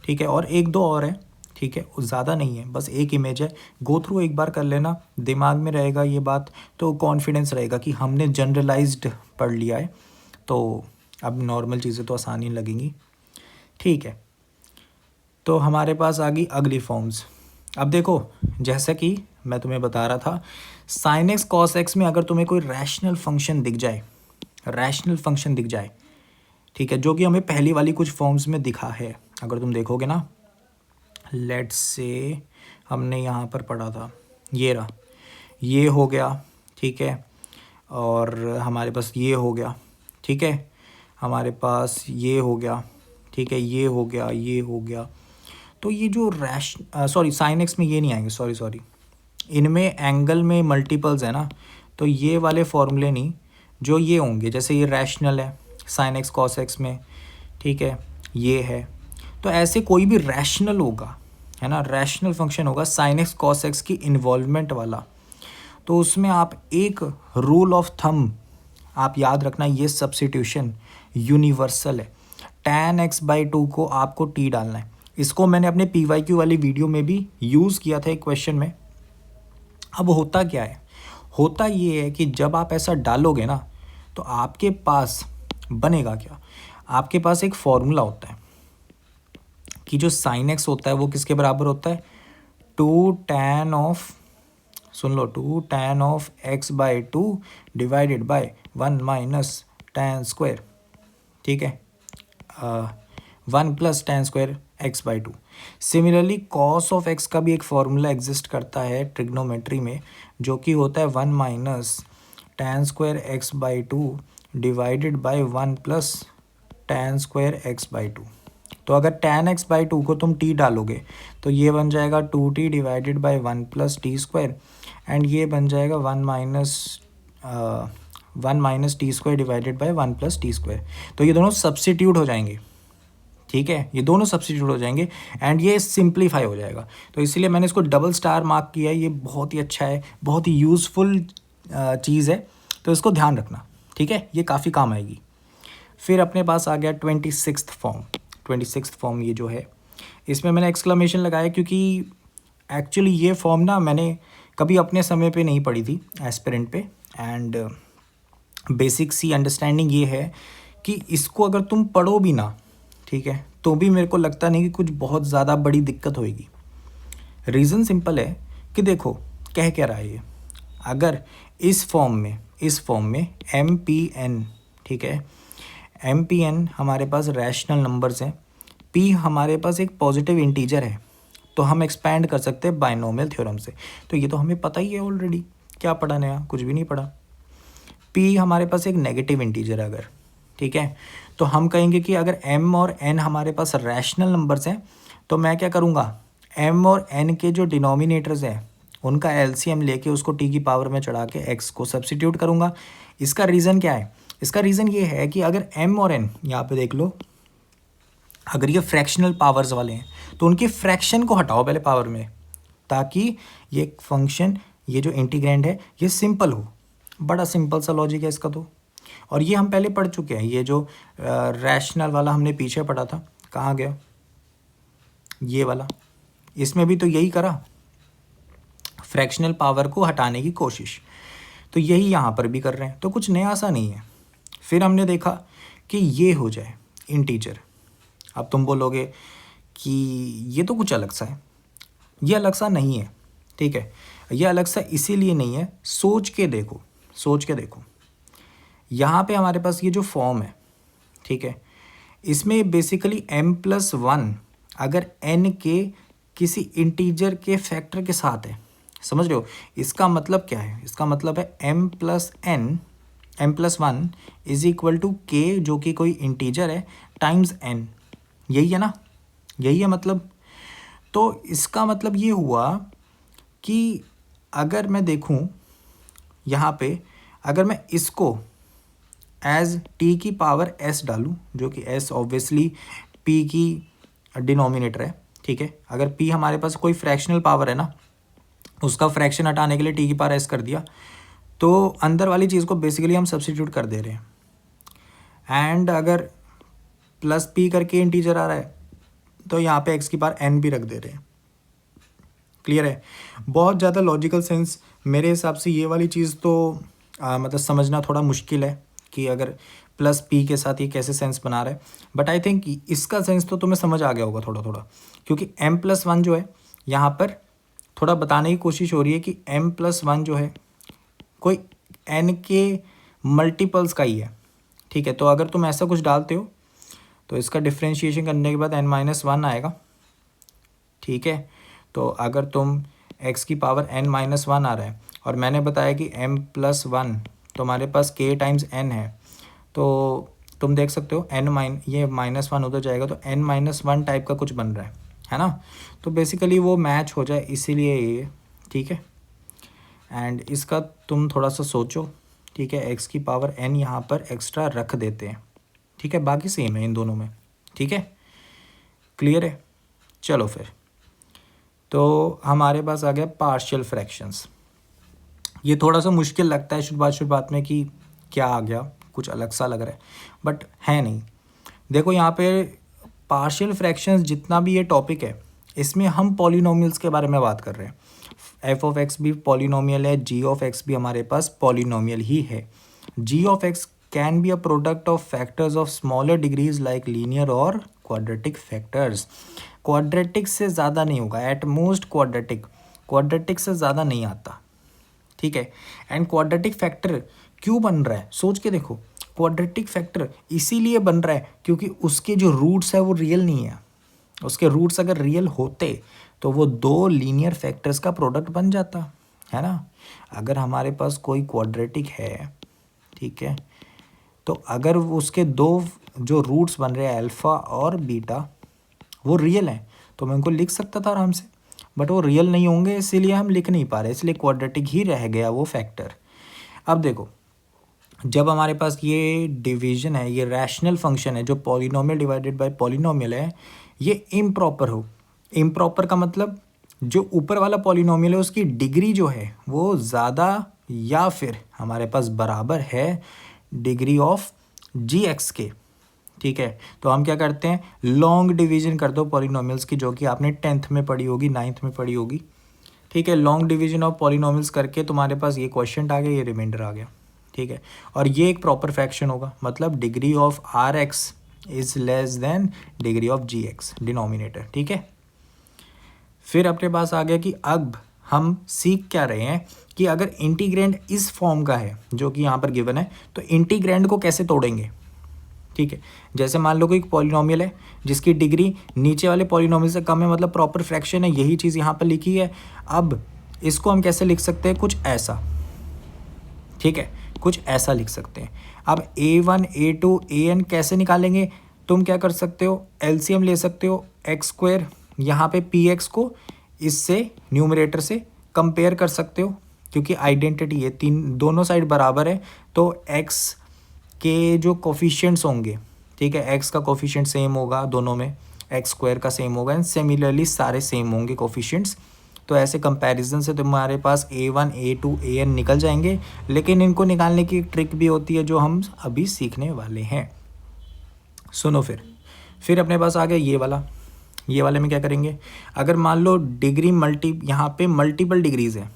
A: ठीक है, और एक दो और है। ठीक है, ज़्यादा नहीं है, बस एक इमेज है, गो थ्रू एक बार कर लेना, दिमाग में रहेगा ये बात, तो कॉन्फिडेंस रहेगा कि हमने जनरलाइज्ड पढ़ लिया है, तो अब नॉर्मल चीज़ें तो आसानी लगेंगी। ठीक है, तो हमारे पास आ गई अगली फॉर्म्स। अब देखो, जैसा कि मैं तुम्हें बता रहा था, साइन एक्स कॉस एक्स में अगर तुम्हें कोई रैशनल फंक्शन दिख जाए, ठीक है, जो कि हमें पहली वाली कुछ फॉर्म्स में दिखा है, अगर तुम देखोगे ना, लेट्स से हमने यहाँ पर पढ़ा था, ये रहा, ये हो गया। ठीक है, और हमारे पास ये हो गया। ठीक है, हमारे पास ये हो गया। ठीक है, ये हो गया, ये हो गया। तो ये जो साइन एक्स में ये नहीं आएंगे, सॉरी, इनमें एंगल में मल्टीपल्स है ना, तो ये वाले फॉर्मूले नहीं, जो ये होंगे, जैसे ये रैशनल है साइन एक्स कॉस एक्स में। ठीक है, ये है, तो ऐसे कोई भी रैशनल होगा, है ना, रैशनल फंक्शन होगा साइन एक्स कॉस एक्स की इन्वॉल्वमेंट वाला, तो उसमें आप एक रूल ऑफ थंब आप याद रखना, ये सब्स्टिट्यूशन यूनिवर्सल है। tan x/2 को आपको t डालना है। इसको मैंने अपने PYQ वाली वीडियो में भी यूज़ किया था एक क्वेश्चन में। अब होता क्या है, होता ये है कि जब आप ऐसा डालोगे ना, तो आपके पास बनेगा क्या, आपके पास एक फॉर्मूला होता है कि जो साइन एक्स होता है वो किसके बराबर होता है, 2 tan of x/2 divided by 1 minus tan square. ठीक है, 1 plus tan square x/2। Similarly cos of x का भी एक फॉर्मूला एग्जिस्ट करता है ट्रिग्नोमेट्री में, जो कि होता है 1 minus tan square x/2 divided by 1 plus tan square x/2। तो अगर tan x/2 को तुम t डालोगे तो ये बन जाएगा 2t divided by 1 plus T square, and ये बन जाएगा 1 minus T square divided by 1 plus T square. तो ये दोनों सब्स्टिट्यूट हो जाएंगे। ठीक है, ये दोनों सब्स्टिट्यूट हो जाएंगे एंड ये सिंप्लीफाई हो जाएगा। तो इसलिए मैंने इसको डबल स्टार मार्क किया है, ये बहुत ही अच्छा है, बहुत ही यूज़फुल चीज़ है, तो इसको ध्यान रखना। ठीक है, ये काफ़ी काम आएगी। फिर अपने पास आ गया 26th फॉर्म। ये जो है, इसमें मैंने एक्सक्लेमेशन लगाया क्योंकि एक्चुअली ये फॉर्म ना मैंने कभी अपने समय पे नहीं पढ़ी थी एस्पिरेंट पे, एंड बेसिक सी अंडरस्टैंडिंग ये है कि इसको अगर तुम पढ़ो भी ना, ठीक है, तो भी मेरे को लगता नहीं कि कुछ बहुत ज़्यादा बड़ी दिक्कत होएगी। रीज़न सिंपल है कि देखो, कह क्या रहा है ये, अगर इस फॉर्म में एम पी एन, ठीक है, एम पी एन हमारे पास रैशनल नंबर्स हैं, पी हमारे पास एक पॉजिटिव इंटीजर है, तो हम एक्सपैंड कर सकते हैं बाइनोमियल थ्योरम से। तो ये तो हमें पता ही है ऑलरेडी, क्या पढ़ा नया, कुछ भी नहीं पढ़ा। पी हमारे पास एक नेगेटिव इंटीजर है अगर, ठीक है, तो हम कहेंगे कि अगर m और n हमारे पास रैशनल नंबर्स हैं तो मैं क्या करूँगा, m और n के जो डिनोमिनेटर्स हैं उनका एलसीएम लेके उसको t की पावर में चढ़ा के x को सब्सिट्यूट करूँगा। इसका रीज़न क्या है, इसका रीज़न ये है कि अगर m और n यहाँ पे देख लो, अगर ये फ्रैक्शनल पावर्स वाले हैं तो उनकी फ्रैक्शन को हटाओ पहले पावर में, ताकि ये फंक्शन, ये जो इंटीग्रैंड है ये सिंपल हो। बड़ा सिंपल सा लॉजिक है इसका तो, और ये हम पहले पढ़ चुके हैं। ये जो रैशनल वाला हमने पीछे पढ़ा था, कहाँ गया ये वाला, इसमें भी तो यही करा, फ्रैक्शनल पावर को हटाने की कोशिश, तो यही यहाँ पर भी कर रहे हैं, तो कुछ नया सा नहीं है। फिर हमने देखा कि ये हो जाए इंटीजर। अब तुम बोलोगे कि ये तो कुछ अलग सा है, ये अलग सा नहीं है, ठीक है, ये अलग सा इसीलिए नहीं है, सोच के देखो, यहाँ पे हमारे पास ये जो फॉर्म है, ठीक है, इसमें बेसिकली m+1 अगर n के किसी इंटीजर के फैक्टर के साथ है, समझ रहे हो, इसका मतलब क्या है, इसका मतलब है m+1 is equal to k, जो कि कोई इंटीजर है, टाइम्स n, यही है ना, यही है मतलब। तो इसका मतलब ये हुआ कि अगर मैं देखूं यहाँ पे, अगर मैं इसको एज t की पावर s डालूं, जो कि s ऑब्वियसली p की डिनोमिनेटर है, ठीक है, अगर p हमारे पास कोई फ्रैक्शनल पावर है ना, उसका फ्रैक्शन हटाने के लिए t की पावर s कर दिया, तो अंदर वाली चीज़ को बेसिकली हम सब्स्टिट्यूट कर दे रहे हैं। एंड अगर प्लस p करके इंटीजर आ रहा है तो यहाँ पे x की पावर n भी रख दे रहे हैं। क्लियर है, बहुत ज़्यादा लॉजिकल सेंस मेरे हिसाब से ये वाली चीज़ तो मतलब समझना थोड़ा मुश्किल है कि अगर प्लस p के साथ ये कैसे सेंस बना रहा है, बट आई थिंक इसका सेंस तो तुम्हें समझ आ गया होगा थोड़ा थोड़ा, क्योंकि m+1 जो है यहाँ पर थोड़ा बताने की कोशिश हो रही है कि m+1 जो है कोई n के मल्टीपल्स का ही है, ठीक है। तो अगर तुम ऐसा कुछ डालते हो तो इसका डिफ्रेंशिएशन करने के बाद n-1 आएगा, ठीक है। तो अगर तुम x की पावर n-1 आ रहा है और मैंने बताया कि m+1 तुम्हारे पास k टाइम्स n है, तो तुम देख सकते हो ये -1 उधर जाएगा तो n-1 टाइप का कुछ बन रहा है ना। तो बेसिकली वो मैच हो जाए इसीलिए ये, ठीक है। एंड इसका तुम थोड़ा सा सोचो, ठीक है, x की पावर n यहाँ पर एक्स्ट्रा रख देते हैं, ठीक है, बाकी सेम है इन दोनों में, ठीक है, क्लियर है। चलो फिर तो हमारे पास आ गया पार्शियल फ्रैक्शंस। ये थोड़ा सा मुश्किल लगता है शुरुआत में कि क्या आ गया, कुछ अलग सा लग रहा है, बट है नहीं। देखो यहाँ पे पार्शियल फ्रैक्शंस जितना भी ये टॉपिक है, इसमें हम पॉलिनोमियल्स के बारे में बात कर रहे हैं। f(x) भी पॉलिनोमियल है, g(x) भी हमारे पास पॉलिनोमियल ही है। g(x) can be a product of factors of smaller degrees like linear और क्वाड्रेटिक फैक्टर्स। क्वाड्रेटिक से ज़्यादा नहीं होगा, एट मोस्ट क्वाड्रेटिक से ज़्यादा नहीं आता, ठीक है। एंड क्वाड्रेटिक फैक्टर क्यों बन रहा है, सोच के देखो, क्वाड्रेटिक फैक्टर इसीलिए बन रहा है क्योंकि उसके जो रूट्स है वो रियल नहीं है। उसके रूट्स अगर रियल होते तो वो दो लीनियर फैक्टर्स का प्रोडक्ट बन जाता, है ना। अगर हमारे पास कोई क्वाड्रेटिक है, ठीक है, तो अगर उसके दो जो रूट्स बन रहे हैं अल्फ़ा और बीटा वो रियल हैं तो मैं उनको लिख सकता था आराम से, बट वो रियल नहीं होंगे इसीलिए हम लिख नहीं पा रहे, इसलिए क्वाड्रेटिक ही रह गया वो फैक्टर। अब देखो, जब हमारे पास ये डिवीजन है, ये रैशनल फंक्शन है जो पॉलिनोमियल डिवाइडेड बाय पॉलिनोमियल है, ये इम्प्रॉपर हो। इम्प्रॉपर का मतलब जो ऊपर वाला पॉलिनोमियल है उसकी डिग्री जो है वो ज़्यादा या फिर हमारे पास बराबर है डिग्री ऑफ g(x) के, ठीक है। तो हम क्या करते हैं, लॉन्ग डिवीजन कर दो पॉलिनोमियल्स की, जो कि आपने 10th में पढ़ी होगी, 9th में पढ़ी होगी, ठीक है। लॉन्ग डिवीजन ऑफ पॉलिनोमियल्स करके तुम्हारे पास ये क्वेश्चन आ गया, ये रिमाइंडर आ गया, ठीक है। और ये एक प्रॉपर फ्रैक्शन होगा, मतलब degree of rx is less than degree of gx denominator, ठीक है। फिर अपने पास आ गया कि अब हम सीख क्या रहे हैं कि अगर इंटीग्रैंड इस फॉर्म का है जो कि यहाँ पर गिवन है, तो इंटीग्रैंड को कैसे तोड़ेंगे। ठीक है, जैसे मान लो कोई पॉलिनोमियल है जिसकी डिग्री नीचे वाले पॉलिनोमियल से कम है, मतलब प्रॉपर फ्रैक्शन है, यही चीज़ यहाँ पर लिखी है। अब इसको हम कैसे लिख सकते हैं, कुछ ऐसा। ठीक है, कुछ ऐसा लिख सकते हैं। अब a1 a2 an कैसे निकालेंगे, तुम क्या कर सकते हो, एलसीएम ले सकते हो, एक्स स्क्वायर यहाँ पे px को इससे न्यूमरेटर से कंपेयर कर सकते हो, क्योंकि आइडेंटिटी है, तीन दोनों साइड बराबर है, तो x के जो कोफिशिएंट्स होंगे, ठीक है, x का कोफिशिएंट सेम होगा दोनों में, एक्स स्क्वायर का सेम होगा, एंड सिमिलरली सारे सेम होंगे कोफिशिएंट्स। तो ऐसे कंपैरिजन से तुम्हारे पास a1 a2 an निकल जाएंगे। लेकिन इनको निकालने की एक ट्रिक भी होती है जो हम अभी सीखने वाले हैं। सुनो, फिर अपने पास आ गया ये वाले में क्या करेंगे, अगर मान लो डिग्री यहाँ पे मल्टीपल डिग्रीज है,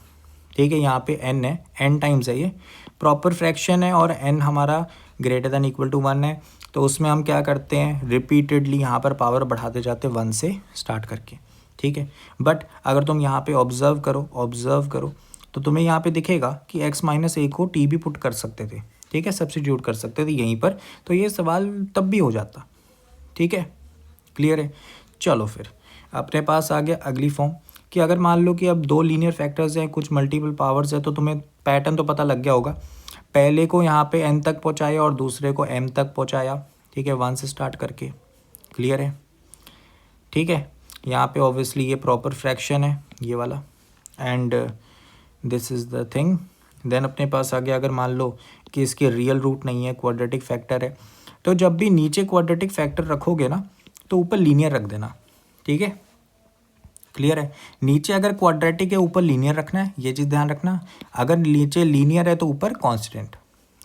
A: ठीक है, यहाँ पे n है, n टाइम्स है, ये प्रॉपर फ्रैक्शन है और n हमारा ग्रेटर देन इक्वल टू 1 है, तो उसमें हम क्या करते हैं, रिपीटेडली यहाँ पर पावर बढ़ाते जाते 1 से स्टार्ट करके। ठीक है, बट अगर तुम यहाँ पे ऑब्जर्व करो तो तुम्हें यहाँ पे दिखेगा कि x माइनस ए को t भी पुट कर सकते थे, ठीक है, सब्स्टिट्यूट कर सकते थे यहीं पर, तो ये सवाल तब भी हो जाता। ठीक है, क्लियर है। चलो फिर अपने पास आ गया अगली फॉर्म कि अगर मान लो कि अब दो लीनियर फैक्टर्स हैं, कुछ मल्टीपल पावर्स है, तो तुम्हें पैटर्न तो पता लग गया होगा, पहले को यहाँ पे n तक पहुँचाया और दूसरे को m तक पहुँचाया। ठीक है, 1 से स्टार्ट करके, क्लियर है। ठीक है, यहाँ पे ऑब्वियसली ये प्रॉपर फ्रैक्शन है ये वाला, and this is the thing. Then अपने पास आ गया, अगर मान लो कि इसके रियल रूट नहीं है, क्वाड्रेटिक फैक्टर है, तो जब भी नीचे क्वाड्रेटिक फैक्टर रखोगे ना, तो ऊपर लीनियर रख देना। ठीक है, क्लियर है। नीचे अगर क्वाड्रेटिक है ऊपर लीनियर रखना है, ये चीज़ ध्यान रखना। अगर नीचे लीनियर है तो ऊपर कांस्टेंट।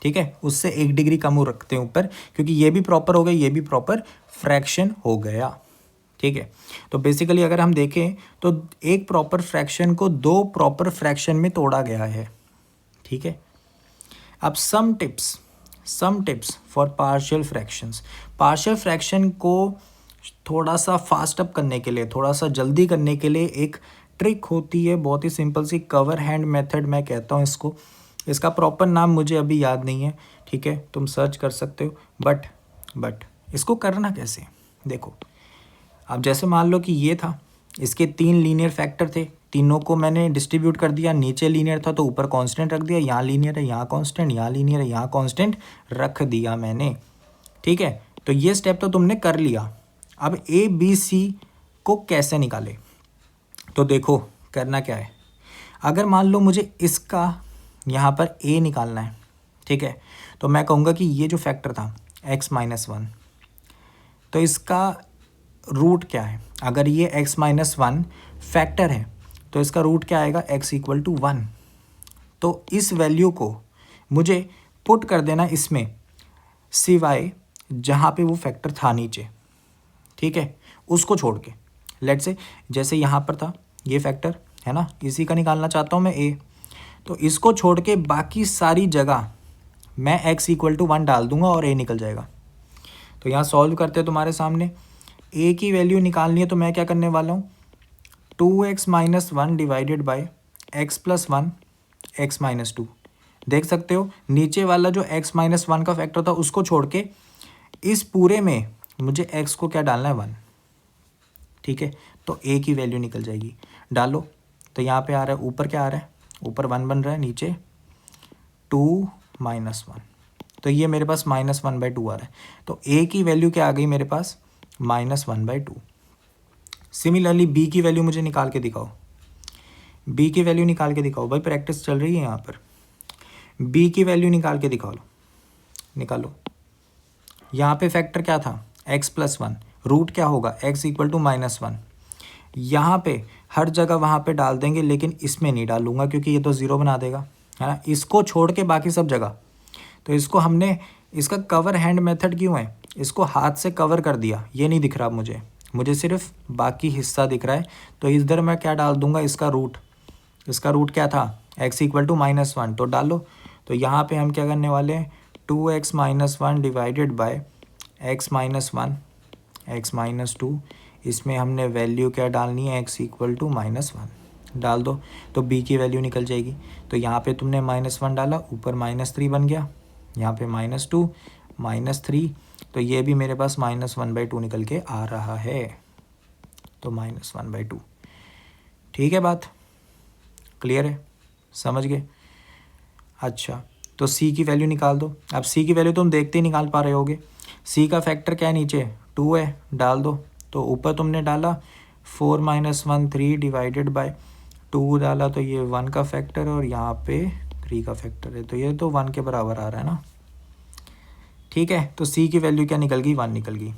A: ठीक है, उससे 1 डिग्री कम हो रखते हैं ऊपर, क्योंकि ये भी प्रॉपर हो गया, ये भी प्रॉपर फ्रैक्शन हो गया। ठीक है, तो बेसिकली अगर हम देखें तो एक प्रॉपर फ्रैक्शन को 2 प्रॉपर फ्रैक्शन में तोड़ा गया है। ठीक है, अब some tips for partial fractions. Partial fraction को थोड़ा सा फास्ट अप करने के लिए, थोड़ा सा जल्दी करने के लिए एक ट्रिक होती है, बहुत ही सिंपल सी, कवर हैंड मेथड मैं कहता हूँ इसको। इसका प्रॉपर नाम मुझे अभी याद नहीं है, ठीक है, तुम सर्च कर सकते हो। बट इसको करना कैसे, देखो, अब जैसे मान लो कि ये था, इसके 3 लीनियर फैक्टर थे, तीनों को मैंने डिस्ट्रीब्यूट कर दिया, नीचे लीनियर था तो ऊपर कांस्टेंट रख दिया, यहाँ लीनियर है यहाँ कांस्टेंट, यहाँ लीनियर है यहाँ कांस्टेंट रख दिया मैंने। ठीक है, तो ये स्टेप तो तुमने कर लिया। अब ए बी सी को कैसे निकाले, तो देखो करना क्या है। अगर मान लो मुझे इसका यहाँ पर ए निकालना है, ठीक है, तो मैं कहूँगा कि ये जो फैक्टर था x माइनस 1, तो इसका रूट क्या है। अगर ये x माइनस 1 फैक्टर है तो इसका रूट क्या आएगा, x इक्वल टू 1। तो इस वैल्यू को मुझे पुट कर देना इसमें, सिवाय जहाँ पे वो फैक्टर था नीचे, ठीक है, उसको छोड़ के। लेट्स से जैसे यहाँ पर था ये फैक्टर है ना, इसी का निकालना चाहता हूँ मैं a, तो इसको छोड़ के बाकी सारी जगह मैं x इक्वल टू 1 डाल दूंगा और a निकल जाएगा। तो यहाँ सॉल्व करते हैं, तुम्हारे सामने a की वैल्यू निकालनी है, तो मैं क्या करने वाला हूँ, 2x minus 1 divided by x plus 1 x minus 2। देख सकते हो नीचे वाला जो x माइनस 1 का फैक्टर था उसको छोड़ के इस पूरे में मुझे x को क्या डालना है, 1। ठीक है, तो a की वैल्यू निकल जाएगी, डालो। तो यहाँ पे आ रहा है, ऊपर क्या आ रहा है, ऊपर 1 बन रहा है, नीचे 2 माइनस 1, तो ये मेरे पास -1/2 आ रहा है। तो a की वैल्यू क्या आ गई मेरे पास, -1/2। सिमिलरली b की वैल्यू मुझे निकाल के दिखाओ, b की वैल्यू निकाल के दिखाओ, भाई प्रैक्टिस चल रही है यहाँ पर। b की वैल्यू निकाल के निकालो। यहाँ पे फैक्टर क्या था, x प्लस 1, रूट क्या होगा, x इक्वल टू -1। यहाँ पे हर जगह वहाँ पे डाल देंगे, लेकिन इसमें नहीं डालूंगा क्योंकि ये तो 0 बना देगा, है ना, इसको छोड़ के बाकी सब जगह। तो इसको हमने, इसका कवर हैंड मेथड क्यों है, इसको हाथ से कवर कर दिया, ये नहीं दिख रहा मुझे सिर्फ बाकी हिस्सा दिख रहा है। तो इधर मैं क्या डाल दूंगा, इसका रूट क्या था, x इक्वल टू -1, तो डालो। तो यहाँ पे हम क्या करने वाले हैं, 2x minus 1 divided by x minus 1 x minus 2, इसमें हमने वैल्यू क्या डालनी है, x इक्वल टू -1। डाल दो तो b की वैल्यू निकल जाएगी। तो यहाँ पे तुमने -1 डाला, ऊपर -3 बन गया, यहाँ पे -2 -3, तो ये भी मेरे पास -1/2 निकल के आ रहा है, तो -1/2। ठीक है, बात क्लियर है, समझ गए? अच्छा, तो c की वैल्यू निकाल दो। अब c की वैल्यू तुम देखते ही निकाल पा रहे होगे। c का फैक्टर क्या है, नीचे 2 है, डाल दो। तो ऊपर तुमने डाला 4 - 1 3 डिवाइडेड बाय 2 डाला, तो ये 1 का फैक्टर और यहाँ पे 3 का फैक्टर है, तो ये तो 1 के बराबर आ रहा है ना। ठीक है, तो c की वैल्यू क्या निकल गई, 1 निकल गई।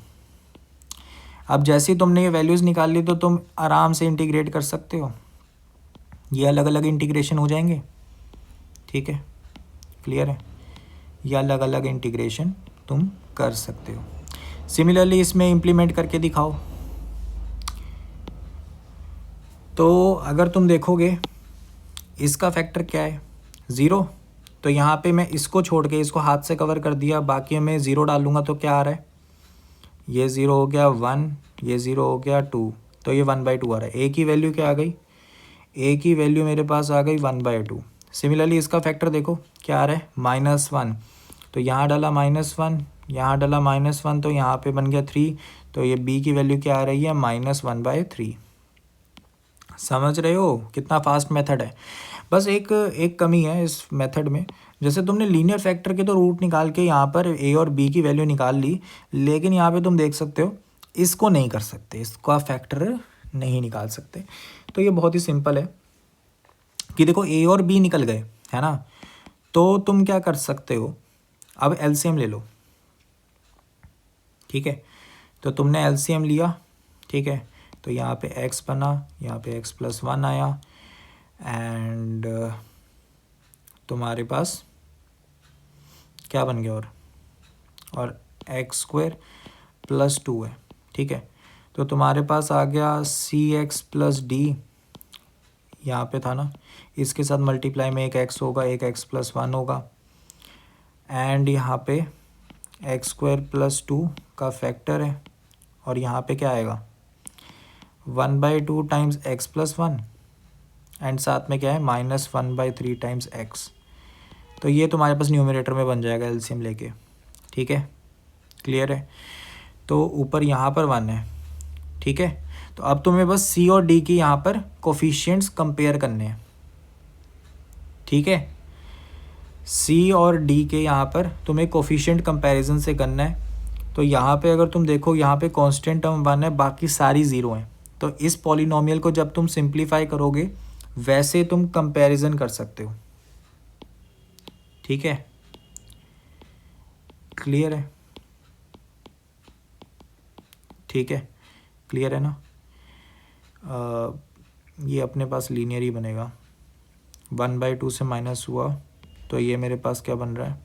A: अब जैसे ही तुमने ये वैल्यूज़ निकाल ली तो तुम आराम से इंटीग्रेट कर सकते हो, ये अलग अलग इंटीग्रेशन हो जाएंगे। ठीक है, क्लियर है, ये अलग अलग इंटीग्रेशन तुम कर सकते हो। सिमिलरली इसमें इम्प्लीमेंट करके दिखाओ। तो अगर तुम देखोगे इसका फैक्टर क्या है, 0, तो यहाँ पे मैं इसको छोड़ के इसको हाथ से कवर कर दिया, बाकी मैं 0 डालूंगा तो क्या आ रहा है, ये 0 हो गया 1, ये 0 हो गया 2, तो ये 1/2 आ रहा है। a की वैल्यू क्या आ गई, a की वैल्यू मेरे पास आ गई 1/2। सिमिलरली इसका फैक्टर देखो क्या आ रहा है, -1, तो यहाँ डाला -1, यहाँ डाला -1, तो यहाँ पे बन गया 3, तो ये b की वैल्यू क्या आ रही है, -1/3। समझ रहे हो कितना फास्ट मेथड है। बस एक कमी है इस मेथड में, जैसे तुमने लीनियर फैक्टर के तो रूट निकाल के यहाँ पर a और b की वैल्यू निकाल ली, लेकिन यहाँ पे तुम देख सकते हो इसको नहीं कर सकते, इसका फैक्टर नहीं निकाल सकते। तो ये बहुत ही सिंपल है कि देखो a और b निकल गए, है ना, तो तुम क्या कर सकते हो, अब एलसीएम ले लो। ठीक है, तो तुमने एलसीएम लिया, ठीक है, तो यहाँ पे x बना, यहाँ पे x + 1 आया, एंड तुम्हारे पास क्या बन गया, और x² + 2 है। ठीक है, तो तुम्हारे पास आ गया cx + d, यहाँ पे था ना, इसके साथ मल्टीप्लाई में एक x होगा, एक x + 1 होगा, एंड यहाँ पे x² + 2 का फैक्टर है, और यहाँ पे क्या आएगा, 1/2 टाइम्स x + 1, एंड साथ में क्या है, -1/3 टाइम्स x। तो ये तुम्हारे पास न्यूमरेटर में बन जाएगा एलसीएम लेके। ठीक है, क्लियर है। तो ऊपर यहाँ पर 1 है। ठीक है, तो अब तुम्हें बस c और d की यहाँ पर कोफिशिएंट्स कंपेयर करने हैं। ठीक है, c और d के यहाँ पर तुम्हें कोफिशिएंट कंपैरिजन से करना है। तो यहाँ पे अगर तुम देखो, यहाँ पे कांस्टेंट टर्म 1 है, बाकी सारी 0 हैं। तो इस पॉलिनोमियल को जब तुम सिंप्लीफाई करोगे वैसे तुम कंपैरिजन कर सकते हो। ठीक है, क्लियर है, ठीक है, क्लियर है ना। ये अपने पास लीनियर ही बनेगा, 1/2 से माइनस हुआ तो ये मेरे पास क्या बन रहा है,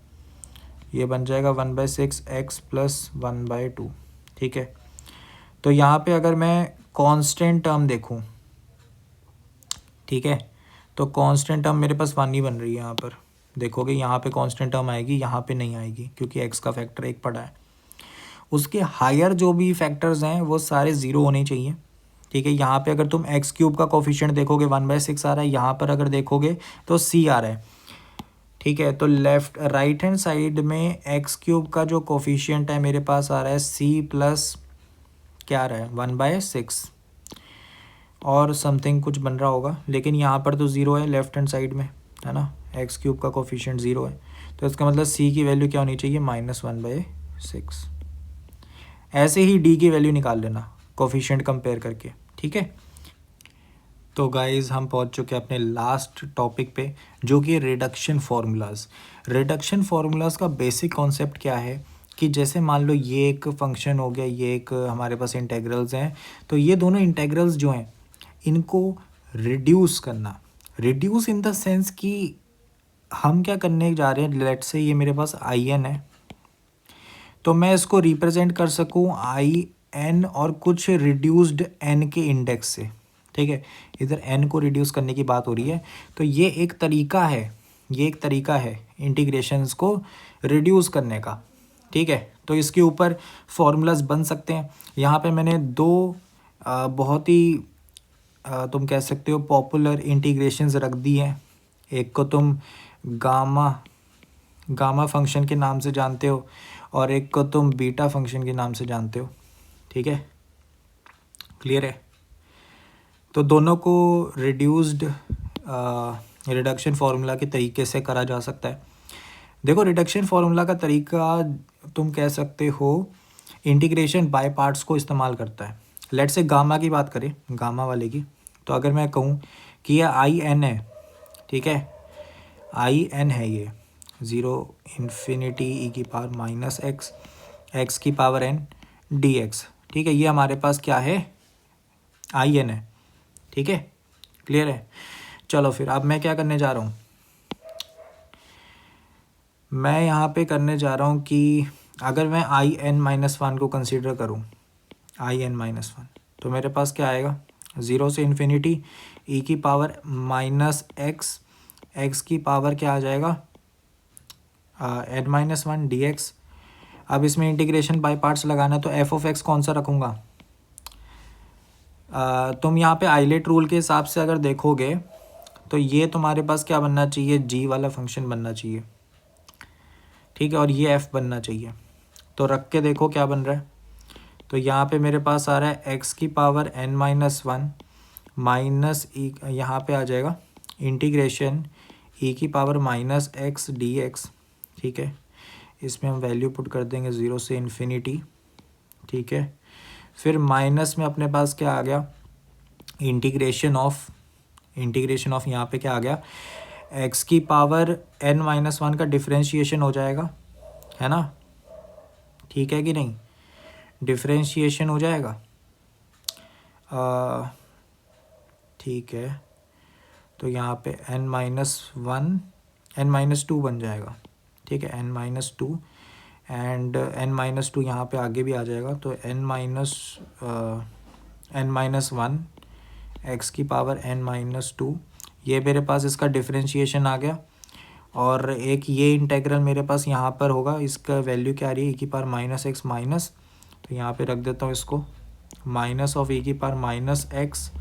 A: ये बन जाएगा 1/6 x + 1/2। ठीक है, तो यहाँ पे अगर मैं कांस्टेंट टर्म देखूँ, ठीक है, तो कांस्टेंट टर्म मेरे पास 1 ही बन रही है। यहाँ पर देखोगे, यहाँ पे कांस्टेंट टर्म आएगी, यहाँ पे नहीं आएगी, क्योंकि x का फैक्टर 1 पड़ा है। उसके हायर जो भी फैक्टर्स हैं वो सारे 0 होने चाहिए। ठीक है, यहाँ पे अगर तुम x³ का कोफिशिएंट देखोगे 1/6 आ रहा है, यहाँ पर अगर देखोगे तो c आ रहा है। ठीक है, तो राइट हैंड साइड में x³ का जो कोफिशिएंट है मेरे पास आ रहा है c+ क्या आ रहा है, 1/6 और समथिंग कुछ बन रहा होगा, लेकिन यहाँ पर तो 0 है लेफ्ट हैंड साइड में, है ना, x³ का कोफिशिएंट 0 है, तो इसका मतलब c की वैल्यू क्या होनी चाहिए, -1/6। ऐसे ही d की वैल्यू निकाल लेना कोफिशिएंट कंपेयर करके। ठीक है, तो गाइज़ हम पहुंच चुके हैं अपने लास्ट टॉपिक पे, जो कि रिडक्शन फार्मूलाज। रिडक्शन फार्मूलाज का बेसिक कॉन्सेप्ट क्या है कि जैसे मान लो ये एक फंक्शन हो गया, ये एक हमारे पास इंटेग्रल्स हैं, तो ये दोनों इंटेग्रल्स जो हैं इनको रिड्यूस करना, रिड्यूस इन द सेंस कि हम क्या करने जा रहे हैं, लेट्स से ये मेरे पास in है, तो मैं इसको रिप्रेजेंट कर सकूं in और कुछ रिड्यूस्ड n के इंडेक्स से। ठीक है, इधर n को रिड्यूस करने की बात हो रही है, तो ये एक तरीका है, ये एक तरीका है इंटीग्रेशंस को रिड्यूस करने का। ठीक है, तो इसके ऊपर फॉर्मूलाज बन सकते हैं। यहाँ पे मैंने दो बहुत ही तुम कह सकते हो पॉपुलर इंटीग्रेशंस रख दी हैं। एक को तुम गामा गामा फंक्शन के नाम से जानते हो और एक को तुम बीटा फंक्शन के नाम से जानते हो। ठीक है, क्लियर है। तो दोनों को रिड्यूस्ड रिडक्शन फार्मूला के तरीके से करा जा सकता है। देखो, रिडक्शन फार्मूला का तरीका तुम कह सकते हो इंटीग्रेशन बाय पार्ट्स को इस्तेमाल करता है। लेट से गामा की बात करें, गामा वाले की, तो अगर मैं कहूँ कि यह आई एन है, ठीक है, आई एन है, ये 0 इन्फिनिटी ई की पावर माइनस एक्स, एक्स की पावर एन डी एक्स। ठीक है, ये हमारे पास क्या है, आई एन है। ठीक है, क्लियर है। चलो फिर अब मैं क्या करने जा रहा हूँ, मैं यहाँ पे करने जा रहा हूँ कि अगर मैं आई एन माइनस वन को कंसिडर करूँ, आई एन माइनस वन, तो मेरे पास क्या आएगा, 0 से इन्फिनिटी ई की पावर माइनस एक्स, एक्स की पावर क्या आ जाएगा, n minus one d x. अब इसमें इंटीग्रेशन बाय पार्ट्स लगाना है तो एफ ऑफ एक्स कौन सा रखूँगा, तुम यहाँ पे आइलेट रूल के हिसाब से अगर देखोगे तो ये तुम्हारे पास क्या बनना चाहिए, जी वाला फंक्शन बनना चाहिए। ठीक है, और ये एफ बनना चाहिए। तो रख के देखो क्या बन रहा है। तो यहाँ पे मेरे पास आ रहा है एक्स की power n minus one minus e, यहाँ पे आ जाएगा इंटीग्रेशन ई की power minus x d x. ठीक है, इसमें हम वैल्यू पुट कर देंगे 0 से इन्फिनिटी। ठीक है, फिर माइनस में अपने पास क्या आ गया, इंटीग्रेशन ऑफ यहाँ पे क्या आ गया, एक्स की पावर एन माइनस वन का डिफ्रेंशिएशन हो जाएगा, है ना। ठीक है कि नहीं, डिफ्रेंशिएशन हो जाएगा। ठीक है, तो यहाँ पे n minus one n minus two बन जाएगा। ठीक है, n minus two and n minus two यहाँ पे आगे भी आ जाएगा। तो एन माइनस वन एक्स की पावर एन माइनस टू, ये मेरे पास इसका डिफरेंशिएशन आ गया। और एक ये इंटेग्रल मेरे पास यहाँ पर होगा, इसका वैल्यू क्या आ रही है, ई की पावर माइनस एक्स माइनस, तो यहाँ पे रख देता हूँ इसको माइनस ऑफ ई की पावर माइनस एक्स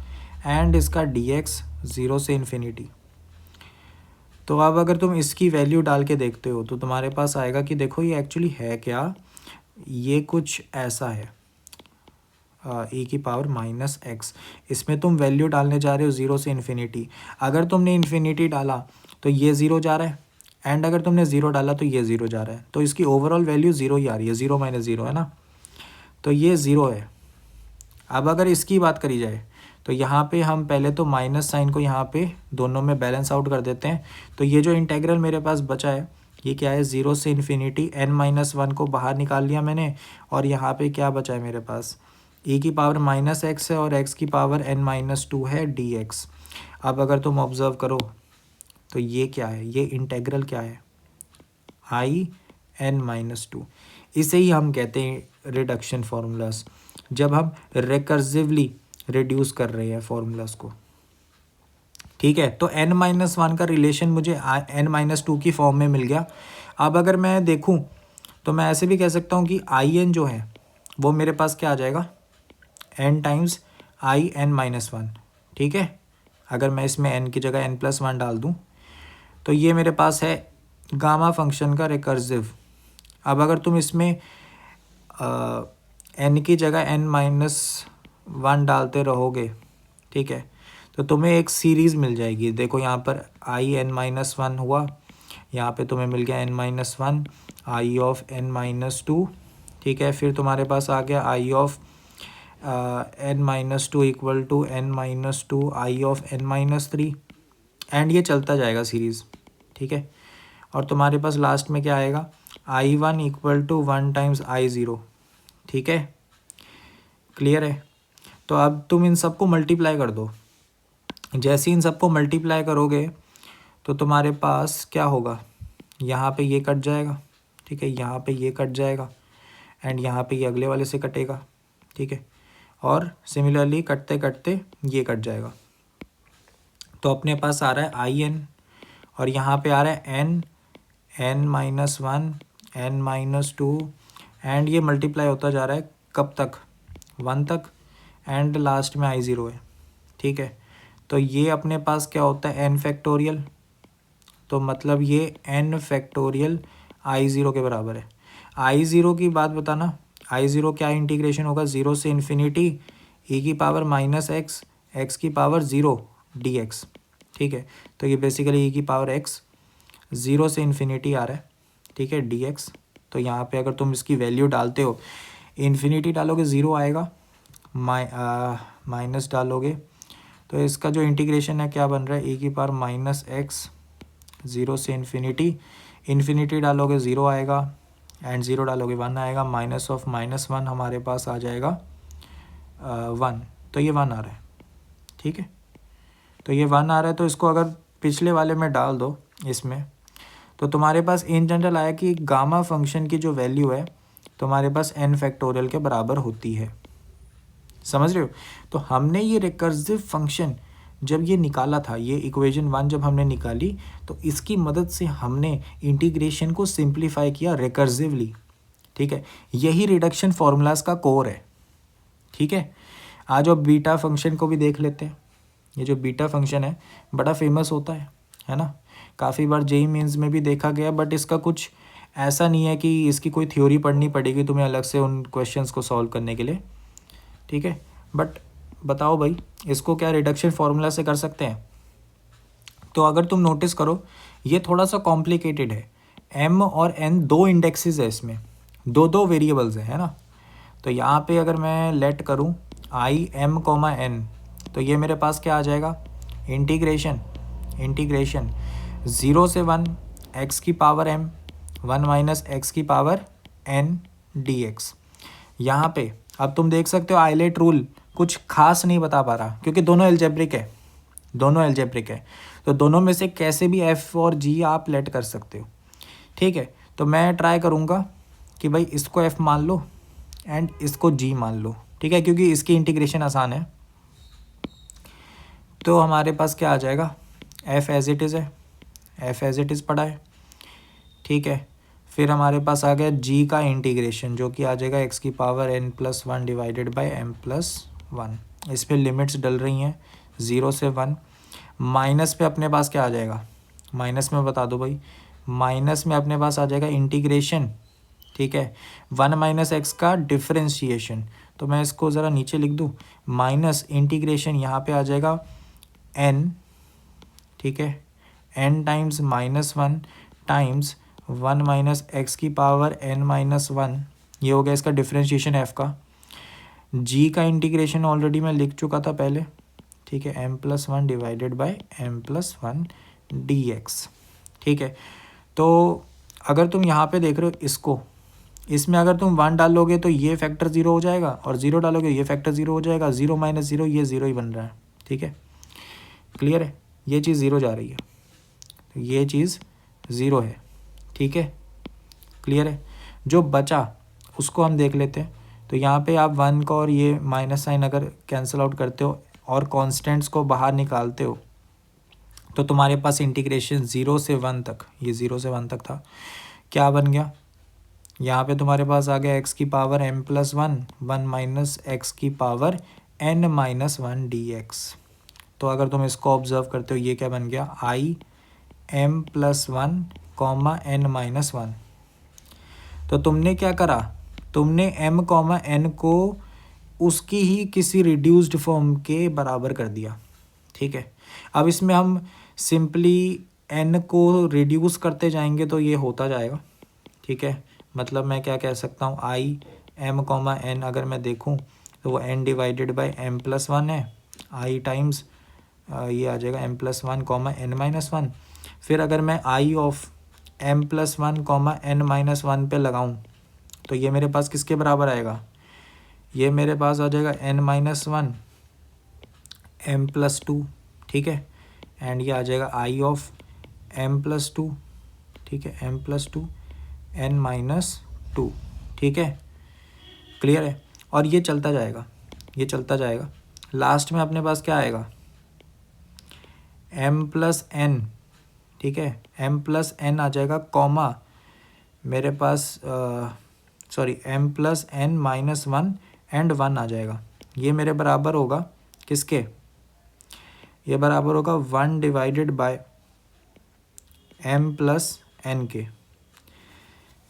A: एंड इसका डी एक्स 0 से इन्फिनिटी। तो अब अगर तुम इसकी वैल्यू डाल के देखते हो तो तुम्हारे पास आएगा कि देखो ये एक्चुअली है क्या, ये कुछ ऐसा है, ई की पावर माइनस एक्स, इसमें तुम वैल्यू डालने जा रहे हो 0 से इन्फिनिटी। अगर तुमने इन्फिनिटी डाला तो ये 0 जा रहा है एंड अगर तुमने 0 डाला तो ये 0 जा रहा है, तो इसकी ओवरऑल वैल्यू 0 ही आ रही है, 0 माइनस 0 है ना, तो ये 0 है। अब अगर इसकी बात करी जाए तो यहाँ पे हम पहले तो माइनस साइन को यहाँ पे दोनों में बैलेंस आउट कर देते हैं। तो ये जो इंटेग्रल मेरे पास बचा है ये क्या है, 0 से इन्फिनिटी एन माइनस वन को बाहर निकाल लिया मैंने, और यहाँ पे क्या बचा है मेरे पास, ई की पावर माइनस एक्स है और एक्स की पावर एन माइनस टू है डी एक्स। अब अगर तुम ऑब्जर्व करो तो ये क्या है, ये इंटेग्रल क्या है, आई एन माइनस टू। इसे ही हम कहते हैं रिडक्शन फार्मूलाज, जब हम रिकर्सिवली रिड्यूस कर रहे हैं फार्मूलाज को। ठीक है, तो एन माइनस वन का रिलेशन मुझे एन माइनस टू की फॉर्म में मिल गया। अब अगर मैं देखूं तो मैं ऐसे भी कह सकता हूं कि आई एन जो है वो मेरे पास क्या आ जाएगा, n times i n minus one. ठीक है, अगर मैं इसमें एन की जगह एन प्लस वन डाल दूं तो ये मेरे पास है गामा फंक्शन का रिकर्सिव। अब अगर तुम इसमें एन की जगह एन माइनस वन डालते रहोगे, ठीक है, तो तुम्हें एक सीरीज़ मिल जाएगी। देखो यहाँ पर आई एन माइनस वन हुआ, यहाँ पे तुम्हें मिल गया n minus one I of n minus two. ठीक है, फिर तुम्हारे पास आ गया I of n minus two equal to n minus two I of n minus three, and ये चलता जाएगा सीरीज़। ठीक है, और तुम्हारे पास लास्ट में क्या आएगा, i one equal to one times i zero. ठीक है, क्लियर है। तो अब तुम इन सबको मल्टीप्लाई कर दो, जैसे इन सबको मल्टीप्लाई करोगे तो तुम्हारे पास क्या होगा, यहाँ पे ये कट जाएगा, ठीक है, यहाँ पे ये कट जाएगा एंड यहाँ पे ये अगले वाले से कटेगा। ठीक है, और सिमिलरली कटते कटते ये कट जाएगा। तो अपने पास आ रहा है आई एन और यहाँ पे आ रहा है n, n minus one, n minus two, and ये मल्टीप्लाई होता जा रहा है कब तक, वन तक, एंड लास्ट में आई ज़ीरो है। ठीक है। तो ये अपने पास क्या होता है n फैक्टोरियल, तो मतलब ये n फैक्टोरियल I0 के बराबर है। I0 की बात बताना, I0 क्या इंटीग्रेशन होगा, 0 से इन्फिनिटी e की पावर माइनस एक्स, एक्स की पावर 0 dx, ठीक है। तो ये बेसिकली e की पावर x 0 से इन्फिनिटी आ रहा है, ठीक है, dx। तो यहाँ पे अगर तुम इसकी वैल्यू डालते हो, इन्फिनिटी डालोगे 0 आएगा, माइनस डालोगे तो इसका जो इंटीग्रेशन है क्या बन रहा है, e की पावर माइनस एक्स 0 से इन्फिनिटी, इन्फिनिटी डालोगे 0 आएगा एंड 0 डालोगे 1 आएगा, माइनस ऑफ माइनस 1 हमारे पास आ जाएगा 1, तो ये 1 आ रहा है, ठीक है। तो ये 1 आ रहा है, तो इसको अगर पिछले वाले में डाल दो इसमें, तो तुम्हारे पास इन जनरल आया कि गामा फंक्शन की जो वैल्यू है तुम्हारे पास n फैक्टोरियल के बराबर होती है, समझ रहे हो। तो हमने ये रिकर्सिव फंक्शन जब ये निकाला था, ये इक्वेशन 1 जब हमने निकाली, तो इसकी मदद से हमने इंटीग्रेशन को सिंप्लीफाई किया रिकर्सिवली, ठीक है। यही रिडक्शन फार्मूलाज का कोर है, ठीक है। आज अब बीटा फंक्शन को भी देख लेते हैं। ये जो बीटा फंक्शन है बड़ा फेमस होता है ना, काफ़ी बार जेईई मेंस में भी देखा गया, बट इसका कुछ ऐसा नहीं है कि इसकी कोई थ्योरी पढ़नी पड़ेगी तुम्हें अलग से उन क्वेश्चंस को सॉल्व करने के लिए, ठीक है। बट बताओ भाई, इसको क्या रिडक्शन फार्मूला से कर सकते हैं। तो अगर तुम नोटिस करो ये थोड़ा सा कॉम्प्लिकेटेड है, m और n दो इंडेक्सेस है, इसमें दो दो वेरिएबल्स है ना। तो यहाँ पे अगर मैं लेट करूँ i m कॉमा n, तो ये मेरे पास क्या आ जाएगा, इंटीग्रेशन 0 से 1 x की पावर m 1 माइनस एक्स की पावर n dx। यहाँ पे अब तुम देख सकते हो आइलेट रूल कुछ खास नहीं बता पा रहा, क्योंकि दोनों एल्जेब्रिक है, तो दोनों में से कैसे भी f और g आप लेट कर सकते हो, ठीक है। तो मैं ट्राई करूँगा कि भाई इसको f मान लो एंड इसको g मान लो, ठीक है, क्योंकि इसकी इंटीग्रेशन आसान है। तो हमारे पास क्या आ जाएगा, f एज इट इज़ पड़ा है, ठीक है। फिर हमारे पास आ गया g का इंटीग्रेशन, जो कि आ जाएगा x की power n+1 divided by m+1। इस पर लिमिट्स डल रही हैं 0 से 1। माइनस पे अपने पास क्या आ जाएगा, माइनस में बता दो भाई, माइनस में अपने पास आ जाएगा इंटीग्रेशन, ठीक है, 1 माइनस एक्स का डिफरेंशिएशन। तो मैं इसको ज़रा नीचे लिख दूँ, माइनस इंटीग्रेशन यहाँ पे आ जाएगा n, ठीक है, n times -1 times 1 minus x की पावर n-1, ये हो गया इसका डिफरेंशिएशन f का। g का इंटीग्रेशन ऑलरेडी मैं लिख चुका था पहले, ठीक है, m+1 divided by m+1 dx, ठीक है। तो अगर तुम यहाँ पे देख रहे हो इसको, इसमें अगर तुम 1 डालोगे तो ये फैक्टर 0 हो जाएगा, और 0 डालोगे ये फैक्टर 0 हो जाएगा, 0 माइनस 0 ये 0 ही बन रहा है, ठीक है, क्लियर है। ये चीज़ 0 जा रही है, तो ये चीज़ 0 है, ठीक है, क्लियर है। जो बचा उसको हम देख लेते हैं। तो यहाँ पे आप 1 का और ये माइनस साइन अगर कैंसिल आउट करते हो और कॉन्स्टेंट्स को बाहर निकालते हो, तो तुम्हारे पास इंटीग्रेशन 0 से 1 तक, ये 0 से 1 तक था, क्या बन गया, यहाँ पे तुम्हारे पास आ गया x की पावर m+1 1 माइनस एक्स की पावर n-1 dx। तो अगर तुम इसको ऑब्जर्व करते हो, ये क्या बन गया, i m+1 कॉमा n-1। तो तुमने क्या करा, तुमने m कॉमा n को उसकी ही किसी रिड्यूस्ड फॉर्म के बराबर कर दिया, ठीक है। अब इसमें हम सिंपली n को रिड्यूस करते जाएंगे तो ये होता जाएगा, ठीक है। मतलब मैं क्या कह सकता हूँ, i m कॉमा n अगर मैं देखूँ तो वो n डिवाइडेड बाय m+1 है, i टाइम्स ये आ जाएगा m+1 कॉमा n-1। फिर अगर मैं i of m+1 comma n-1 पे लगाऊँ तो ये मेरे पास किसके बराबर आएगा, ये मेरे पास आ जाएगा n-1 m+2, ठीक है, एंड ये आ जाएगा i ऑफ m+2, ठीक है, m+2 n-2, ठीक है, क्लियर है। और ये चलता जाएगा, लास्ट में अपने पास क्या आएगा, m+n, ठीक है, m+n आ जाएगा, कॉमा मेरे पास सॉरी m+n-1 एंड 1 आ जाएगा। ये मेरे बराबर होगा किसके, ये बराबर होगा 1 divided by m plus n के,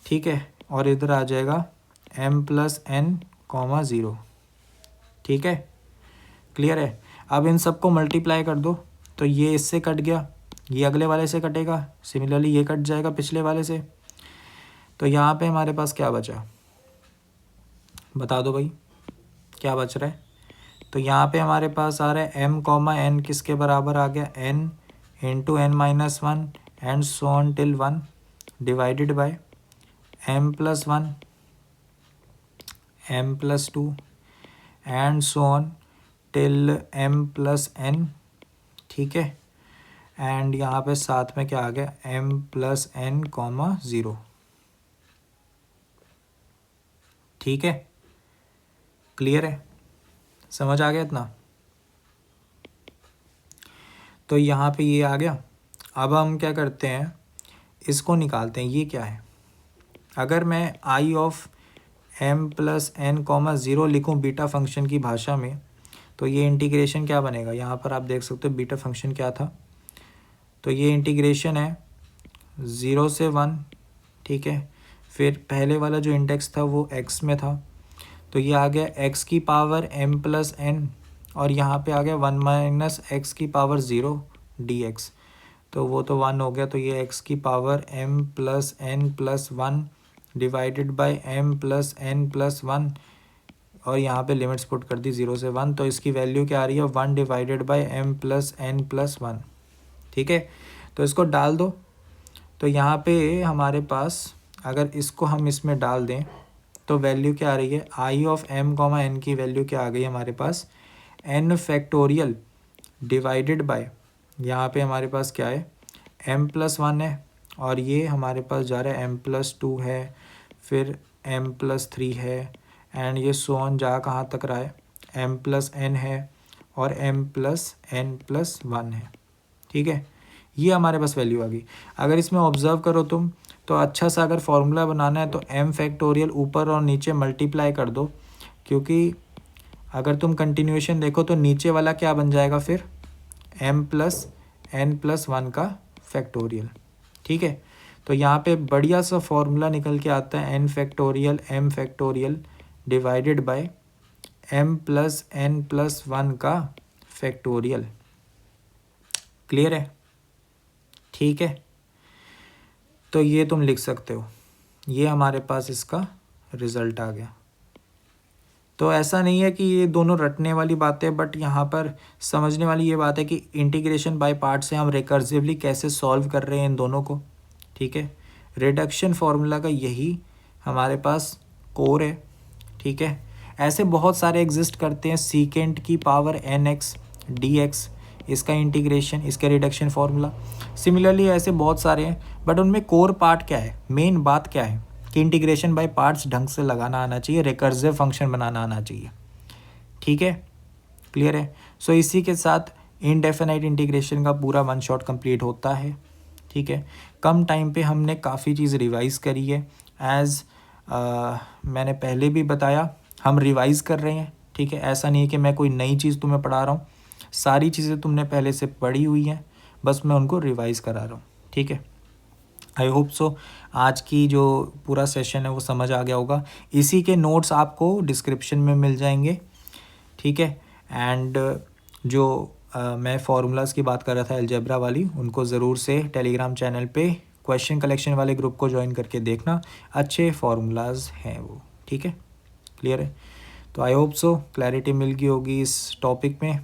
A: ठीक है। और इधर आ जाएगा m प्लस n कॉमा 0, ठीक है, क्लियर है। अब इन सबको मल्टीप्लाई कर दो, तो ये इससे कट गया, ये अगले वाले से कटेगा, सिमिलरली ये कट जाएगा पिछले वाले से। तो यहाँ पे हमारे पास क्या बचा, बता दो भाई क्या बच रहा है। तो यहाँ पे हमारे पास आ रहा है m कॉमा n किसके बराबर आ गया, n into n minus 1 and so on till 1 divided by m plus 1 m plus 2 and so on till m plus n, ठीक है। एंड यहाँ पे साथ में क्या आ गया, m प्लस n कॉमा 0, ठीक है, क्लियर है, समझ आ गया इतना। तो यहाँ पे ये आ गया। अब हम क्या करते हैं, इसको निकालते हैं, ये क्या है। अगर मैं I of m plus n comma 0 लिखूँ बीटा फंक्शन की भाषा में, तो ये इंटीग्रेशन क्या बनेगा, यहाँ पर आप देख सकते हो बीटा फंक्शन क्या था। तो ये इंटीग्रेशन है 0 से 1, ठीक है। फिर पहले वाला जो इंडेक्स था वो x में था, तो ये आ गया x की पावर m प्लस n, और यहाँ पे आ गया 1 माइनस एक्स की पावर 0 dx, तो वो तो 1 हो गया। तो ये x की power m plus n plus 1 divided by m plus n plus 1, और यहाँ पे लिमिट्स पुट कर दी 0 से 1, तो इसकी वैल्यू क्या आ रही है, 1 divided by m plus n plus 1, ठीक है। तो इसको डाल दो, तो यहाँ पे हमारे पास अगर इसको हम इसमें डाल दें तो वैल्यू क्या आ रही है, आई ऑफ m कॉमा n की वैल्यू क्या आ गई हमारे पास, n फैक्टोरियल डिवाइडेड बाय, यहाँ पे हमारे पास क्या है, m प्लस 1 है, और ये हमारे पास जा रहा है m प्लस 2 है, फिर m प्लस 3 है, एंड ये सो ऑन जा कहाँ तक रहा है, m प्लस n है और m प्लस n प्लस 1 है, ठीक है। ये हमारे पास वैल्यू आ गई। अगर इसमें ऑब्जर्व करो तुम, तो अच्छा सा अगर फॉर्मूला बनाना है तो m फैक्टोरियल ऊपर और नीचे मल्टीप्लाई कर दो, क्योंकि अगर तुम कंटिन्यूएशन देखो तो नीचे वाला क्या बन जाएगा फिर, m प्लस n प्लस 1 का फैक्टोरियल, ठीक है। तो यहाँ पे बढ़िया सा फॉर्मूला निकल के आता है, n factorial m factorial divided by m plus n plus 1 का फैक्टोरियल, क्लियर है, ठीक है। तो ये तुम लिख सकते हो, ये हमारे पास इसका रिज़ल्ट आ गया। तो ऐसा नहीं है कि ये दोनों रटने वाली बातें, बट यहाँ पर समझने वाली ये बात है कि इंटीग्रेशन बाय पार्ट से हम रिकर्सिवली कैसे सॉल्व कर रहे हैं इन दोनों को, ठीक है। रिडक्शन फार्मूला का यही हमारे पास कोर है, ठीक है। ऐसे बहुत सारे एग्जिस्ट करते हैं, सीकेंट की पावर nx dx, इसका इंटीग्रेशन, इसका रिडक्शन फार्मूला। सिमिलरली ऐसे बहुत सारे हैं, बट उनमें कोर पार्ट क्या है, मेन बात क्या है कि इंटीग्रेशन बाय पार्ट्स ढंग से लगाना आना चाहिए, रिकर्सिव फंक्शन बनाना आना चाहिए, ठीक है, क्लियर है। सो इसी के साथ इनडेफिनाइट इंटीग्रेशन का पूरा 1 शॉट कंप्लीट होता है, ठीक है। कम टाइम पे हमने काफ़ी चीज़ रिवाइज़ करी है, एज़ मैंने पहले भी बताया हम रिवाइज़ कर रहे हैं, ठीक है। ऐसा नहीं है कि मैं कोई नई चीज़ तुम्हें पढ़ा रहा हूँ, सारी चीज़ें तुमने पहले से पढ़ी हुई हैं, बस मैं उनको रिवाइज़ करा रहा हूँ, ठीक है। आई होप सो आज की जो पूरा सेशन है वो समझ आ गया होगा। इसी के नोट्स आपको डिस्क्रिप्शन में मिल जाएंगे, ठीक है। एंड जो मैं फार्मूलाज़ की बात कर रहा था अलजेब्रा वाली, उनको ज़रूर से टेलीग्राम चैनल पे क्वेश्चन कलेक्शन वाले ग्रुप को ज्वाइन करके देखना, अच्छे फार्मूलाज़ हैं वो, ठीक है, क्लियर है। तो आई होप सो क्लैरिटी मिल गई होगी इस टॉपिक में।